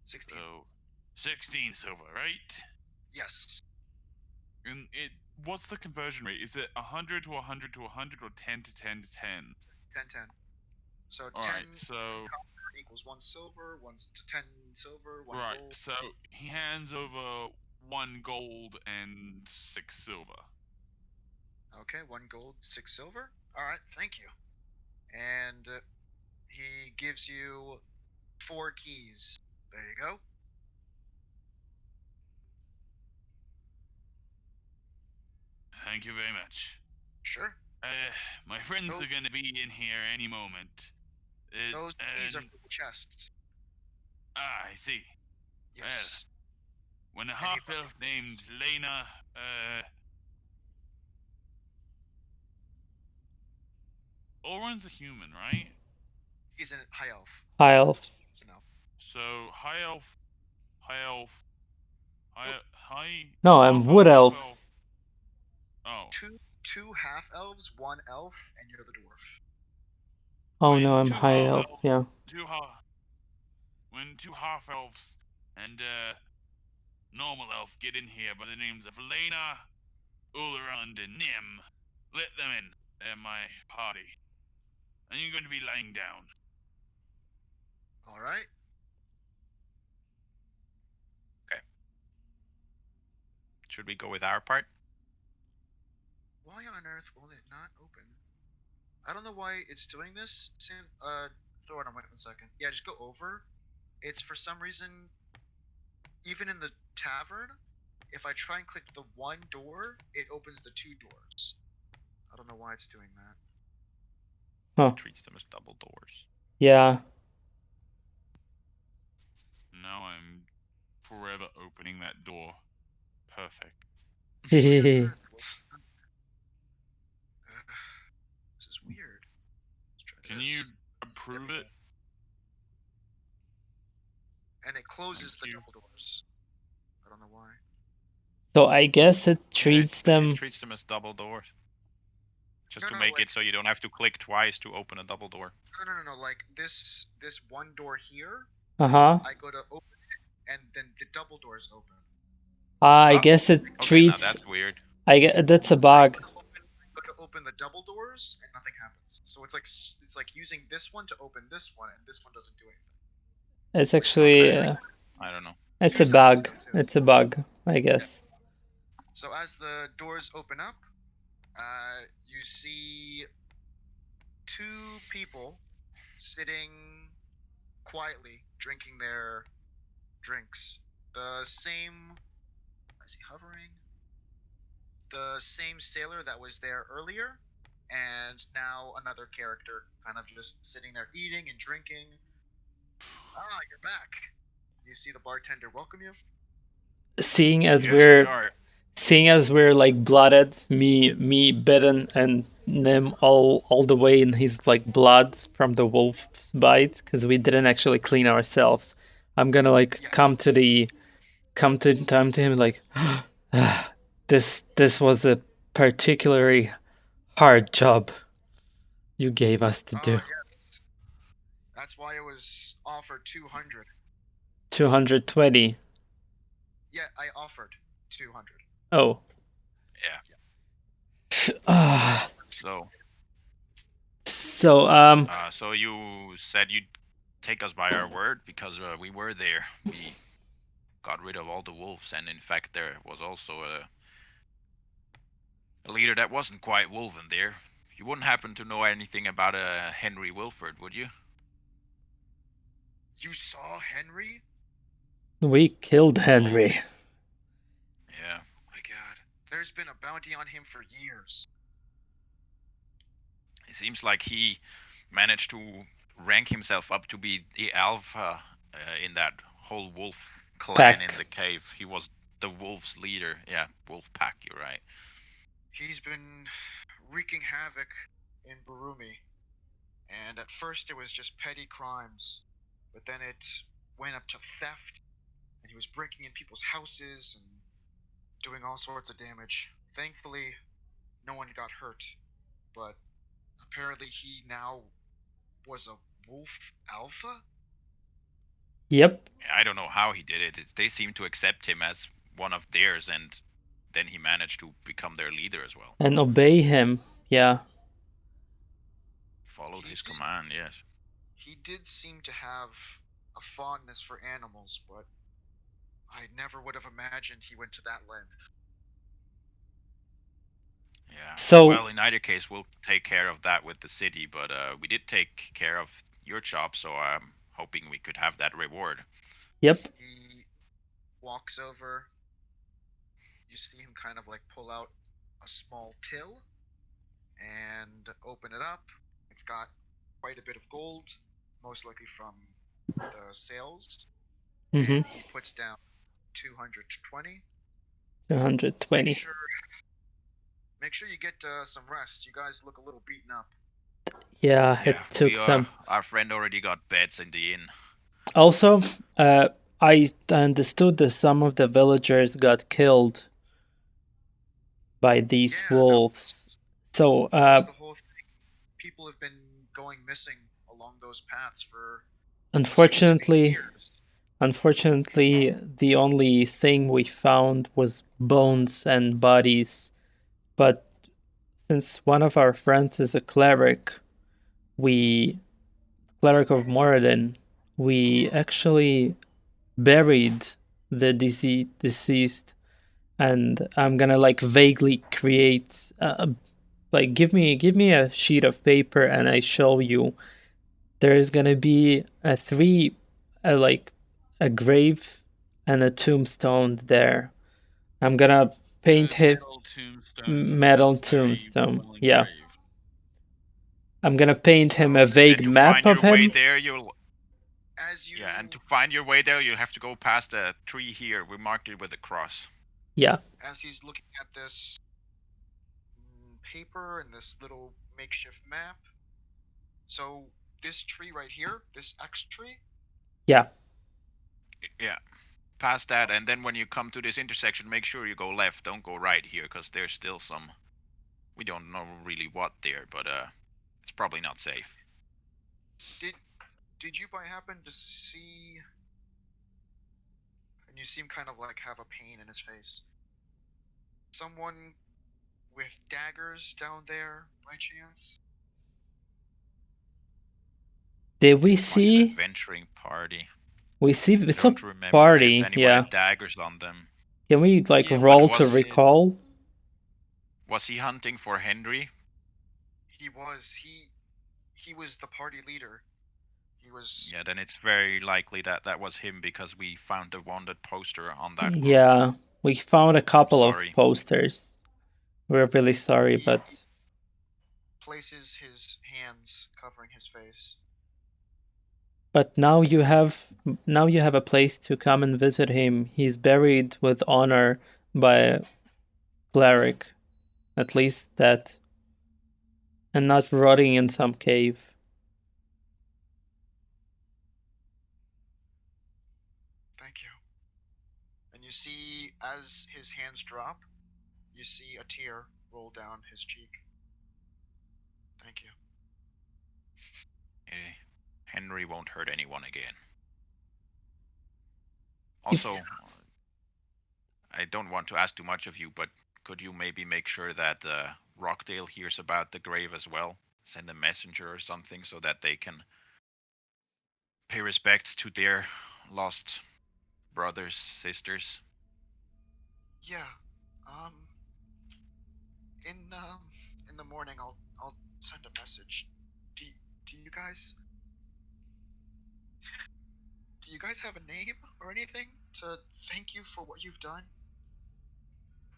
16. So, 16 silver, right? Yes. And what's the conversion rate? Is it 100 to 100 to 100 or 10 to 10 to 10? 10, 10. So Alright, 10 so... equals 1 silver, 10 silver, 1 Right, gold. so he hands over 1 gold and 6 silver. Okay, 1 gold, 6 silver. Alright, thank you. And he gives you 4 keys. There you go. Thank you very much. Sure. My friends Those- are gonna be in here any moment. Those keys are and- for the chests. I see. Yes. When a Any half-elf named Lena, Oren's a human, right? He's a high elf. High elf. So no. So, high elf... No, I'm wood elf. Oh. Two half elves, 1 elf, and you're the dwarf. Oh When no, I'm 2 high elf. half-elves- Yeah. When 2 half-elves and normal elf get in here by the names of Lena, Ulerand, and Nim, let them in. They're my party. And you're going to be lying down. Alright. Should we go with our part? Why on earth will it not open? I don't know why it's doing this. Throw it on 1 second. Yeah, just go over. It's for some reason, even in the tavern, if I try and click the 1 door, it opens the 2 doors. I don't know why it's doing that. Huh. Treats them as double doors. Yeah. Now I'm forever opening that door. Perfect. This is weird. Let's try Can this. you approve it? And it closes Thank the you. double doors. I don't know why. So I guess it treats It them. treats them as double doors. Just No, to no, make like- it so you don't have to click twice to open a double door. No. Like this 1 door here, Uh-huh. I go to open it, and then the double doors open. I Oh, guess it Okay, now treats. that's weird. I get that's a bug. I go to open the double doors, and nothing happens. So it's like using this one to open this one, and this one doesn't do anything. It's actually I don't know. it's a Two bug. systems do too. It's a bug, I guess. So as the doors open up, you see 2 people sitting quietly, drinking their drinks. The same... Is he hovering? The same sailor that was there earlier and now another character kind of just sitting there eating and drinking. Ah, you're back. You see the bartender welcome you? Seeing as Yes, we are. we're like blooded, me bitten, and them all the way in his like blood from the wolf's bite, because we didn't actually clean ourselves. I'm gonna like Yes. come to him like, this was a particularly hard job you gave us to do. Yes. That's why it was offered 200. 220. Yeah, I offered 200. Oh. Yeah. So you said you'd take us by our word because we were there. We got rid of all the wolves, and in fact, there was also a leader that wasn't quite wolven there. You wouldn't happen to know anything about Henry Wilford, would you? You saw Henry? We killed Henry. Yeah. Oh my god. There's been a bounty on him for years. It seems like he managed to rank himself up to be the alpha in that whole wolf clan in the cave. He was the wolf's leader. Yeah, wolf pack, you're right. He's been wreaking havoc in Berumi. And at first it was just petty crimes, but then it went up to theft, and he was breaking in people's houses and doing all sorts of damage. Thankfully, no one got hurt, but apparently he now was a wolf alpha? Yep. I don't know how he did it. They seem to accept him as one of theirs, and then he managed to become their leader as well. And obey him, yeah. Followed his command, yes. He did seem to have a fondness for animals, but I never would have imagined he went to that length. Yeah. So, well, in either case, we'll take care of that with the city, but we did take care of your job, so I'm hoping we could have that reward. Yep. He walks over. You see him kind of like pull out a small till and open it up. It's got quite a bit of gold, most likely from the sales. Mm-hmm. He puts down 220. 220. Make sure you get some rest. You guys look a little beaten up. Yeah, it took some. Our friend already got beds in the inn. Also, I understood that some of the villagers got killed by these wolves. So, that's the whole thing. People have been going missing along those paths for unfortunately, years. Unfortunately, the only thing we found was bones and bodies. But since one of our friends is a cleric of Moradin, we actually buried the deceased, and I'm gonna like vaguely create like give me a sheet of paper and I show you. There's gonna be a grave and a tombstone there. I'm gonna paint it metal tombstone. Yeah. I'm gonna paint him a vague map of him. Way there, Yeah, and to find your way there, you'll have to go past a tree here. We marked it with a cross. Yeah. As he's looking at this paper and this little makeshift map. So this tree right here, this X tree? Yeah. Yeah. Past that, and then when you come to this intersection, make sure you go left. Don't go right here, because there's still some... We don't know really what there, but it's probably not safe. Did you by happen to see... And you seem kind of like have a pain in his face. Someone with daggers down there, by chance? Did we see... An adventuring party. We see it's a party, if yeah. Had daggers on them. Can we like roll to recall? Was he hunting for Henry? He was. He was the party leader. He was. Yeah, then it's very likely that that was him because we found the wanted poster on that group. Yeah, we found a couple of posters. We're really sorry, but places his hands covering his face. But now you have a place to come and visit him. He's buried with honor by a cleric, at least that, and not rotting in some cave. Thank you. And you see, as his hands drop, you see a tear roll down his cheek. Thank you. Henry won't hurt anyone again. Also, I don't want to ask too much of you, but could you maybe make sure that Rockdale hears about the grave as well? Send a messenger or something so that they can pay respects to their lost brothers, sisters. Yeah. In the morning, I'll send a message. Do you guys have a name or anything to thank you for what you've done?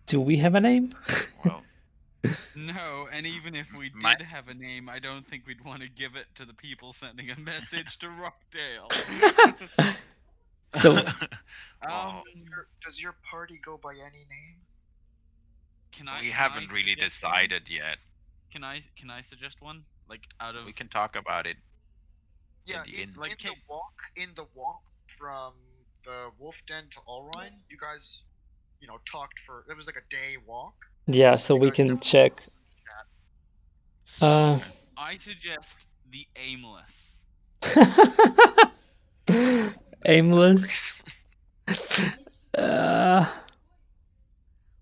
Do we have a name? Well, No, and even if we My- did have a name, I don't think we'd want to give it to the people sending a message to Rockdale. So, well, Does your party go by any name? we haven't really decided yet. Can I suggest one? Like out of We can talk about it. Yeah, in the inn. in the walk from the Wolf Den to Rhine, you guys, talked for. It was like a day walk. yeah, so we can check. So I suggest the Aimless. Aimless.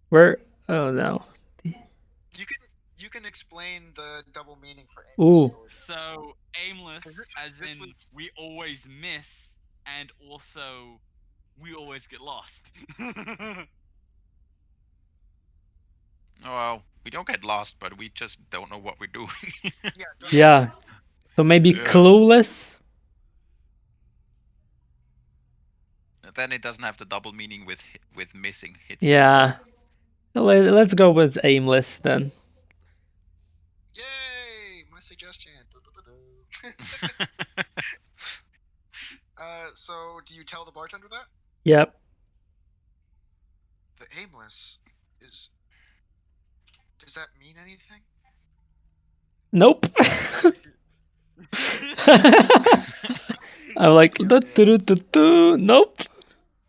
Where? Oh no. You can explain the double meaning for Ooh. aimless. So aimless, as in we always miss, and also we always get lost. Well, we don't get lost, but we just don't know what we're doing. Yeah. So maybe clueless. Then it doesn't have the double meaning with missing hits. Yeah. Let's go with aimless then. Yay! My suggestion. So do you tell the bartender that? Yep. The aimless is. Does that mean anything? Nope. I'm like, nope.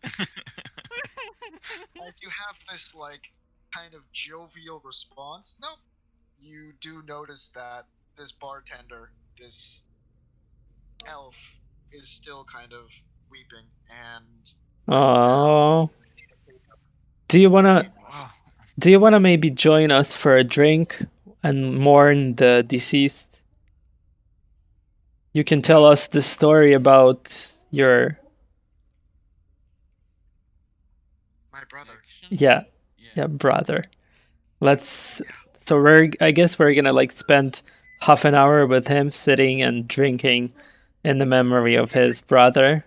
As you have this kind of jovial response, nope. You do notice that this bartender, this elf, is still kind of weeping and. Oh. Do you wanna maybe join us for a drink and mourn the deceased? You can tell us the story about your. My brother. Yeah, brother. Let's. So I guess we're gonna spend half an hour with him sitting and drinking in the memory of his brother.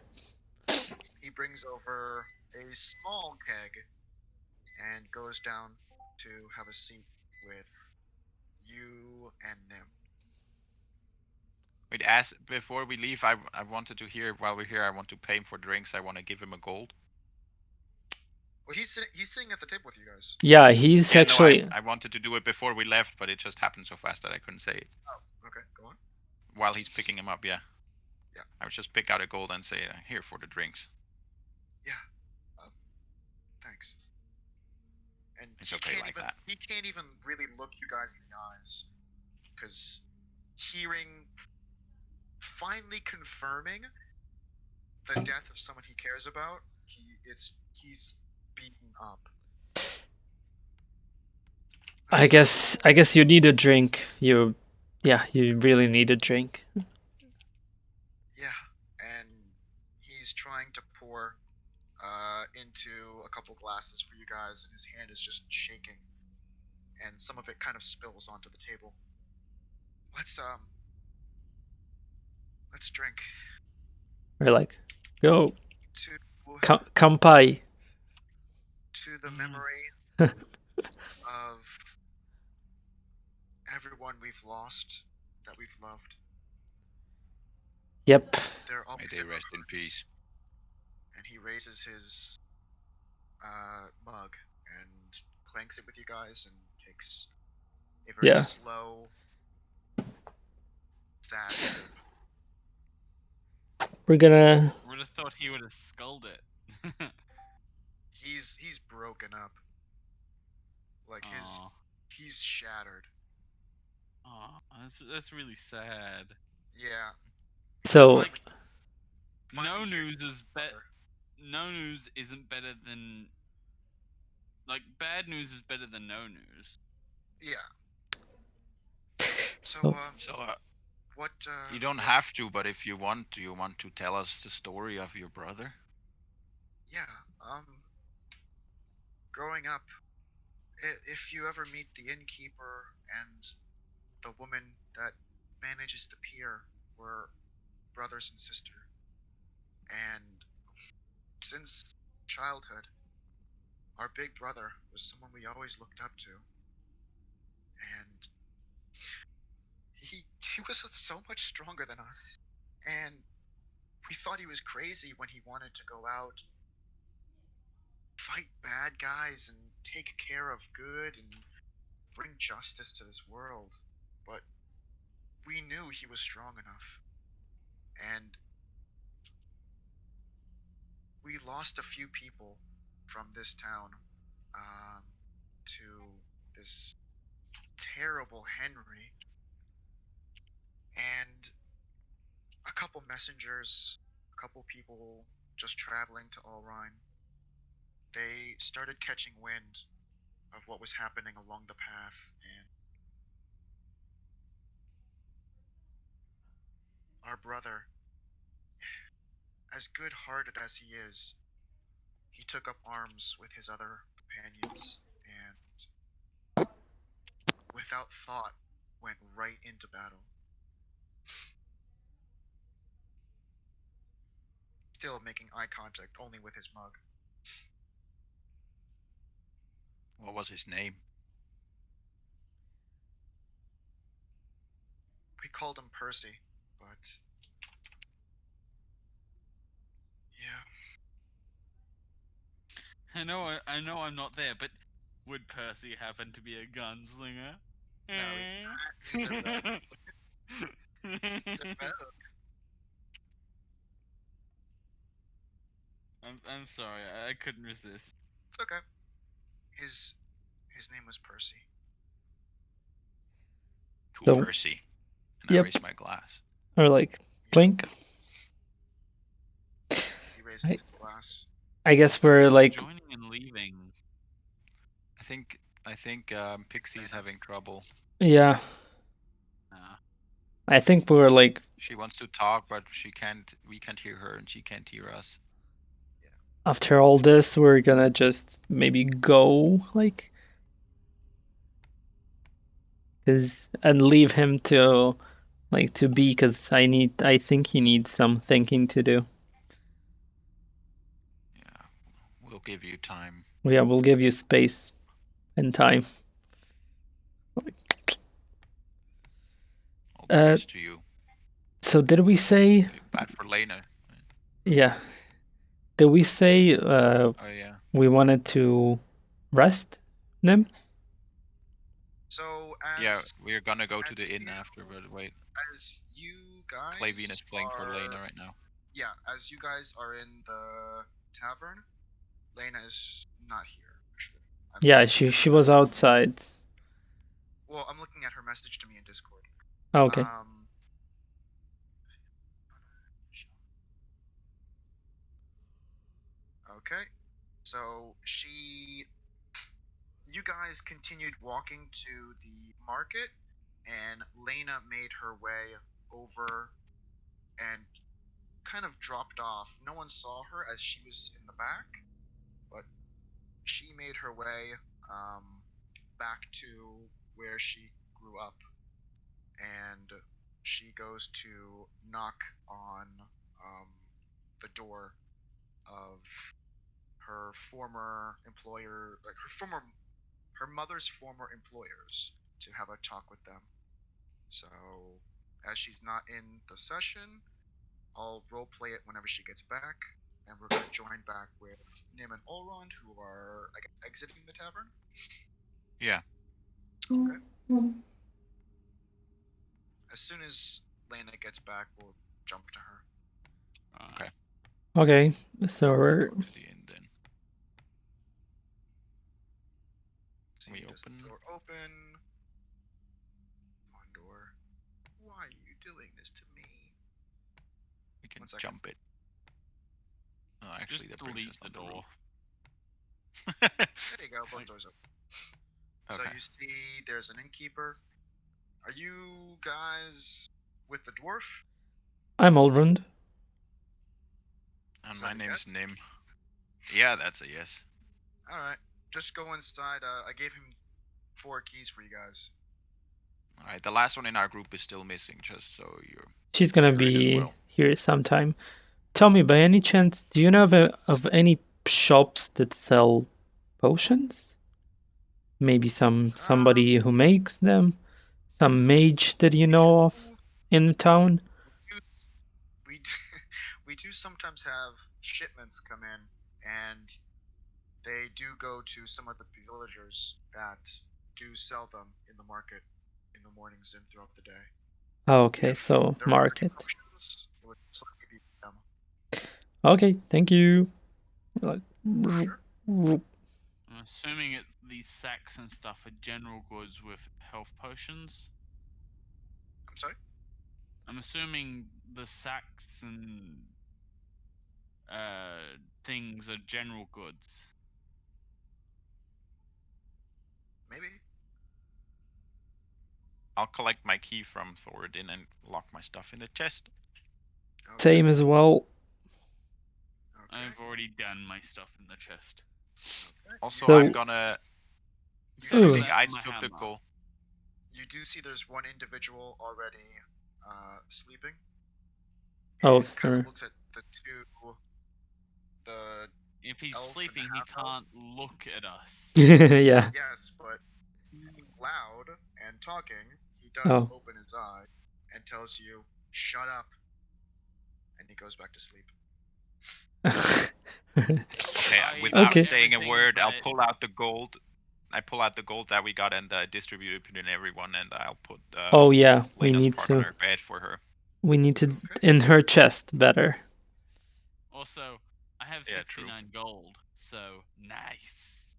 He brings over a small keg and goes down to have a seat with you and Nim. Wait, before we leave, I wanted to hear, while we're here, I want to pay him for drinks. I want to give him a gold. Well, he's sitting at the table with you guys. Yeah, he's actually. No, I wanted to do it before we left, but it just happened so fast that I couldn't say it. Oh, okay, go on. While he's picking him up, yeah. Yeah. I would just pick out a gold and say, here for the drinks. Yeah. Thanks. And it's okay like that. He can't even really look you guys in the eyes, because finally confirming the death of someone he cares about, he's beaten up. I guess you need a drink. You really need a drink. Yeah, and he's trying to pour into a couple glasses for you guys, and his hand is just shaking, and some of it kind of spills onto the table. Let's drink. We're like, go. Kampai. To the memory of everyone we've lost that we've loved. Yep. They're May always they in our rest in hearts. peace. And he raises his mug and clanks it with you guys and takes a very Yeah. slow, sad sip. We're gonna. Would have thought he would have sculled it. He's broken up. Like Aw. he's shattered. Aw, that's really sad. Yeah. So. Like, Finally no hear news from is his better. mother. No news isn't better than. Like, bad news is better than no news. Yeah. So So- what? You don't what- have to, but if you want, do you want to tell us the story of your brother? Yeah. Growing up, if you ever meet the innkeeper and the woman that manages the pier, we're brothers and sister. And since childhood, our big brother was someone we always looked up to. And he was so much stronger than us. And we thought he was crazy when he wanted to go out, fight bad guys, and take care of good and bring justice to this world. But we knew he was strong enough. And we lost a few people from this town to this terrible Henry. And a couple messengers, a couple people just traveling to Rhine, they started catching wind of what was happening along the path, and our brother, as good-hearted as he is, he took up arms with his other companions and, without thought, went right into battle. Still making eye contact only with his mug. What was his name? We called him Percy, but yeah. I know I'm not there, but would Percy happen to be a gunslinger? No, he's a rogue. He's a rogue. I'm sorry, I couldn't resist. It's okay. His name was Percy. To So- Percy. And Yep. I raise my glass. Or like clink. He raises his glass. I guess we're like. Joining and leaving. I think Pixie's having trouble. Yeah. Nah. I think we're like. She wants to talk, but we can't hear her, and she can't hear us. After all this, we're gonna just maybe go like. And leave him to be, because I think he needs some thinking to do. Yeah, we'll give you time. Yeah, we'll give you space and time. All the Uh, best to you. So did we say? Bad for Lena. Yeah. Did we say Oh yeah. we wanted to rest, Nim? So Yeah, we're gonna go to the inn after, but wait. as you guys Clavine is playing for are- Lena right now. Yeah, as you guys are in the tavern, Lena is not here. Actually. Yeah, she was outside. Well, I'm looking at her message to me in Discord. Okay. Okay, so you guys continued walking to the market, and Lena made her way over and kind of dropped off. No one saw her as she was in the back, but she made her way back to where she grew up, and she goes to knock on the door of her former employer, like her mother's former employers, to have a talk with them. So, as she's not in the session, I'll roleplay it whenever she gets back, and we're going to join back with Nim and Olrond, who are, I guess, exiting the tavern. Yeah. Okay. As soon as Lena gets back, we'll jump to her. Okay. Okay, so we're... Go to the inn then. See, We does the open. door open? Come on, door. Why are you doing this to me? We can 1 second. jump it. Oh, actually, Just that brings delete us the on door. roof. There you go, both doors open. So Okay. you see there's an innkeeper. Are you guys with the dwarf? I'm Olrund. And Is my that a name's yes? Nim. Yeah, that's a yes. Alright, just go inside. I gave him 4 keys for you guys. Alright, the last one in our group is still missing, just so you're... She's gonna Hearing as be well. here sometime. Tell me, by any chance, do you know of any shops that sell potions? Maybe somebody who makes them? Some mage that you know of in town? We do, we do sometimes have shipments come in, and they do go to some of the villagers that do sell them in the market in the mornings and throughout the day. Oh, okay, If so there are any market. potions, it would most likely be them. Okay, thank you. Like, Sure. I'm assuming these sacks and stuff are general goods with health potions. I'm sorry? I'm assuming the sacks and things are general goods. Maybe. I'll collect my key from Thoradin and lock my stuff in the chest. Okay. Same as well. Okay. I've already done my stuff in the chest. Okay. Also, So- I'm gonna... You So do Ooh. I see- think I my took the hammer. gold. You do see there's one individual already sleeping. Oh, And kind sir. of looks at the two. The If he's Elf and sleeping, he half-elf? can't look at us. Yeah. yes, but loud and talking, he does Oh. open his eye and tells you, "Shut up," and he goes back to sleep. Okay, I without Okay. saying a everything word, I'll but- pull out the gold. I pull out the gold that we got and distribute it between everyone, and I'll put Oh yeah, we Lena's need part on to her bed for her. Okay. in her chest better. Also, I have Yeah, true. 69 gold, so nice.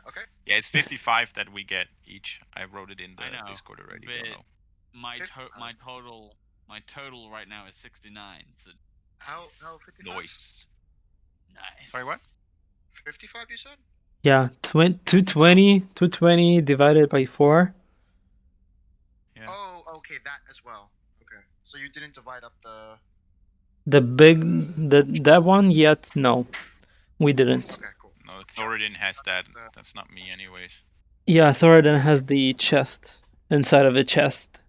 Okay. Yeah, it's 55 that we get each. I wrote it in the I know, Discord already. but- Don't know. My Fif- total right now is 69. So How? nice. How? 55? Noise. Nice. Sorry, what? 55, you said? Yeah, 220 divided by 4. Yeah. Oh, okay, that as well. Okay, so you didn't divide up the. That one yet? No, we didn't. Okay, cool. No, Thoradin has that. That's not me, anyways. Yeah, Thoradin has the chest inside of a chest.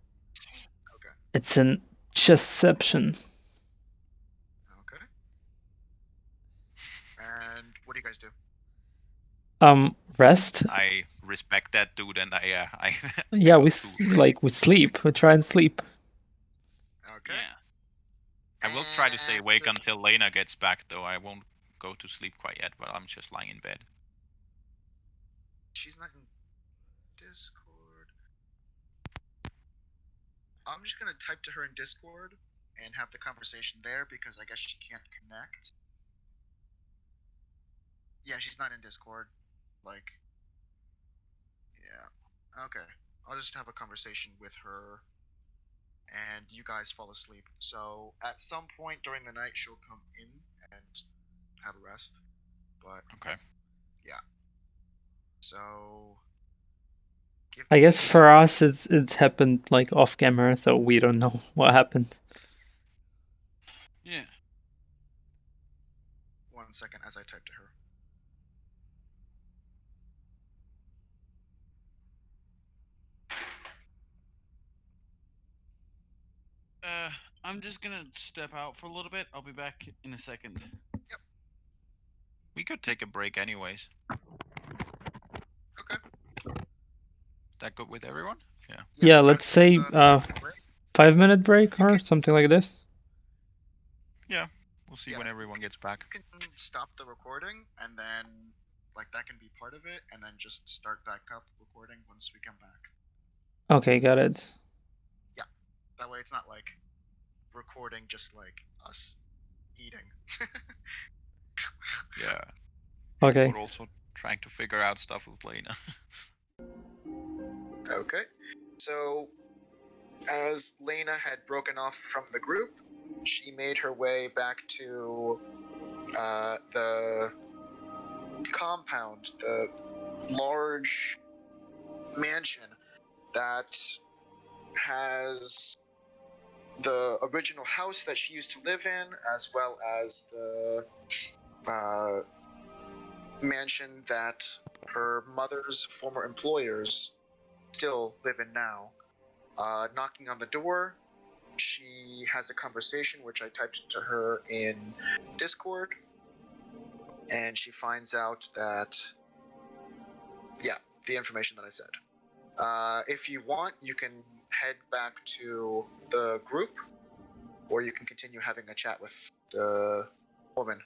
Okay. It's an chestception. Okay. And what do you guys do? Rest. I respect that dude, and I Yeah, go we to we sleep. We try and sleep. Okay. Yeah. I will try to stay And- awake until Lena gets back, though. I won't go to sleep quite yet, but I'm just lying in bed. She's not in Discord. I'm just gonna type to her in Discord and have the conversation there because I guess she can't connect. Yeah, she's not in Discord. Like, yeah. Okay. I'll just have a conversation with her and you guys fall asleep. So at some point during the night she'll come in and have a rest. But Okay. so give I guess me- for us, it's happened like off camera, so we don't know what happened. Yeah. 1 second as I type to her. I'm just gonna step out for a little bit. I'll be back in a second. We could take a break anyways. Okay. that good with everyone? Yeah. Yeah, let's say break. 5-minute break or something like this. Yeah. We'll see Yeah. when everyone gets back. You can stop the recording, and then like that can be part of it, and then just start back up recording once we come back. Okay, got it. That way, it's not like recording just like us eating. Yeah. Okay. We're also trying to figure out stuff with Lena. Okay. So, as Lena had broken off from the group, she made her way back to the compound, the large mansion that has the original house that she used to live in, as well as the mansion that her mother's former employers still live in now. Knocking on the door, she has a conversation which I typed to her in Discord, and she finds out that, yeah, the information that I said. If you want, you can head back to the group, or you can continue having a chat with the woman.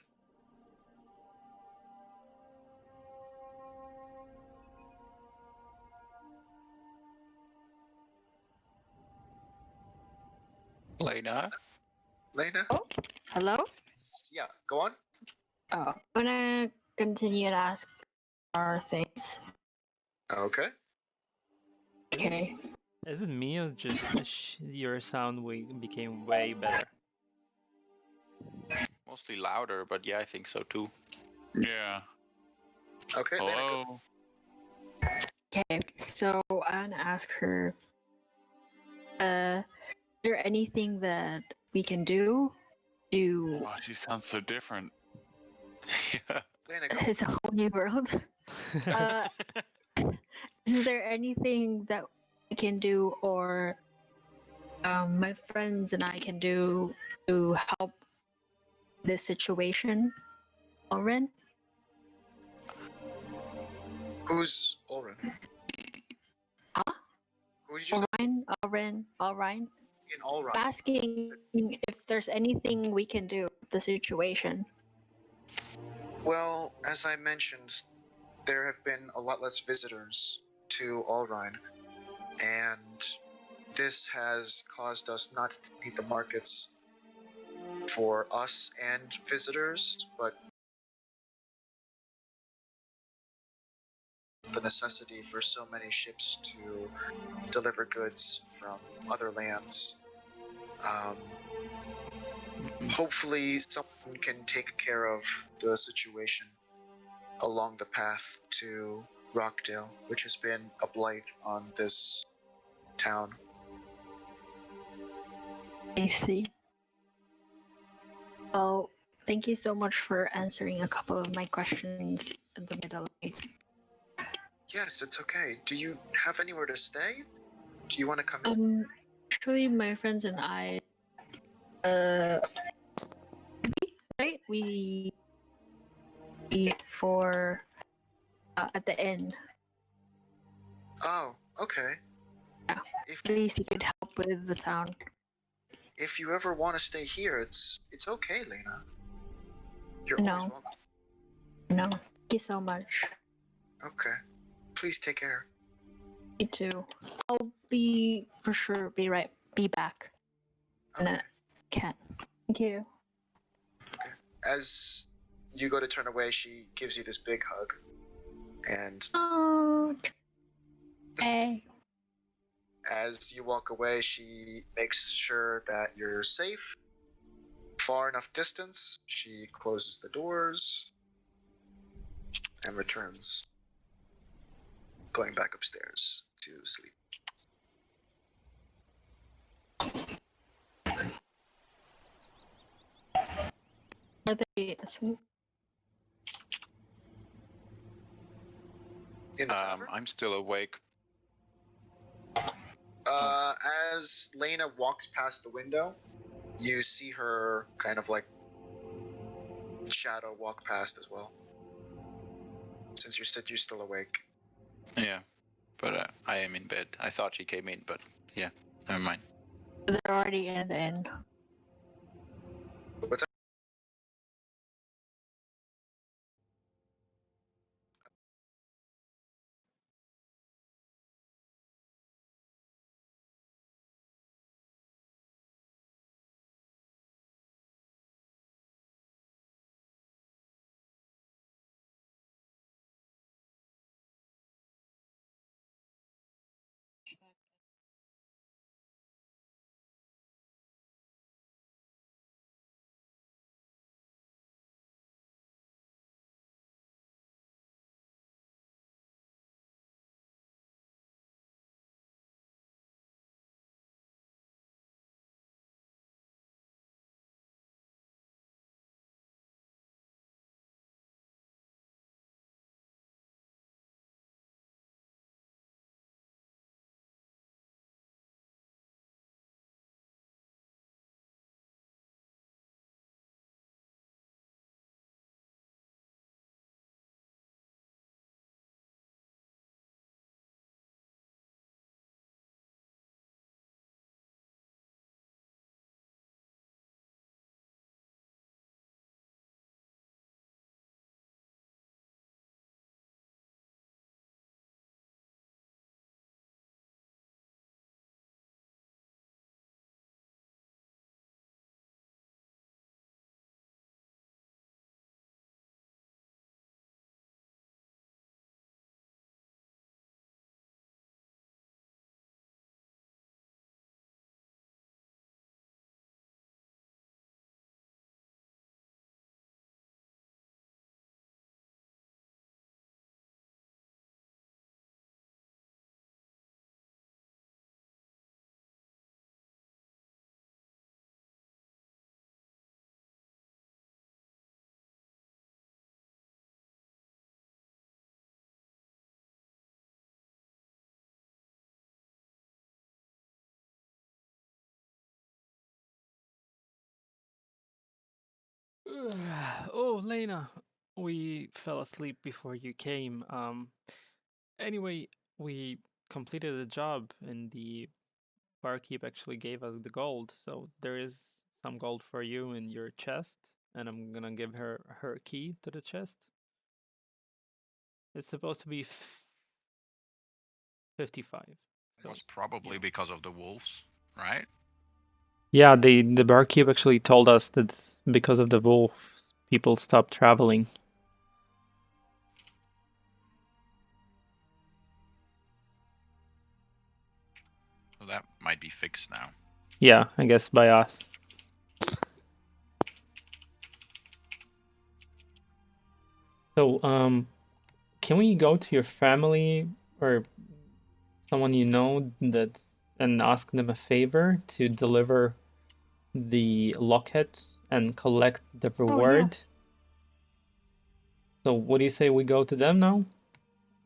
Lena? Lena? Oh, hello? Yeah, go on. Oh, I'm gonna continue to ask our things. Okay. Okay. Is it me or just your sound became way better? Mostly louder, but yeah, I think so too. Yeah. Okay, Lena, go. Hello. Okay, so I'm gonna ask her, is there anything that we can do to Oh, she sounds so different. Yeah. Lena, go. it's a whole new world? Is there anything that we can do, or my friends and I can do to help this situation, Oren? Who's Ulrin? Huh? Who did you say? Alrine. In Ulrin. Asking if there's anything we can do with the situation. Well, as I mentioned, there have been a lot less visitors to Ulrin, and this has caused us not to meet the markets for us and visitors, but the necessity for so many ships to deliver goods from other lands. Hopefully someone can take care of the situation along the path to Rockdale, which has been a blight on this town. I see. Well, thank you so much for answering a couple of my questions in the middle of it. Yes, it's okay. Do you have anywhere to stay? Do you want to come in? Actually, my friends and I, right? We eat for at the inn. Oh, okay. Yeah. If At least we could help with the town. if you ever want to stay here, it's okay, Lena. You're No. always welcome. No, thank you so much. Okay. Please take care. Me too. I'll be back. Okay. Can. Thank you. As you go to turn away, she gives you this big hug. And Oh, hey. as you walk away, she makes sure that you're safe, far enough distance. She closes the doors and returns, going back upstairs to sleep. Are they asleep? In the tavern? I'm still awake. As Lena walks past the window, you see her kind of like shadow walk past as well. Since you're still awake. Yeah. But I am in bed. I thought she came in, but yeah, never mind. They're already in the inn. What's that? Oh, Lena, we fell asleep before you came. Anyway, we completed the job and the barkeep actually gave us the gold. So there is some gold for you in your chest, and I'm gonna give her her key to the chest. It's supposed to be 55. So, That's probably yeah. because of the wolves, right? Yeah, the barkeep actually told us that because of the wolf, people stopped traveling. So that might be fixed now. Yeah, I guess by us. So, can we go to your family or someone you know that and ask them a favor to deliver the locket and collect the reward? So, what do you say we go to them now?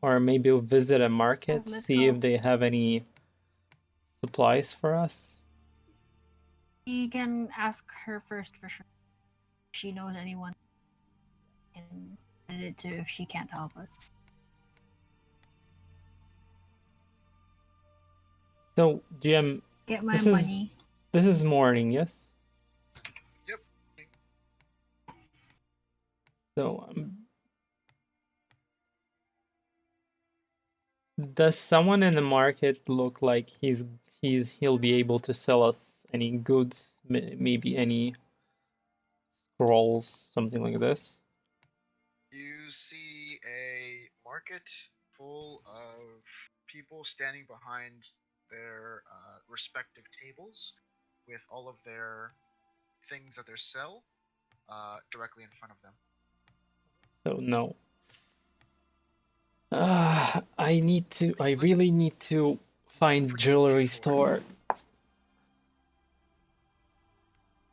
Or maybe we'll visit a market, see if they have any supplies for us? We can ask her first for sure. If she knows anyone can send it to if she can't help us. So, GM, Get my money. This is morning, yes? Yep. So, does someone in the market look like he'll be able to sell us any goods, maybe any scrolls, something like this? You see a market full of people standing behind their respective tables with all of their things that they sell directly in front of them. So no. I really need to find jewelry store.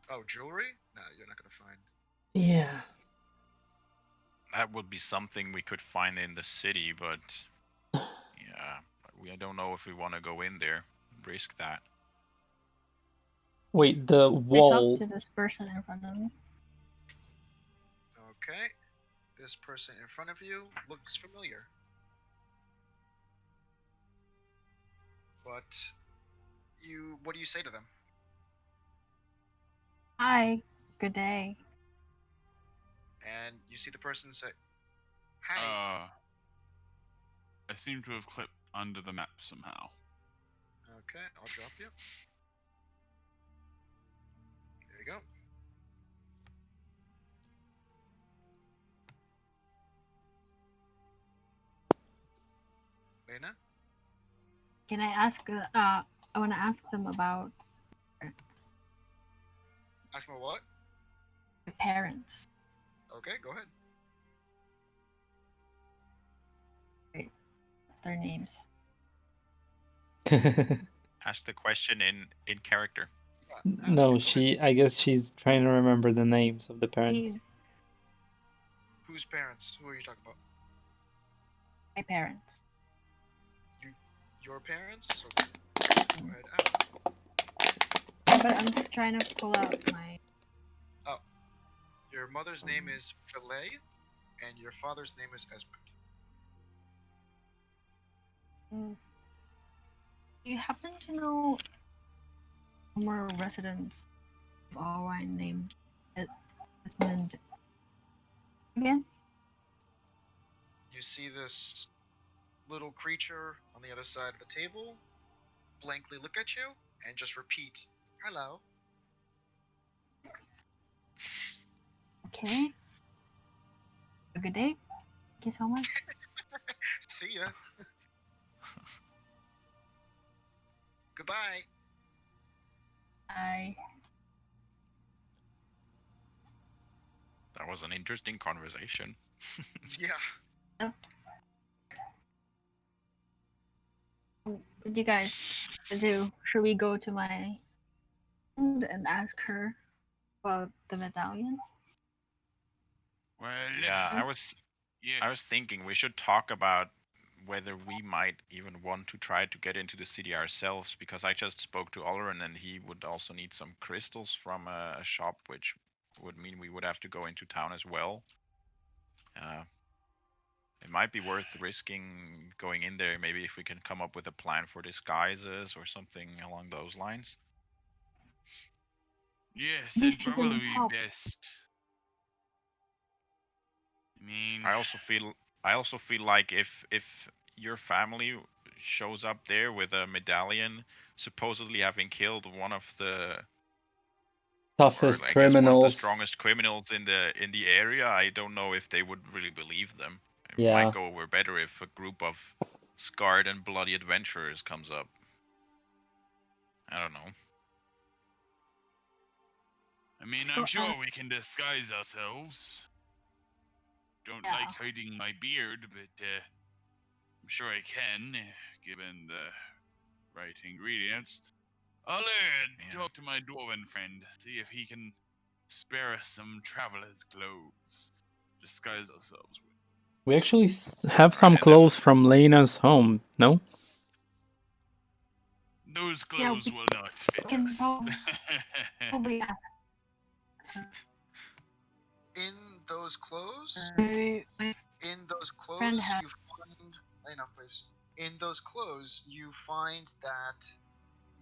Oh, jewelry? No, you're not gonna find. Yeah. That would be something we could find in the city, but yeah, I don't know if we want to go in there, risk that. Wait, the wall. I talked to this person in front of me. Okay. This person in front of you looks familiar. But what do you say to them? Hi, good day. And you see the person say, "Hey." I seem to have clipped under the map somehow. Okay, I'll drop you. There you go. Lena? Can I ask? I want to ask them about parents. Ask me what? The parents. Okay, go ahead. Their names. Ask the question in character. Yeah, No, it, I guess she's trying to remember the names of the parents. Whose parents? Who are you talking about? My parents. Your parents? Okay. Go ahead, ask. But I'm just trying to pull out my... Oh. Your mother's name is Filet, and your father's name is Esmond. Do you happen to know former residents of Rhine named Esmond again? You see this little creature on the other side of the table blankly look at you and just repeat, "Hello." Okay. Have a good day. Thank you so much. See ya. Goodbye. Bye. That was an interesting conversation. Yeah. What do you guys do? Should we go to my friend and ask her about the medallion? Well, Yeah, I was thinking we should talk about whether we might even want to try to get into the city ourselves, because I just spoke to Olren and he would also need some crystals from a shop, which would mean we would have to go into town as well. It might be worth risking going in there, maybe if we can come up with a plan for disguises or something along those lines. Yes, Maybe it'd she can probably be help. best. I mean, I also feel like if your family shows up there with a medallion, supposedly having killed one of the Toughest I guess one of the criminals. strongest criminals in the area, I don't know if they would really believe them. It Yeah. might go over better if a group of scarred and bloody adventurers comes up. I don't know. I mean, I'm sure we can disguise ourselves. Don't like hiding my beard, but I'm sure I can, given the right ingredients. I'll talk to my dwarven friend, see if he can spare us some traveler's clothes, disguise ourselves with. We actually have some clothes from Lena's home, no? Those clothes will not fit us. Probably ask. In those clothes, My you friend find. Lena, please. In those clothes, you find that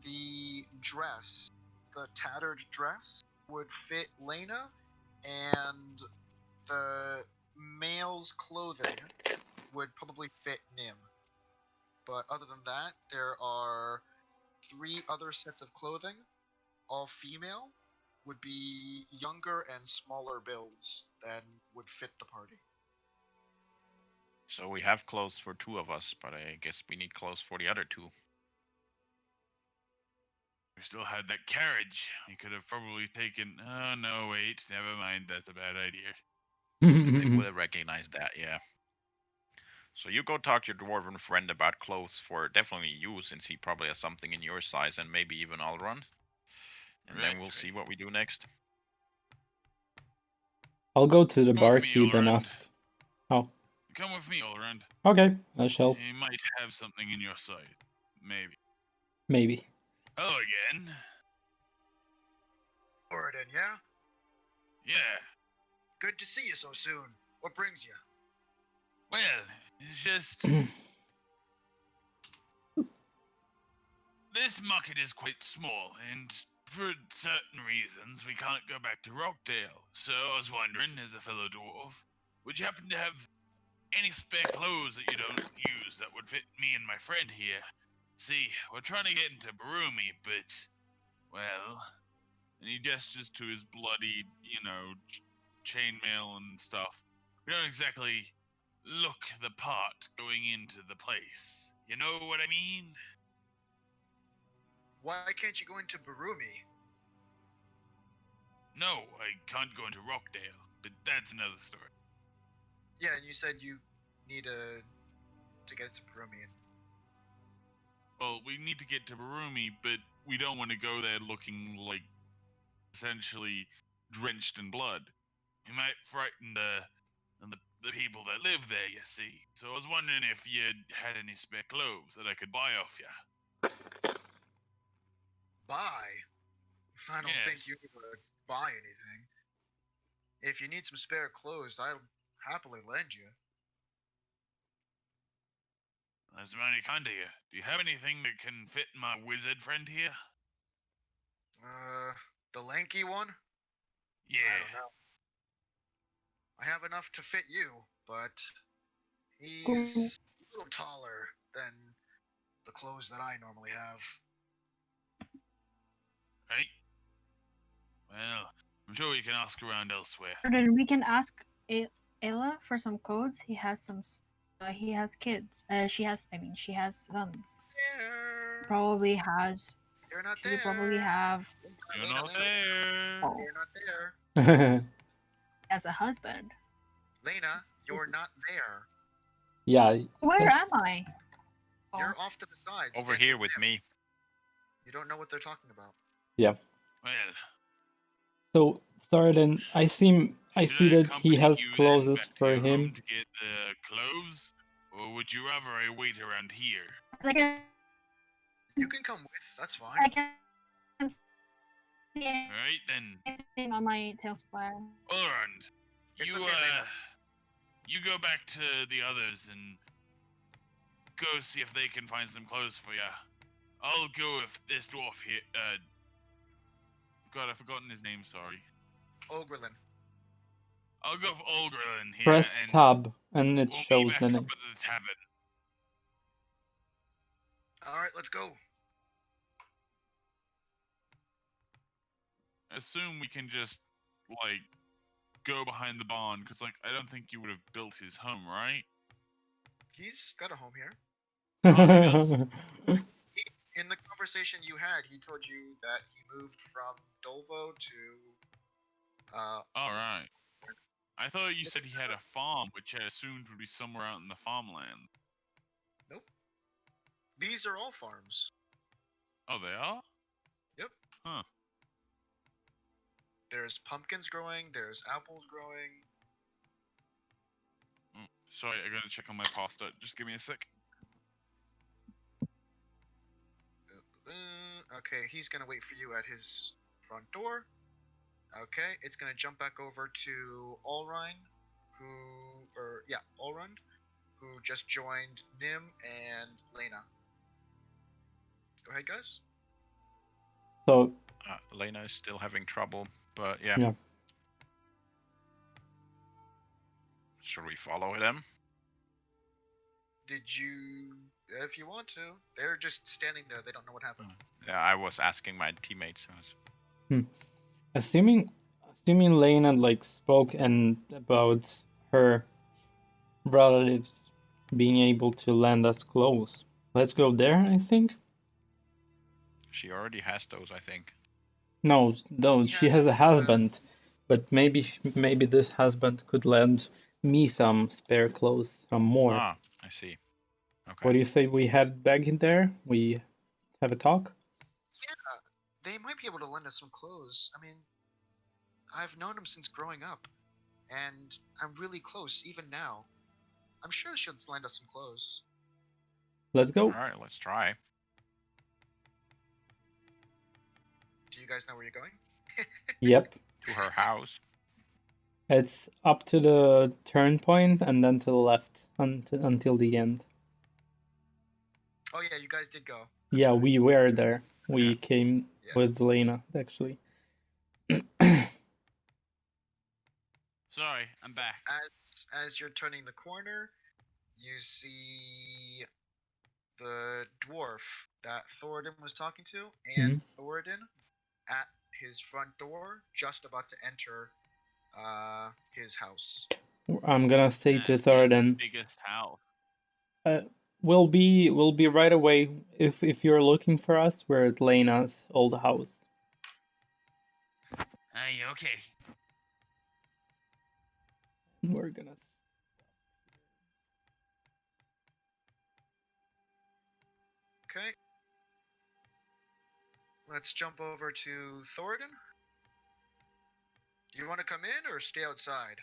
the dress, the tattered dress, would fit Lena, and the male's clothing would probably fit Nim. But other than that, there are 3 other sets of clothing, all female, would be younger and smaller builds than would fit the party. So we have clothes for 2 of us, but I guess we need clothes for the other 2. We still had that carriage. We could have probably taken... Oh, no, wait. Never mind. That's a bad idea. They would have recognized that, yeah. So you go talk to your dwarven friend about clothes for definitely you, since he probably has something in your size, and maybe even Alrun. And then we'll see what we do next. I'll go to the Come with me, barkeep and Olrand. ask. Oh, Come with me, Olrand. okay, I shall. He might have something in your sight. Maybe. Maybe. Hello again. Oridan, yeah? Yeah. Good to see you so soon. What brings you? Well, it's just... this market is quite small, and for certain reasons, we can't go back to Rockdale. So I was wondering, as a fellow dwarf, would you happen to have any spare clothes that you don't use that would fit me and my friend here? See, we're trying to get into Berumi, but, well, and he gestures to his bloody, chainmail and stuff. We don't exactly look the part going into the place. You know what I mean? Why can't you go into Berumi? No, I can't go into Rockdale, but that's another story. Yeah, and you said you need to get to Berumi. Well, we need to get to Berumi, but we don't want to go there looking like essentially drenched in blood. We might frighten the people that live there, you see. So I was wondering if you had any spare clothes that I could buy off you. Buy? I don't think Yes. you would buy anything. If you need some spare clothes, I'll happily lend you. That's mighty kind of you. Do you have anything that can fit my wizard friend here? The lanky one? Yeah. I don't know. I have enough to fit you, but he's a little taller than the clothes that I normally have. Right? Well, I'm sure we can ask around elsewhere. Then we can ask Ella for some codes. He has some. He has kids. She has sons. There. Probably has. You're not She there. probably have. You're not there. Oh, You're not there. as a husband. Lena, you're not there. Yeah. Where am I? You're off to the side. Over standing here with them. me. You don't know what they're talking about. Yeah. Well, So, Thoradin, I see should I that he has accompany you then clothes back to for your him. home to get the clothes, or would you rather I wait around here? I can. You can come with. That's fine. I can't see Alright then. anything on my TaleSpire. Olrond, It's you okay, Lena. you go back to the others and go see if they can find some clothes for ya. I'll go if this dwarf here. God, I've forgotten his name. Sorry. Ogrelin. I'll go for Olgrelin here, Press and tab, and it we'll shows meet back the up name. at the tavern. Alright, let's go. Assume we can just like go behind the barn, because like I don't think you would have built his home, right? He's got a home here. yes. In the conversation you had, he told you that he moved from Dolvo to All right. I thought you said he had a farm, which I assumed would be somewhere out in the farmland. Nope. These are all farms. Oh, they are? Yep. Huh. There's pumpkins growing, there's apples growing. Oh, sorry, I gotta check on my pasta. Just give me a sec. Okay, he's gonna wait for you at his front door. Okay, it's gonna jump back over to Rhine, Olrund, who just joined Nim and Lena. Go ahead, guys. So, Lena is still having trouble, but yeah. Yeah. Should we follow them? Did you, if you want to, they're just standing there. They don't know what happened. Yeah, I was asking my teammates. assuming Lena like spoke about her relatives being able to lend us clothes. Let's go there, I think. She already has those, I think. No, she Yeah, has a husband, but maybe this husband could lend me some spare clothes, some more. Ah, I see. Okay. What do you say we head back in there? We have a talk? They might be able to lend us some clothes. I mean, I've known him since growing up, and I'm really close even now. I'm sure she'll lend us some clothes. Let's go. All right, let's try. Do you guys know where you're going? Yep. To her house. It's up to the turn point and then to the left until the end. Oh yeah, you guys did go. Yeah, we were there. We Yeah. came Yeah. with Lena, actually. Sorry, I'm back. As you're turning the corner, you see the dwarf that Thoradin was talking to, and Thoradin at his front door, just about to enter his house. I'm gonna say to Thoradin, Biggest house. we'll be right away. If you're looking for us, we're at Lena's old house. Hey, okay. We're gonna. Okay. Let's jump over to Thoradin. Do you want to come in or stay outside?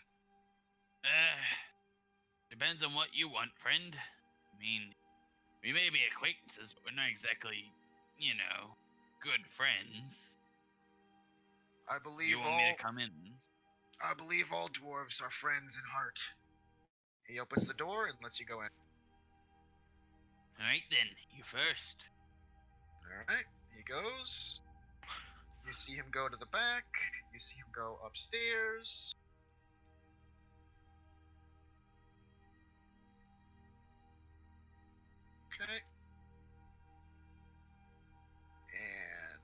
Depends on what you want, friend. I mean, we may be acquaintances, but we're not exactly, good friends. I believe You want me to come in? I believe all dwarves are friends in heart. He opens the door and lets you go in. Alright then, you first. Alright, he goes. You see him go to the back. You see him go upstairs. Okay. And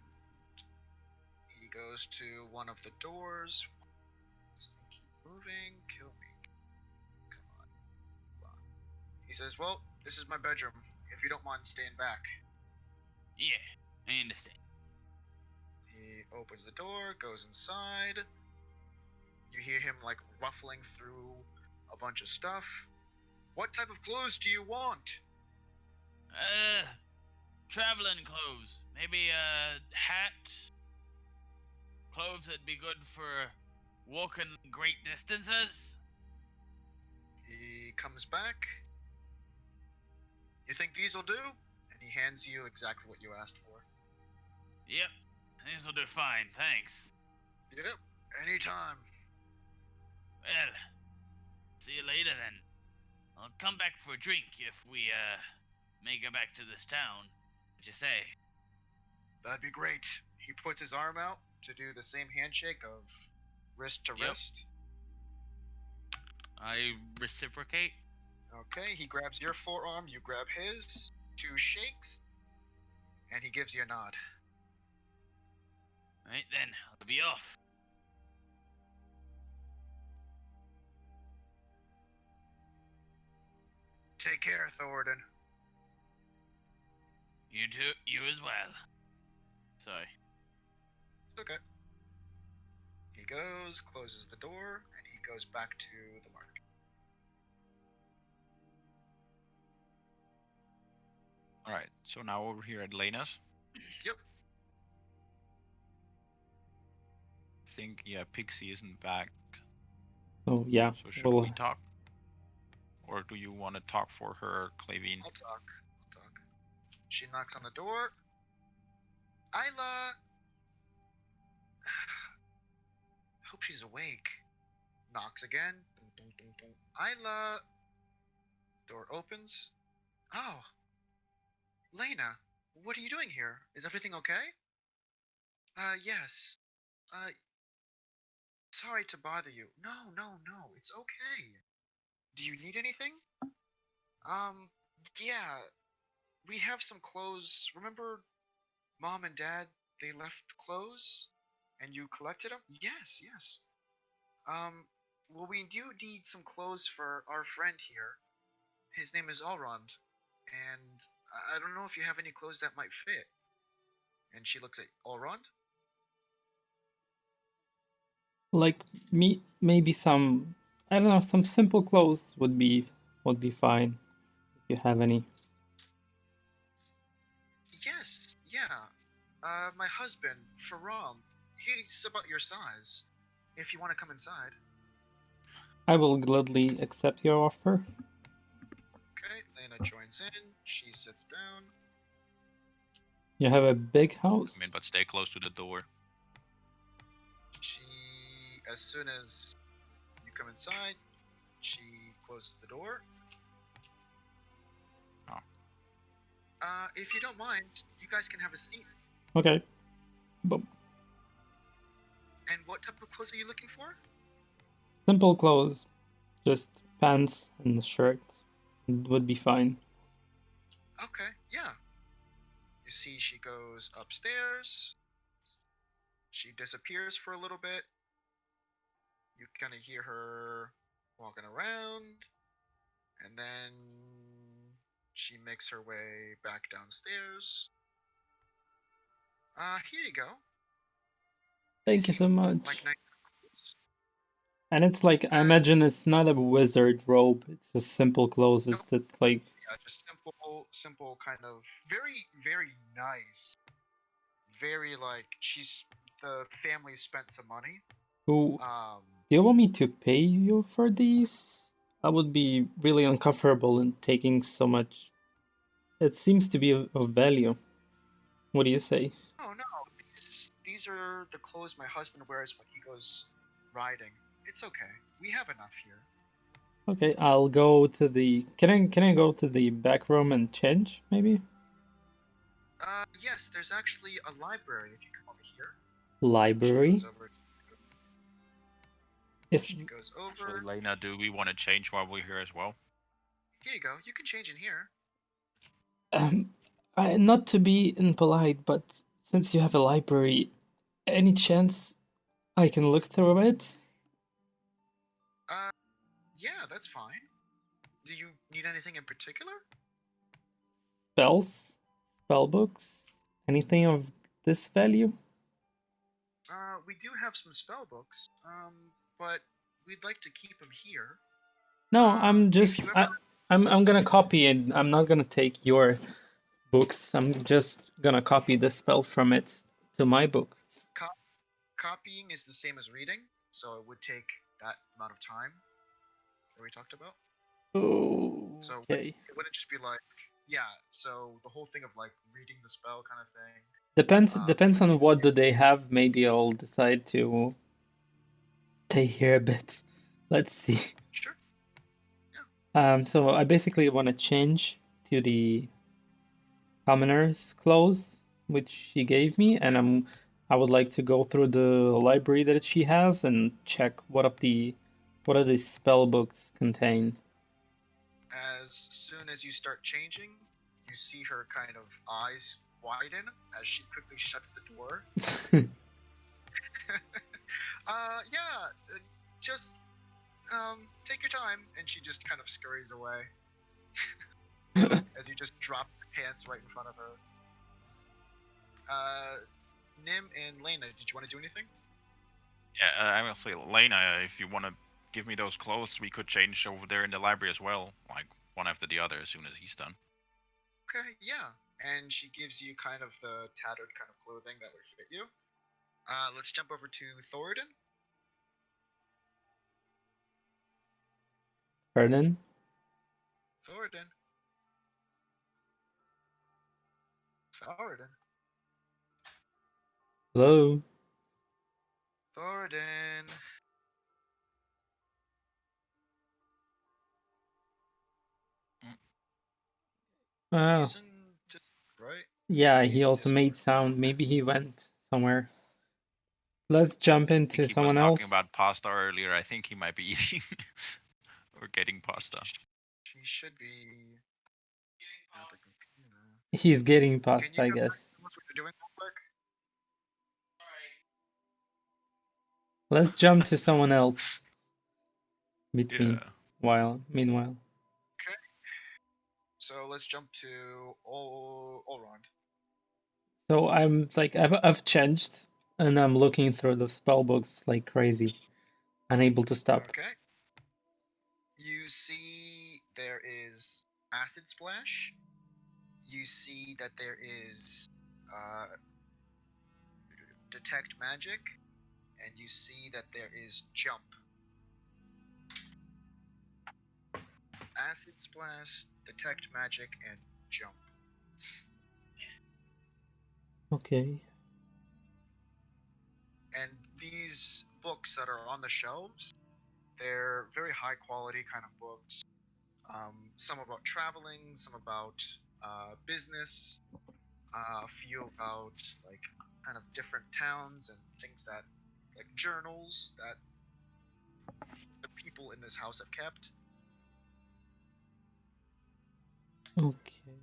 he goes to one of the doors. This thing keep moving. Kill me. Come on. He says, well, this is my bedroom. If you don't mind staying back. Yeah, I understand. He opens the door, goes inside. You hear him like ruffling through a bunch of stuff. What type of clothes do you want? Traveling clothes. Maybe a hat. Clothes that'd be good for walking great distances. He comes back. You think these will do? And he hands you exactly what you asked for. Yep, these will do fine, thanks. Yep, anytime. Well, see you later then. I'll come back for a drink if we, may go back to this town. What'd you say? That'd be great. He puts his arm out to do the same handshake of wrist to wrist. I reciprocate. Okay, he grabs your forearm, you grab his, 2 shakes, and he gives you a nod. Right then, I'll be off. Take care, Thoradin. You too, you as well. Sorry. It's okay. He goes, closes the door, and he goes back to the market. Alright, so now over here at Lena's. Yep. I think, yeah, Pixie isn't back. Oh, yeah. So should we talk? Or do you want to talk for her, Clavine? I'll talk. She knocks on the door. Isla! Hope she's awake. Knocks again. Dun, dun, dun, dun. Isla! Door opens. Oh! Lena, what are you doing here? Is everything okay? Yes. Sorry to bother you. No, it's okay. Do you need anything? Yeah. We have some clothes. Remember Mom and Dad, they left clothes? And you collected them? Yes. Well, we do need some clothes for our friend here. His name is Elrond. And I don't know if you have any clothes that might fit. And she looks at Elrond. Like maybe some, I don't know, some simple clothes would be fine. If you have any. Yes, yeah. My husband, Faram, he's about your size. If you want to come inside. I will gladly accept your offer. Okay, Lena joins in. She sits down. You have a big house? I mean, but stay close to the door. As soon as you come inside, she closes the door. Oh. If you don't mind, you guys can have a seat. Okay. Boom. And what type of clothes are you looking for? Simple clothes. Just pants and a shirt. It would be fine. Okay, yeah. You see she goes upstairs. She disappears for a little bit. You kind of hear her walking around. And then she makes her way back downstairs. Here you go. Thank you so much. Like nice clothes. And it's like, I imagine it's not a wizard robe. It's just simple clothes. It's Nope. that like... Yeah, just simple kind of very, very nice. Very like the family spent some money. Ooh. Do you want me to pay you for these? I would be really uncomfortable in taking so much. It seems to be of value. What do you say? Oh no, these are the clothes my husband wears when he goes riding. It's okay. We have enough here. Okay, I'll go to the... Can I go to the back room and change, maybe? Yes, there's actually a library if you come over here. Library? She goes over. So, Lena, do we want to change while we're here as well? Here you go. You can change in here. Not to be impolite, but since you have a library, any chance I can look through it? Yeah, that's fine. Do you need anything in particular? Spells? Spellbooks? Anything of this value? We do have some spell books, but we'd like to keep them here. No, I'm just... I'm gonna copy it. I'm not gonna take your books. I'm just gonna copy the spell from it to my book. Copying is the same as reading, so it would take that amount of time that we talked about. Oh, so okay. It wouldn't just be like, yeah, so the whole thing of like reading the spell kind of thing. Depends on what do they have. Maybe I'll decide to stay here a bit. Let's see. Sure. So I basically want to change to the commoner's clothes, which she gave me, and I would like to go through the library that she has and check what are the spell books contain. As soon as you start changing, you see her kind of eyes widen as she quickly shuts the door. Just take your time, and she just kind of scurries away. As you just drop the pants right in front of her. Nim and Lena, did you want to do anything? Yeah, I will say, Lena, if you want to give me those clothes, we could change over there in the library as well, like one after the other as soon as he's done. Okay, yeah. And she gives you kind of the tattered kind of clothing that would fit you. Let's jump over to Thoradin. Pardon? Thoradin. Hello? Thoradin. Oh. Right? Yeah, he also made sound. Maybe he went somewhere. Let's jump into someone else. He was talking about pasta earlier. I think he might be eating or getting pasta. He should be He's getting pasta, I guess. What you're doing real quick? Let's jump to someone else. Meanwhile. Okay. So let's jump to Olrond. So I'm like I've changed and I'm looking through the spell books like crazy. Unable to stop. Okay. You see there is Acid Splash. You see that there is Detect Magic, and you see that there is Jump. Acid Splash, Detect Magic, and Jump. Okay. And these books that are on the shelves, they're very high quality kind of books. Some about traveling, some about business, a few about like kind of different towns and things that, like journals that the people in this house have kept. Okay.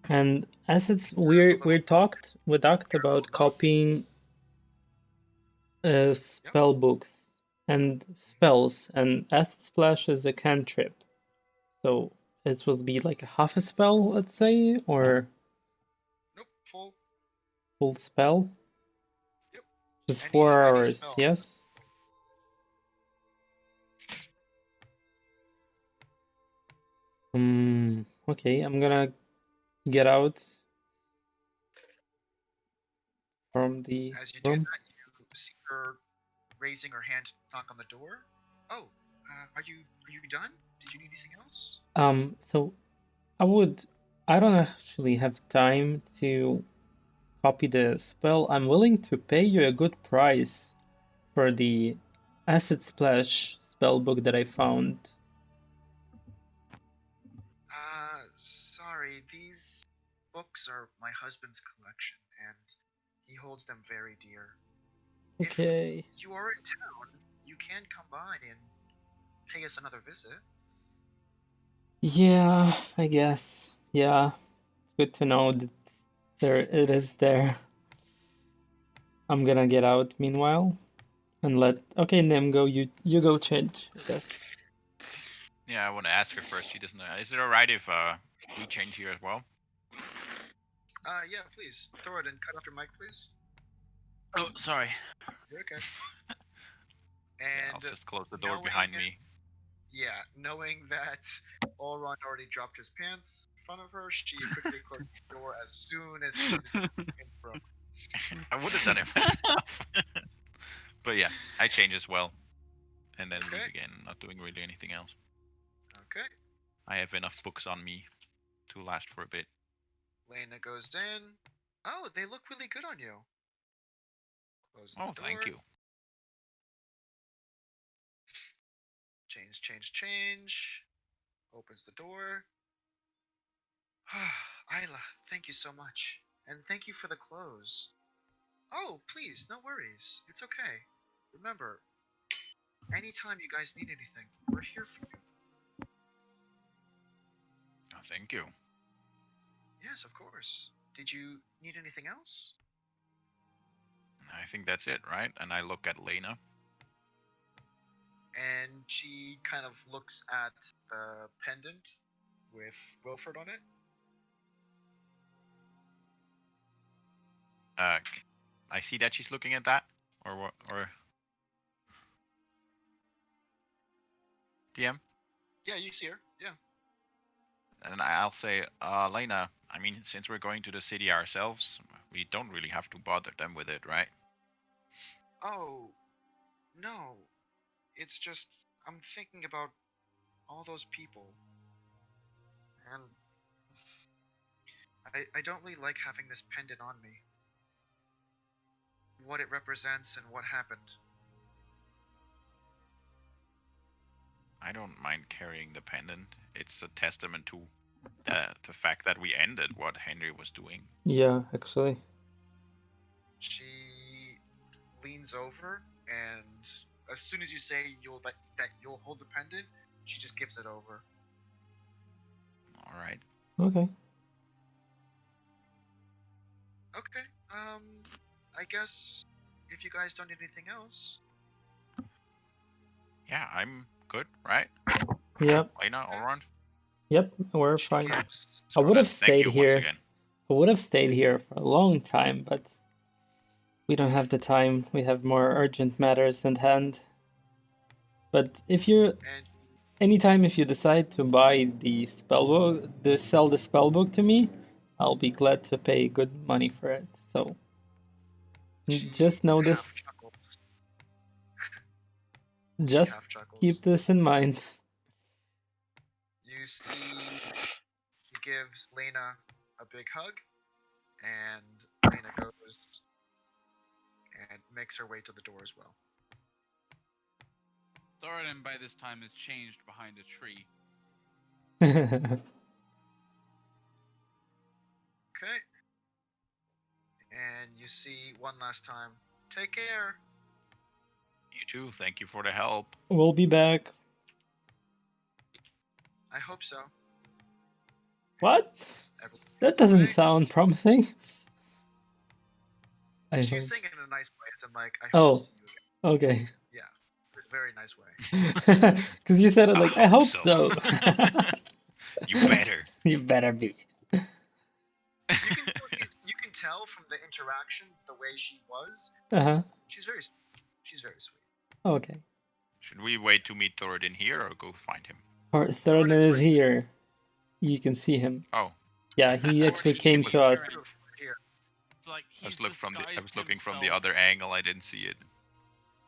And assets, we talked about copying spell books and spells, and acid splash is a cantrip, so it would be like a half a spell, let's say, or Nope, full spell. Yep. Just Any- 4 any hours, spell. yes. Okay, I'm gonna get out from the As you do room. that, you see her raising her hand to knock on the door. Oh, are you done? Did you need anything else? So I don't actually have time to copy the spell. I'm willing to pay you a good price for the acid splash spell book that I found. Sorry, these books are my husband's collection, and he holds them very dear. Okay. If you are in town, you can come by and pay us another visit. Yeah, I guess. Yeah. Good to know that it is there. I'm gonna get out meanwhile and okay, Nim, go, you go change, I guess. Yeah, I want to ask her first. She doesn't know. Is it alright if we change here as well? Yeah, please. Throw it and cut off your mic, please. Oh, sorry. You're okay. Yeah, I'll And just close the door behind me. yeah, knowing that Olron already dropped his pants in front of her, she quickly closed the door as soon as he was in the room. I would have done it myself. But yeah, I change as well. And then leave again, not doing really anything else. Okay. I have enough books on me to last for a bit. Lena goes in. Oh, they look really good on you. Closes the door. Thank you. Change. Opens the door. Isla, thank you so much. And thank you for the clothes. Oh, please, no worries. It's okay. Remember, anytime you guys need anything, we're here for you. Oh, thank you. Yes, of course. Did you need anything else? I think that's it, right? And I look at Lena. And she kind of looks at the pendant with Wilford on it. I see that she's looking at that, or what? Or DM? Yeah, you see her. Yeah. And I'll say, Lena, I mean, since we're going to the city ourselves, we don't really have to bother them with it, right? Oh, no. It's just, I'm thinking about all those people. And I don't really like having this pendant on me. What it represents and what happened. I don't mind carrying the pendant. It's a testament to the fact that we ended what Henry was doing. Yeah, actually. She leans over, and as soon as you say that you'll hold the pendant, she just gives it over. All right. Okay. Okay. I guess if you guys don't need anything else. Yeah, I'm good, right? Yep. Lena, all around? Yep, we're fine. So I would have thank stayed you here. once again. I would have stayed here for a long time, but we don't have the time. We have more urgent matters at hand. But if anytime if you decide to buy the spellbook, sell the spellbook to me, I'll be glad to pay good money for it. So just know this. Just keep this in mind. You see, she gives Lena a big hug, and Lena goes and makes her way to the door as well. Thoradin by this time is changed behind a tree. Okay. And you see one last time. Take care. You too. Thank you for the help. We'll be back. I hope so. What? Everyone That goes doesn't away. sound promising. I She hope. was saying it in a nice way, as in like, I Oh. hope to see you again. Okay. Yeah, it was a very nice way. Because you said it like, I hope so. You better. You better be. You can tell from the interaction, the way she was. Uh-huh. She's very sweet. Okay. Should we wait to meet Thoradin here or go find him? Thoradin is here. You can see him. Oh. Yeah, he actually came to us. So like I he's was looking from the other angle. I didn't see it.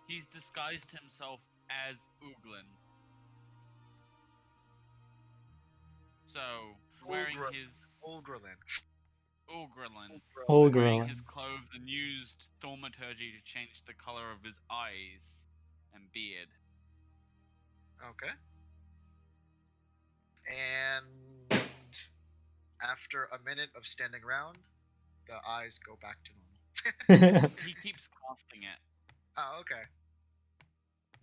He's disguised himself as Uglin. So wearing his Olgrelin. wearing his clothes and used thaumaturgy to change the color of his eyes and beard. Okay. And after a minute of standing around, the eyes go back to normal. He keeps casting it. Oh, okay.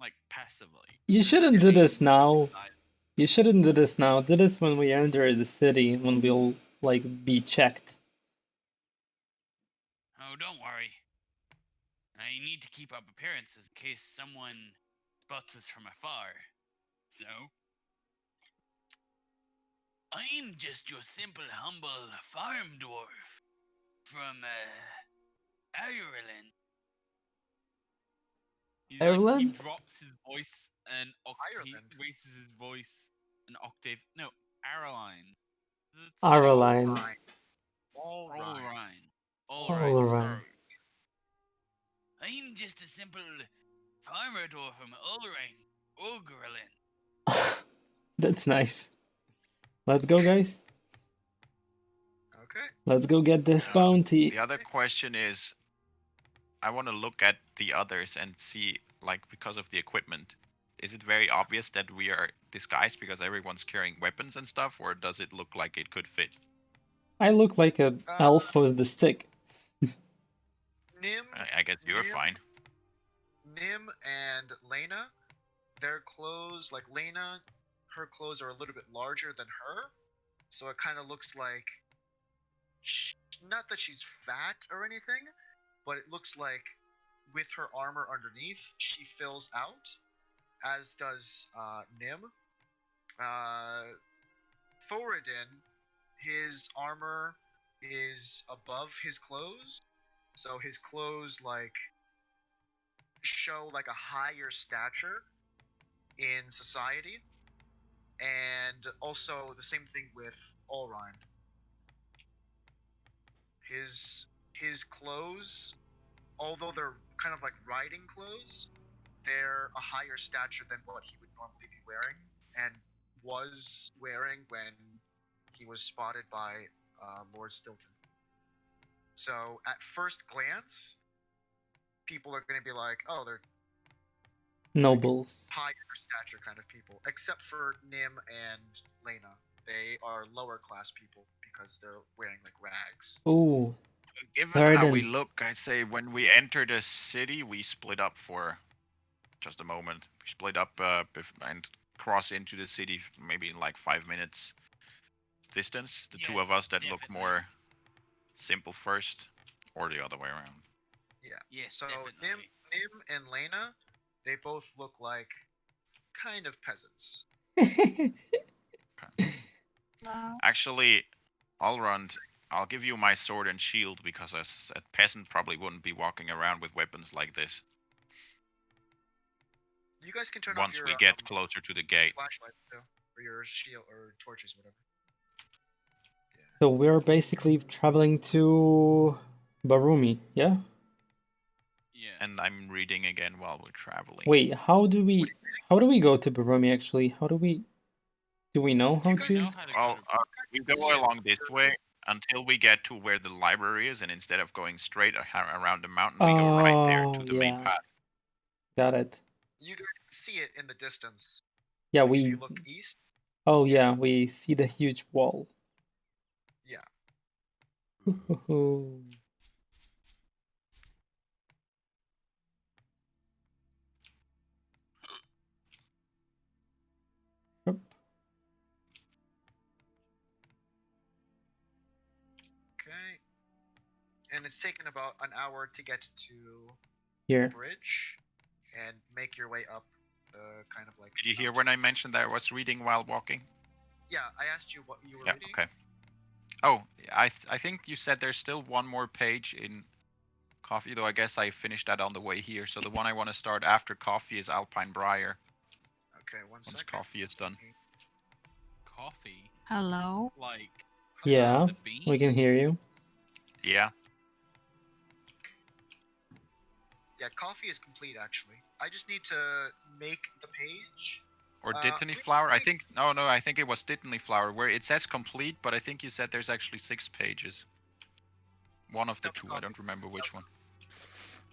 Like passively. You shouldn't do this now. You shouldn't do this now. Do this when we enter the city, when we'll, like, be checked. Oh, don't worry. I need to keep up appearances in case someone spots us from afar. So, I'm just your simple, humble farm dwarf from, Ireland. Ireland? He drops his voice and he raises his voice an octave. No, Areline. Areline. All right. Sorry. I'm just a simple farmer dwarf from Ulrine. That's nice. Let's go, guys. Okay. Let's go get this bounty. The other question is, I want to look at the others and see, like, because of the equipment, is it very obvious that we are disguised because everyone's carrying weapons and stuff, or does it look like it could fit? I look like an elf with the stick. Nim. I guess you're fine. Nim and Lena, their clothes, like Lena, her clothes are a little bit larger than her, so it kind of looks like, not that she's fat or anything, but it looks like with her armor underneath, she fills out, as does Nim. Thoradin, his armor is above his clothes, so his clothes like show like a higher stature in society, and also the same thing with Ulrine. His clothes, although they're kind of like riding clothes, they're a higher stature than what he would normally be wearing, and was wearing when he was spotted by Lord Stilton. So at first glance, people are going to be like, oh, they're nobles. Higher stature kind of people, except for Nim and Lena. They are lower class people because they're wearing like rags. Ooh. Given how we look, I'd say when we enter the city, we split up for just a moment. We split up and cross into the city maybe in like 5 minutes distance. The two of us that look more simple first, or the other way around. Yeah. Yes, so Nim and Lena, they both look like kind of peasants. Actually, I'll give you my sword and shield because a peasant probably wouldn't be walking around with weapons like this. You guys can turn once off your, we get closer to the gate. Flashlight too, or your shield or torches, whatever. Yeah. So we're basically traveling to Berumi, yeah? Yeah. And I'm reading again while we're traveling. Wait, how do we go to Berumi actually? Do we know how to? Well, we go along this way until we get to where the library is, and instead of going straight around the mountain, we go right there to the main path. Got it. You can see it in the distance. Yeah, if you look east, Oh yeah, we see the huge wall. Yeah. Yep. Okay. And it's taken about an hour to get to Here. the bridge and make your way up kind of like. Did you hear when I mentioned that I was reading while walking? Yeah, I asked you what you were Yeah, reading. okay. Oh, I think you said there's still one more page in coffee, though I guess I finished that on the way here. So the one I want to start after coffee is Alpine Briar. Okay, Once second. coffee is done. Coffee? Hello? Like, Yeah, the bean? we can hear you. Yeah. Yeah, coffee is complete actually. I just need to make the page. Or Dittany Flower? I think, no, I think it was Dittany Flower, where it says complete, but I think you said there's actually 6 pages. One of the two, I don't remember which one.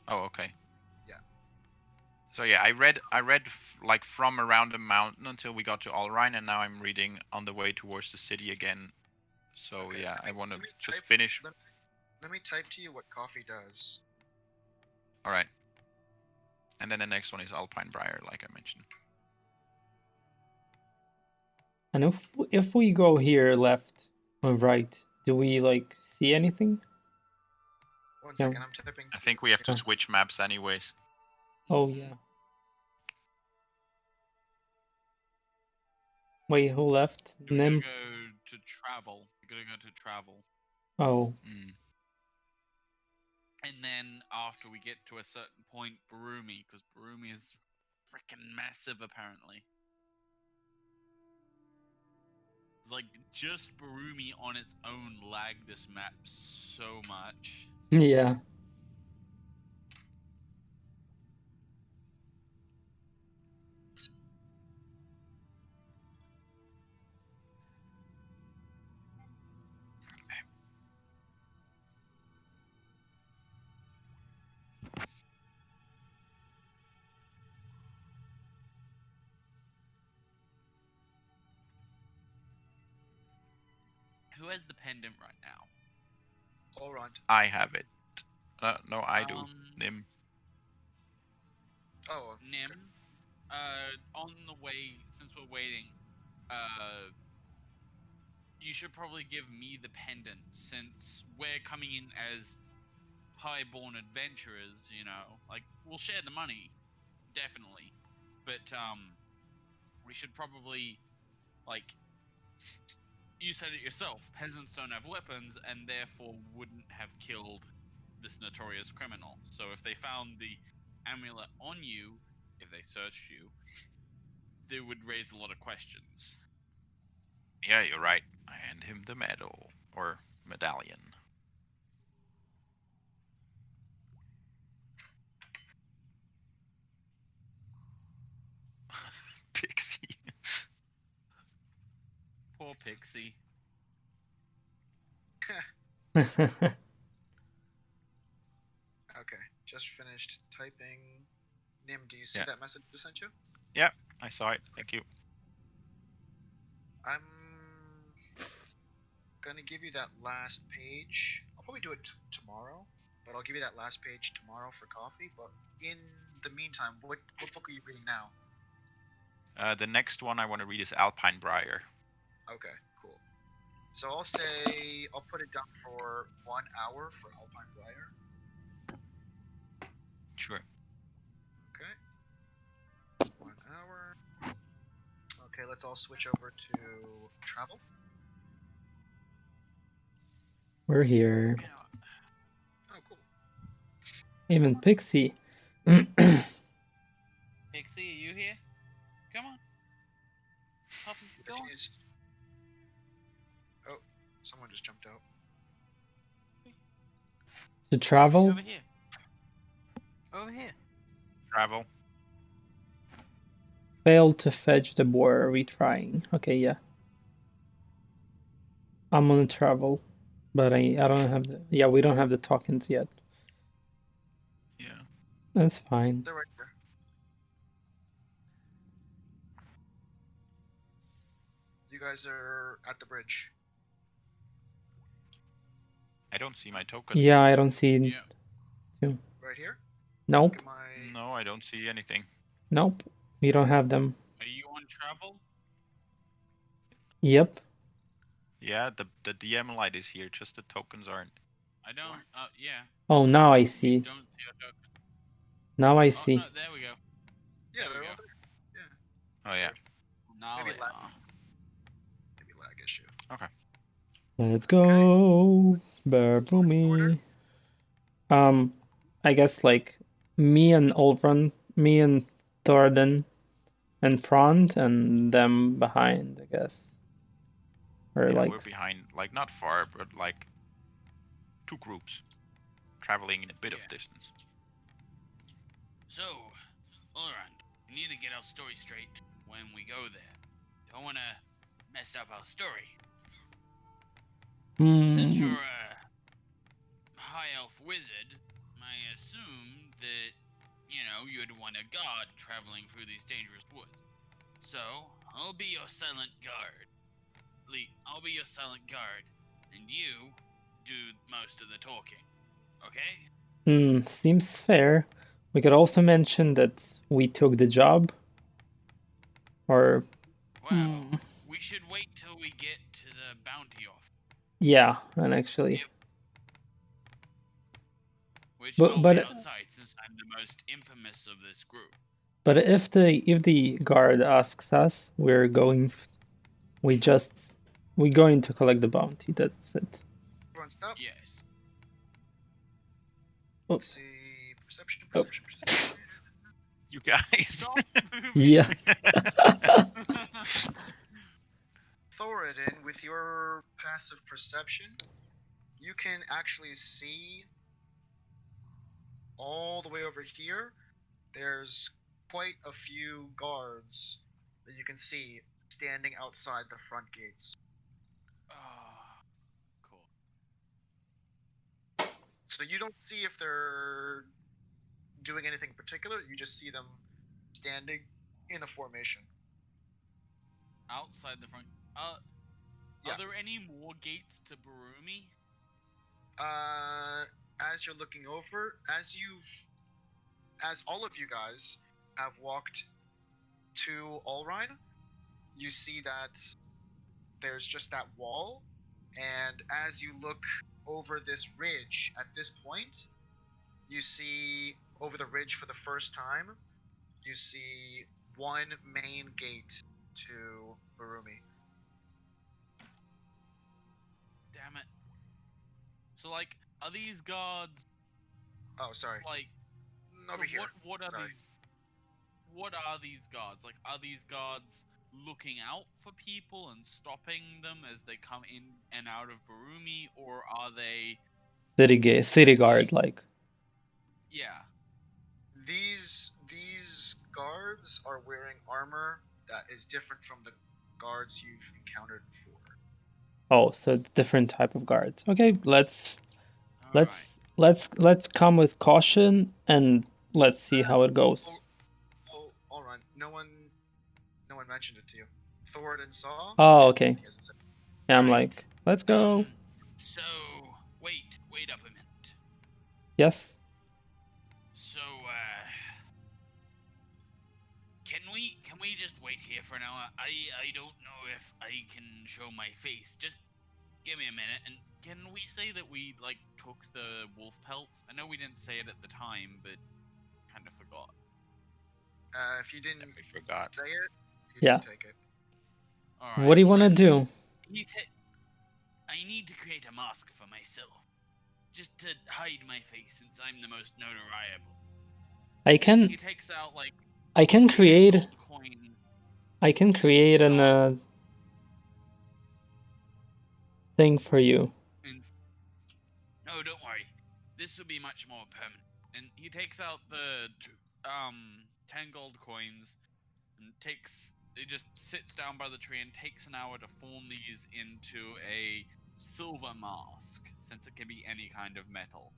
Oh, okay. Yeah. So yeah, I read like from around the mountain until we got to Rhine, and now I'm reading on the way towards the city again. So Okay, yeah, I want to let me just type- finish. Let me type to you what coffee does. All right. And then the next one is Alpine Briar, like I mentioned. And if we go here left or right, do we like see anything? One second, I'm typing. I think we have to switch maps anyways. Oh yeah. Wait, who left? You're gonna Nim. go to travel. You're gonna go to travel. Oh. And then after we get to a certain point, Berumi, because Berumi is freaking massive apparently. It's like just Berumi on its own lagged this map so much. Yeah. Who has the pendant right now? Elrond. I have it. No, I do. Nim. Oh. Nim. On the way, since we're waiting, you should probably give me the pendant since we're coming in as highborn adventurers, you know. Like, we'll share the money, definitely. But, we should probably, like, you said it yourself, peasants don't have weapons and therefore wouldn't have killed this notorious criminal. So if they found the amulet on you, if they searched you, they would raise a lot of questions. Yeah, you're right. I hand him the medal. Or medallion. Pixie. Poor Pixie. Okay, just finished typing. Nim, do you see that message I sent you? Yeah, I saw it. Thank you. I'm gonna give you that last page. I'll probably do it tomorrow, but I'll give you that last page tomorrow for coffee. But in the meantime, what book are you reading now? The next one I want to read is Alpine Briar. Okay, cool. So I'll put it down for 1 hour for Alpine Briar. Sure. Okay. 1 hour. Okay, let's all switch over to travel. We're here. Oh, cool. Even Pixie. Pixie, are you here? Come on. Puppy, go on. Oh, someone just jumped out. To travel? Over here. Over here. Travel. Failed to fetch the boar. Are we trying? Okay, yeah. I'm gonna travel. But I don't have the... Yeah, we don't have the tokens yet. Yeah. That's fine. They're right there. guys are at the bridge? I don't see my token. Yeah, I don't see. Yeah. Right here? Nope. Look at my... No, I don't see anything. Nope. We don't have them. Are you on travel? Yep. Yeah, the DM light is here, just the tokens aren't. I don't. Yeah. Oh, now I We see. don't see your token. Now I Oh, see. no, there we go. Yeah, There we they're go. all there. Yeah. Oh yeah. Now Maybe they lag. are. Maybe lag issue. Okay. Let's go. Berumi. I guess like me and Ulfrun, me and Thordan in front and them behind, I guess. Or Yeah, like we're behind, like not far, but like 2 groups traveling in a bit of Yeah. distance. So, Ulrand, we need to get our story straight when we go there. Don't want to mess up our story. Since you're a high elf wizard, I assume that, you'd want a guard traveling through these dangerous woods. So, I'll be your silent guard. I'll be your silent guard, and you do most of the talking. Okay? Seems fair. We could also mention that we took the job. Or Well, we should wait till we get to the bounty offer. yeah, and actually. Yep. Which But- I'll but- be outside since I'm the most infamous of this group. But if the guard asks us, we're going to collect the bounty. That's it. Everyone stop. Yes. Oh. Let's see. Perception. Oh. You guys. Stop moving. Yeah. Thoradin, with your passive perception, you can actually see all the way over here. There's quite a few guards that you can see standing outside the front gates. Cool. So you don't see if they're doing anything particular, you just see them standing in a formation. Outside the front. Yeah. Are there any more gates to Berumi? As you're looking over, as all of you guys have walked to Rhine, you see that there's just that wall, and as you look over this ridge at this point, you see over the ridge for the first time, you see one main gate to Berumi. Damn it. So, like, are these guards, Oh, sorry. like, Over here. what are Sorry. these? What are these guards? Like, are these guards looking out for people and stopping them as they come in and out of Berumi, or are they? City guard, like. Yeah. These guards are wearing armor that is different from the guards you've encountered before. Oh, so different type of guards. Okay, let's Alright. come with caution and let's see how it goes. All right. No one mentioned it to you. Thoradin saw. Oh, okay. He hasn't said. Yeah, I'm like, let's go. So, wait up a minute. Yes. So, can we just wait here for an hour? I don't know if I can show my face. Just give me a minute. And can we say that we, like, took the wolf pelts? I know we didn't say it at the time, but kind of forgot. If you didn't We forgot. say it, you Yeah. didn't take it. Alright. What do you want to do? I need to create a mask for myself. Just to hide my face since I'm the most notoriable. I can He takes out, like, create gold coins. an thing for you. No, don't worry. This will be much more permanent. And he takes out the 10 gold coins and he just sits down by the tree and takes an hour to form these into a silver mask, since it can be any kind of metal.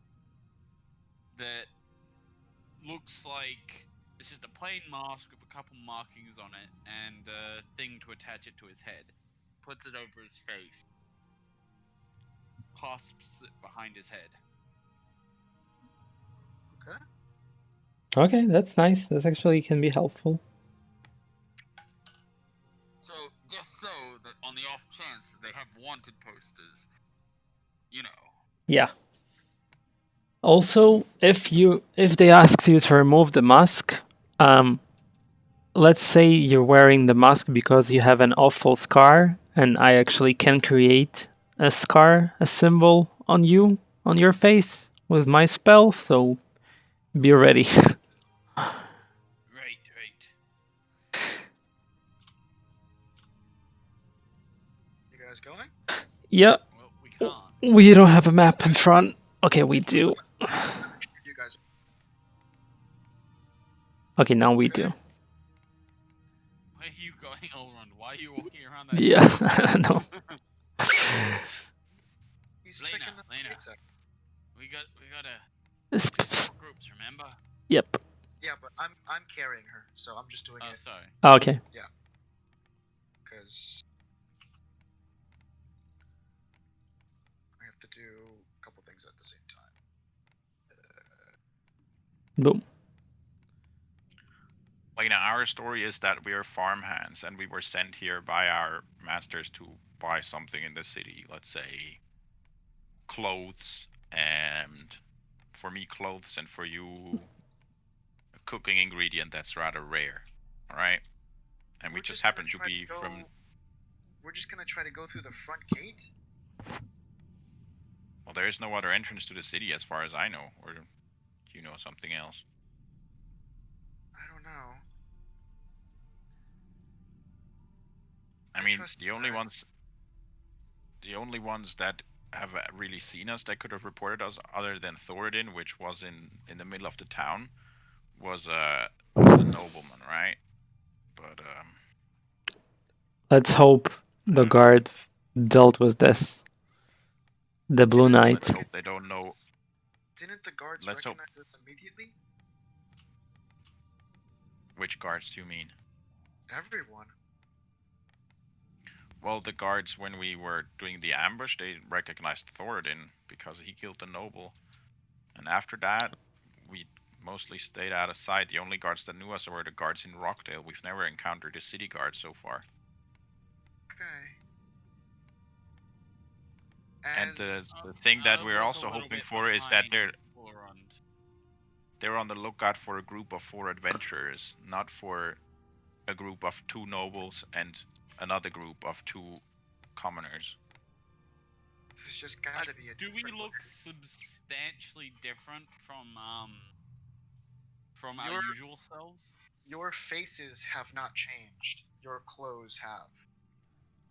That looks like it's just a plain mask with a couple markings on it and a thing to attach it to his head. puts it over his face. Clasps it behind his head. Okay. Okay, that's nice. That actually can be helpful. So, just so that on the off chance that they have wanted posters, you know. Yeah. Also, if they ask you to remove the mask, let's say you're wearing the mask because you have an awful scar, and I actually can create a scar, a symbol on you, on your face, with my spell, so be ready. Right. You guys going? Yeah. Well, we can't. We don't have a map in front. Okay, we do. You guys. Okay, now we do. Where are you going, Elrond? Why are you walking around that? Yeah, I don't know. He's Lena, checking the Lena. lights out. We gotta This- do separate groups, remember? Yep. Yeah, but I'm carrying her, so I'm just doing Oh, it sorry. Okay. because I have to do a couple things at the same time. Boom. Like, now, our story is that we are farmhands and we were sent here by our masters to buy something in the city. Let's say clothes, and for me clothes, and for you a cooking ingredient that's rather rare. All right, and we We're just gonna happen to try be go- from. We're just gonna try to go through the front gate. Well, there is no other entrance to the city as far as I know, or do you know something else? I don't know. I mean, trust the you only guys. ones that have really seen us, that could have reported us, other than Thoradin, which was in the middle of the town, was the nobleman, right? But Let's hope the guard dealt with this. The Blue Didn't- Knight. let's hope they don't know. Didn't the guards Let's hope- recognize us immediately? Which guards do you mean? Everyone. Well, the guards, when we were doing the ambush, they recognized Thoradin because he killed the noble. And after that, we mostly stayed out of sight. The only guards that knew us were the guards in Rockdale. We've never encountered a city guard so far. Okay. And As the thing that I'll we're look a also little hoping bit for is that behind Elrond. they're on the lookout for a group of 4 adventurers, not for a group of 2 nobles and another group of 2 commoners. there's just gotta be a Do we different look way. substantially different from our Your- usual selves? Your faces have not changed. Your clothes have.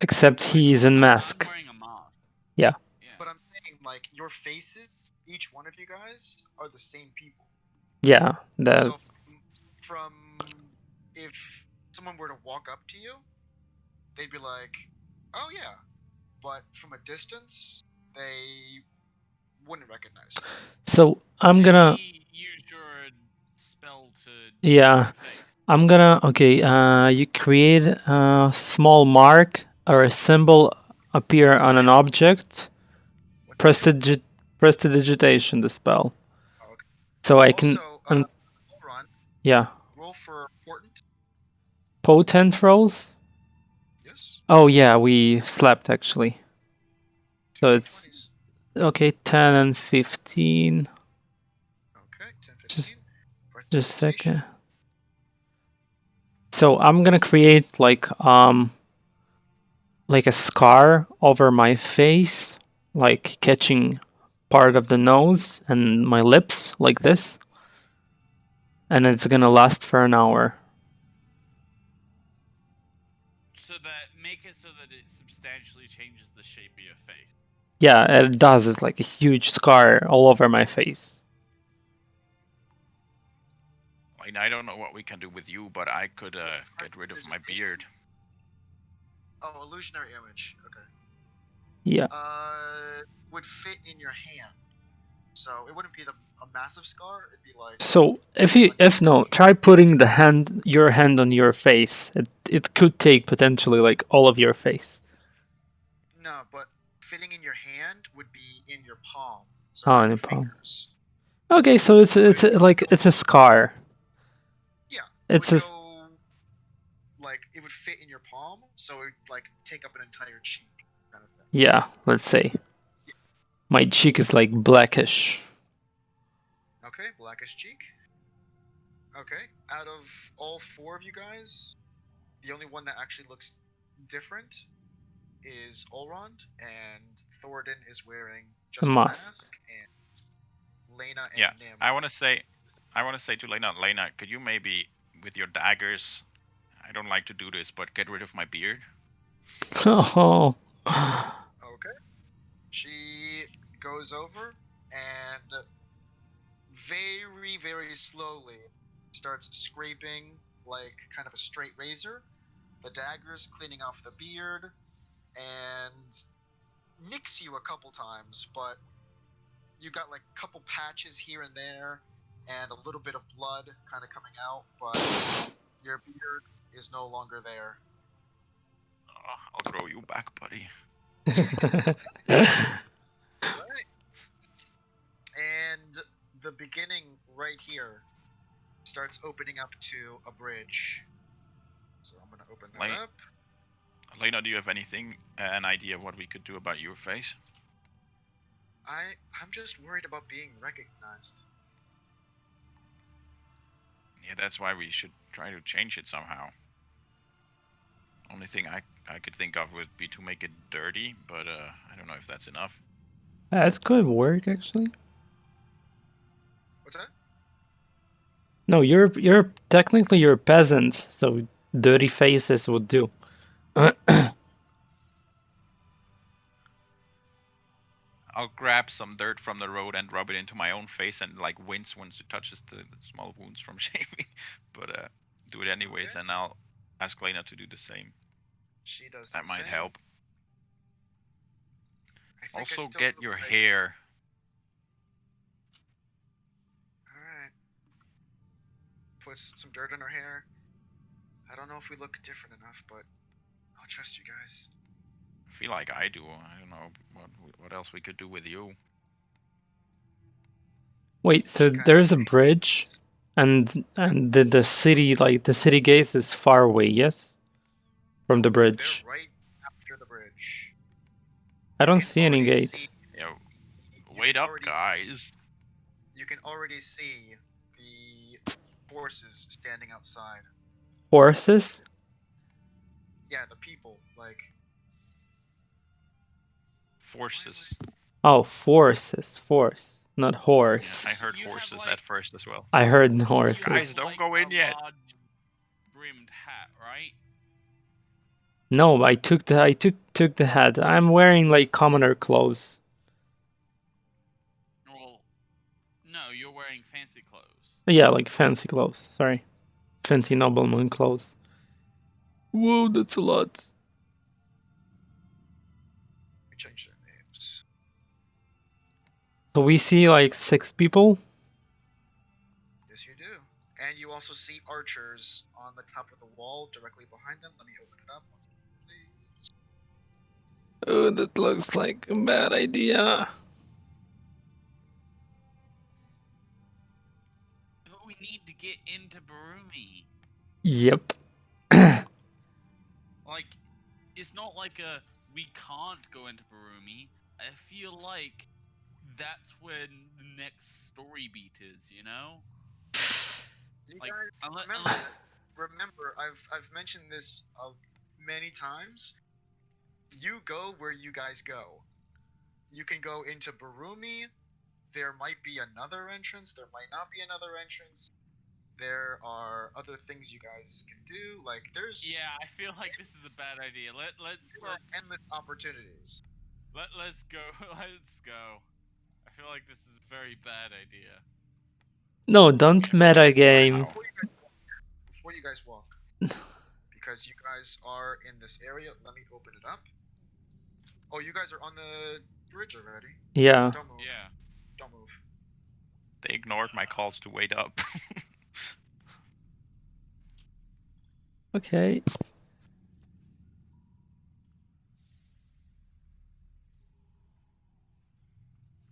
Except he's in mask. I'm wearing a mask. Yeah. But I'm saying, like, your faces, each one of you guys, are the same people. Yeah. The So, from if someone were to walk up to you, they'd be like, "Oh yeah," but from a distance, they wouldn't recognize you. so I'm gonna Maybe use your spell to Yeah. your face. I'm gonna okay, you create a small mark or a symbol appear on an object. What- Prestidigitation the spell. Oh, okay. So I can Also, Elrond, yeah. roll for important. Potent rolls? Yes. Oh yeah, we slept actually. So it's 20s. okay, 10 and 15. Okay, 10, 15. Just a Prestidigitation. second. So I'm gonna create like a scar over my face, like catching part of the nose and my lips like this. And it's gonna last for an hour. So that make it so that it substantially changes the shape of your face. Yeah, it does. It's like a huge scar all over my face. Like, I don't know what we can do with you, but I could get rid of my beard. Oh, illusionary image. Okay. Yeah. Would fit in your hand. So it wouldn't be a massive scar. It'd be like. So try putting your hand on your face. It could take potentially like all of your face. No, but fitting in your hand would be in your palm. So Oh, in your the palm. fingers. Okay, so it's like it's a scar. Yeah. It's it would a go, like it would fit in your palm, so it would like take up an entire cheek, kind of thing. yeah. Let's say my cheek is like blackish. Okay, blackish cheek. Okay, out of all 4 of you guys, the only one that actually looks different is Olrond, and Thornton is wearing just a mask. mask, and Lena and Yeah, Nim. I want to say to Lena, could you maybe, with your daggers, I don't like to do this, but get rid of my beard? Oh. Okay. She goes over and very, very slowly starts scraping like kind of a straight razor. The dagger's cleaning off the beard and nicks you a couple times, but you got like a couple patches here and there and a little bit of blood kind of coming out, but your beard is no longer there. I'll grow you back, buddy. Right. And the beginning right here starts opening up to a bridge. So I'm gonna open that up. Lena, do you have an idea of what we could do about your face? I'm just worried about being recognized. Yeah, that's why we should try to change it somehow. Only thing I could think of would be to make it dirty, but I don't know if that's enough. That could work actually. What's that? No, you're technically you're a peasant, so dirty faces would do. I'll grab some dirt from the road and rub it into my own face and like wince once it touches the small wounds from shaving. But do it anyways, Okay. and I'll ask Lena to do the same. She does That the might same. help. I think I Also, still get look your like- hair. Alright. Puts some dirt in her hair. I don't know if we look different enough, but I'll trust you guys. I feel like I do. I don't know what else we could do with you. Wait, so there's a bridge, and the city, like the city gates, is far away, yes, from the bridge. They're right after the bridge. I don't can see any already gate. see- Yeah, you wait can up, already- guys. You can already see the forces standing outside. Horses? Yeah, the people, like... Forces. Oh, forces, force, not horse. I heard You have, horses like- at first as well. I heard You horses. Guys, have, don't like, go in a yet. large brimmed hat, right? No, I took the hat. I'm wearing like commoner clothes. Well, no, you're wearing fancy clothes. Yeah, like fancy clothes. Sorry, fancy nobleman clothes. Whoa, that's a lot. We changed their names. So we see like 6 people. Yes, you do. And you also see archers on the top of the wall directly behind them. Let me open it up. One second, please. Oh, that looks like a bad idea. But we need to get into Berumi. Yep. Like, it's not like we can't go into Berumi. I feel like that's when the next story beat is, you know? You Like, guys unless- remember, I've mentioned this many times. You go where you guys go. You can go into Berumi. There might be another entrance. There might not be another entrance. There are other things you guys can do. Like there's Yeah, I feel like this is a bad idea. Let's endless opportunities. let's go. Let's go. I feel like this is a very bad idea. No, don't meta game. Before you guys walk, because you guys are in this area, let me open it up. Oh, you guys are on the bridge already. Yeah. Don't move. Yeah. Don't move. They ignored my calls to wait up. Okay.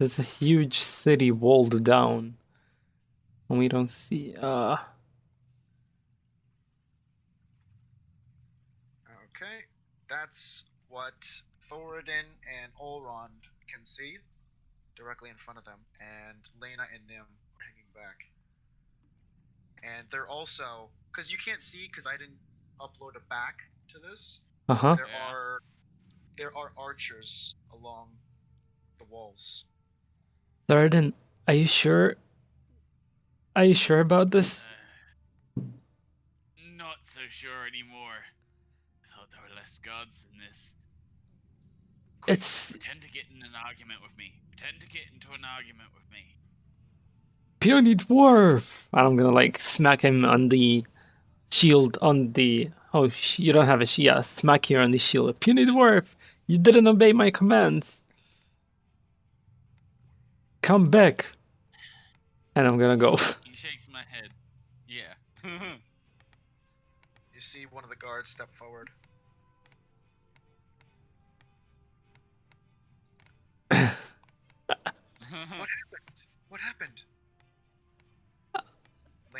There's a huge city walled down. And we don't see... Okay, that's what Thoradin and Olrond can see directly in front of them, and Lena and Nim are hanging back. And they're also, because you can't see, because I didn't upload a back to this. Uh-huh. There are archers along the walls. Thoradin, are you sure? Are you sure about this? Not so sure anymore. I thought there were less gods in this. Quick, pretend to get in an argument with me. Pretend to get into an argument with me. Puny dwarf! I'm gonna like smack him on the shield on the... Oh, you don't have a shield. Yeah, smack here on the shield. Puny dwarf! You didn't obey my commands! Come back! And I'm gonna go. He shakes my head. Yeah. You see one of the guards step forward. What happened?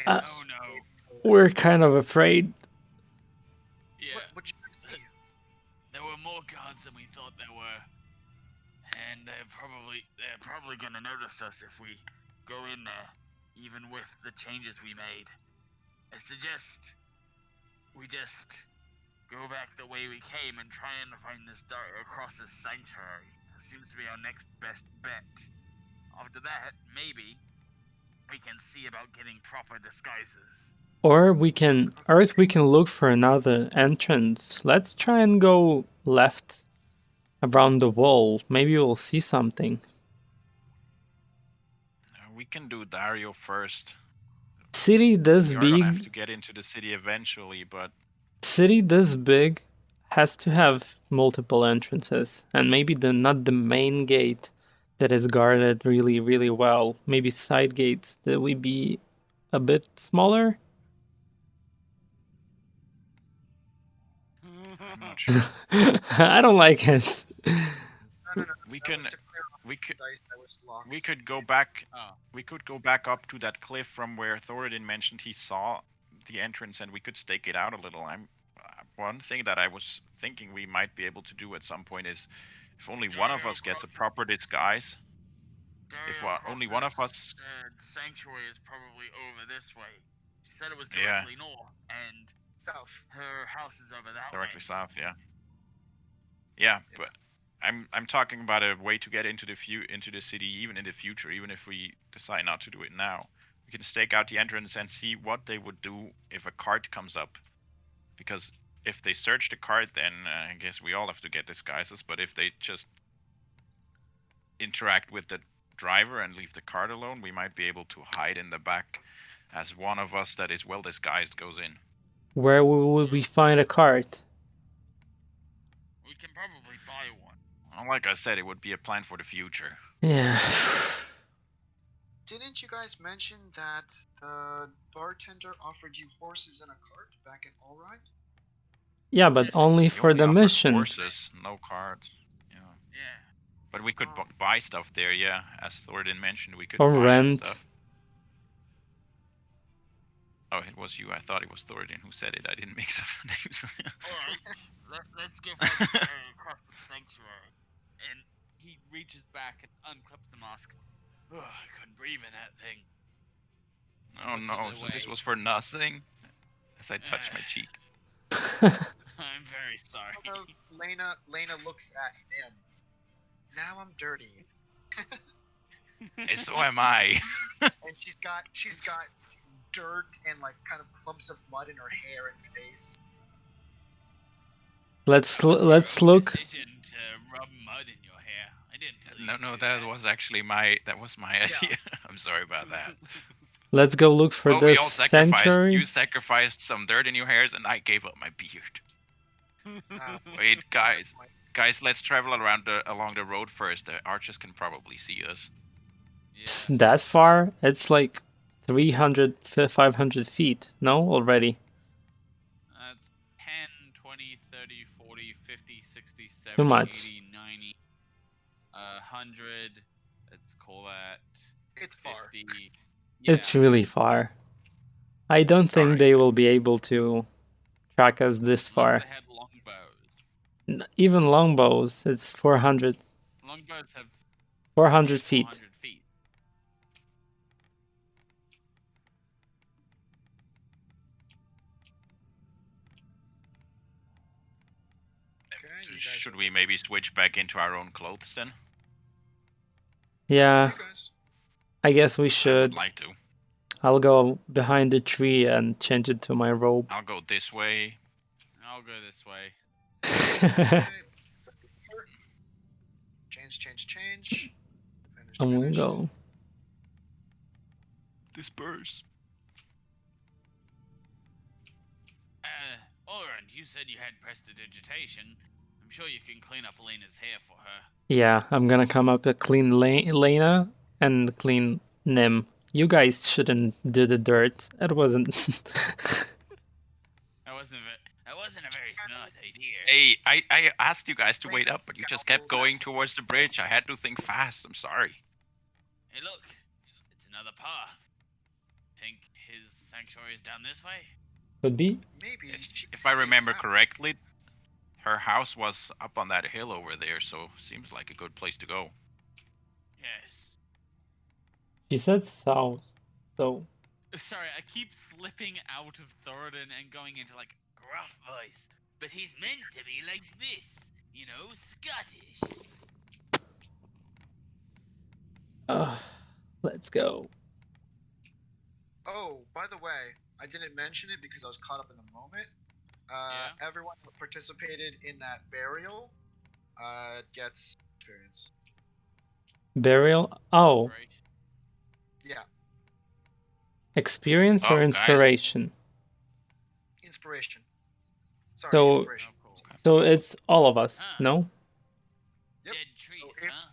Oh no. We're kind of afraid. Yeah. What you see? There were more guards than we thought there were. And they're probably gonna notice us if we go in there, even with the changes we made. I suggest we just go back the way we came and try and find this dark across this sanctuary. It seems to be our next best bet. After that, maybe we can see about getting proper disguises. Or we can look for another entrance. Let's try and go left around the wall. Maybe we'll see something. We can do Dario first. City this We are big. gonna have to get into the city eventually, but City this big has to have multiple entrances, and maybe not the main gate that is guarded really, really well. Maybe side gates that would be a bit smaller. I'm not sure. I don't like it. No. We could go back. We could go back up to that cliff from where Thoradin mentioned he saw the entrance, and we could stake it out a little. One thing that I was thinking we might be able to do at some point is, if only one of us gets a proper disguise. If only one of us. Sanctuary is probably over this way. She said it was directly north and south. Her house is over that directly way. South, yeah. Yeah, but I'm talking about a way to get into the city even in the future, even if we decide not to do it now. We can stake out the entrance and see what they would do if a cart comes up. Because if they search the cart, then I guess we all have to get disguises. But if they just interact with the driver and leave the cart alone, we might be able to hide in the back as one of us that is well disguised goes in. Where would we find a cart? We can probably buy one. Well, like I said, it would be a plan for the future. Yeah. Didn't you guys mention that the bartender offered you horses and a cart back in Rhine? Yeah, but only for the mission. Horses, no carts. Yeah. But we could buy stuff there, yeah. As Thoradin mentioned, we could or buy rent stuff. Oh, it was you. I thought it was Thoradin who said it. I didn't mix up the names. Alright, let's go across the sanctuary. And he reaches back and unclips the mask. Oh, I couldn't breathe in that thing. Oh no, so this was for nothing? As I touched my cheek. I'm very sorry. Lena looks at him. Now I'm dirty. So am I. And she's got dirt and like kind of clumps of mud in her hair and face. Let's look. Decision to rub mud in your hair. I didn't tell you. No, that was actually my idea. I'm sorry about that. Let's go look for this sanctuary. You sacrificed some dirt in your hairs, and I gave up my beard. Wait, guys, let's travel along the road first. The archers can probably see us. Yeah. That far? It's like 300, 500 feet. No, already. That's 10, 20, 30, 40, 50, 60, 70, Too much. 80, 90, 100. Let's let's call that It's far. 50. It's really far. I don't think Alright. they will be able to track us this Unless far. they had longbows. Even longbows, it's 400 Longbows have 400 feet. 400 feet. Okay, you guys Should we maybe switch back into our own clothes then? Yeah, You guys. I guess we I would should. like to. I'll go behind the tree and change it to my robe. I'll go this way. I'll go this way. Okay. Change. I'm gonna Finished. go. Disperse. Oren, you said you had prestidigitation. I'm sure you can clean up Elena's hair for her. Yeah, I'm gonna come up to clean Lena and clean Nim. You guys shouldn't do the dirt. It wasn't. That wasn't a very smart idea. Hey, I asked you guys to wait up, but you just kept going towards the bridge. I had to think fast. I'm sorry. Hey, look, it's another path. Think his sanctuary is down this way? Could be. Maybe. If I remember correctly, her house was up on that hill over there, so seems like a good place to go. Yes. She said south, so Sorry, I keep slipping out of Thoradin and going into like gruff voice, but he's meant to be like this, you know, Scottish. let's go. Oh, by the way, I didn't mention it because I was caught up in the moment. Everyone who participated in that burial gets experience. Burial? Oh, Right. Yeah, experience or Oh, guys. inspiration? inspiration. Sorry, So- inspiration. Oh, cool. So it's all of us, Ah. no? Yep. Dead trees, So if- huh?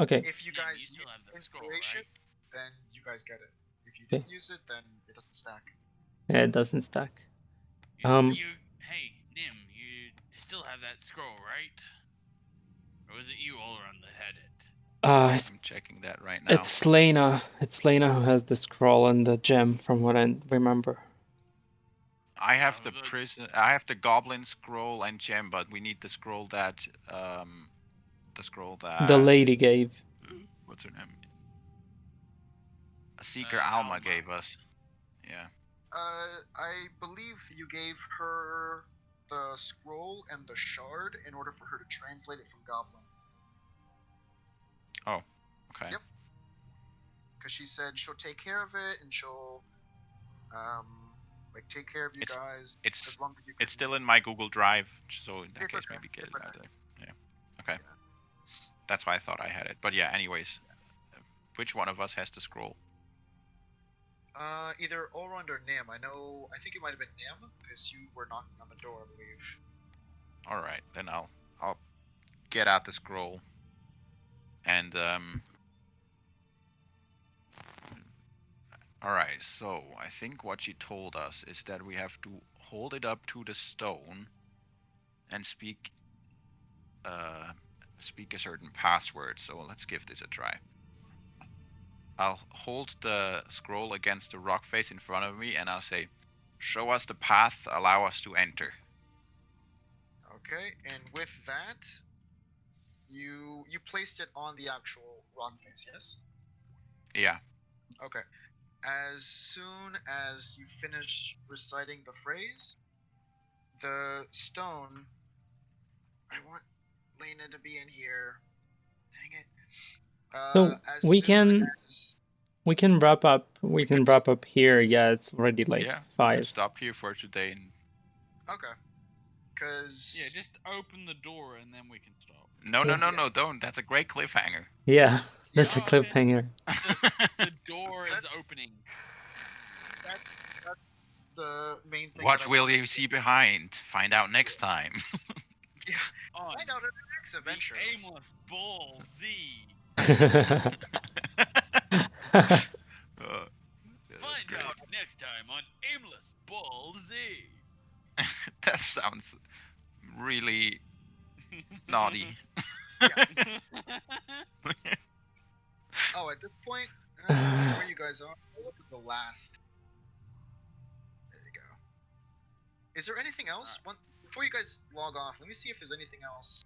Okay. If you Yeah, guys you still use have the scroll, inspiration, right? then you guys get it. If you Okay. didn't use it, then it doesn't stack. Yeah, it doesn't stack. Hey, Nim, you still have that scroll, right? Or was it you, Oleron, that had it? I'm checking that right now. It's Lena. It's Lena who has the scroll and the gem, from what I remember. I have the the- prison. I have the goblin scroll and gem, but we need the scroll that The lady gave. What's her name? A Seeker Alma. Alma gave us. Yeah. I believe you gave her the scroll and the shard in order for her to translate it from Goblin. Okay. Yep. Because she said she'll take care of it and she'll, take care of you guys It's as long as you. it's still in my Google Drive, so in that It's case okay, maybe get it it's out okay. there. Yeah. Okay. That's why I thought I had it. But yeah. Anyways, which one of us has the scroll? Either Elrond or Nim. I think it might have been Nim because you were knocking on the door, I believe. All right, then I'll get out the scroll and all right, so I think what she told us is that we have to hold it up to the stone and speak a certain password. So let's give this a try. I'll hold the scroll against the rock face in front of me and I'll say, "Show us the path, allow us to enter." Okay, and with that, you placed it on the actual rock face, yes? Yeah. Okay. As soon as you finish reciting the phrase, the stone. I want Lena to be in here. Dang it. So as we soon can- as- We can wrap up. We can wrap up here. Yeah, it's already like Yeah. We'll 5. stop here for today and Okay. Because. Yeah, just open the door and then we can stop. no, Yeah. don't. That's a great cliffhanger. Yeah, that's a Oh, okay. cliffhanger. The door is That's- opening. That's the main thing. What that I will wanted you see behind? Find out next time. Yeah. On Find out in the next adventure. the aimless ball Z. Yeah, that's Find great. out next time on Aimless Ball Z. That sounds really naughty. Oh, at this point, where you guys are, I'll look at the last. There you go. Is there anything else? Before you guys log off, let me see if there's anything else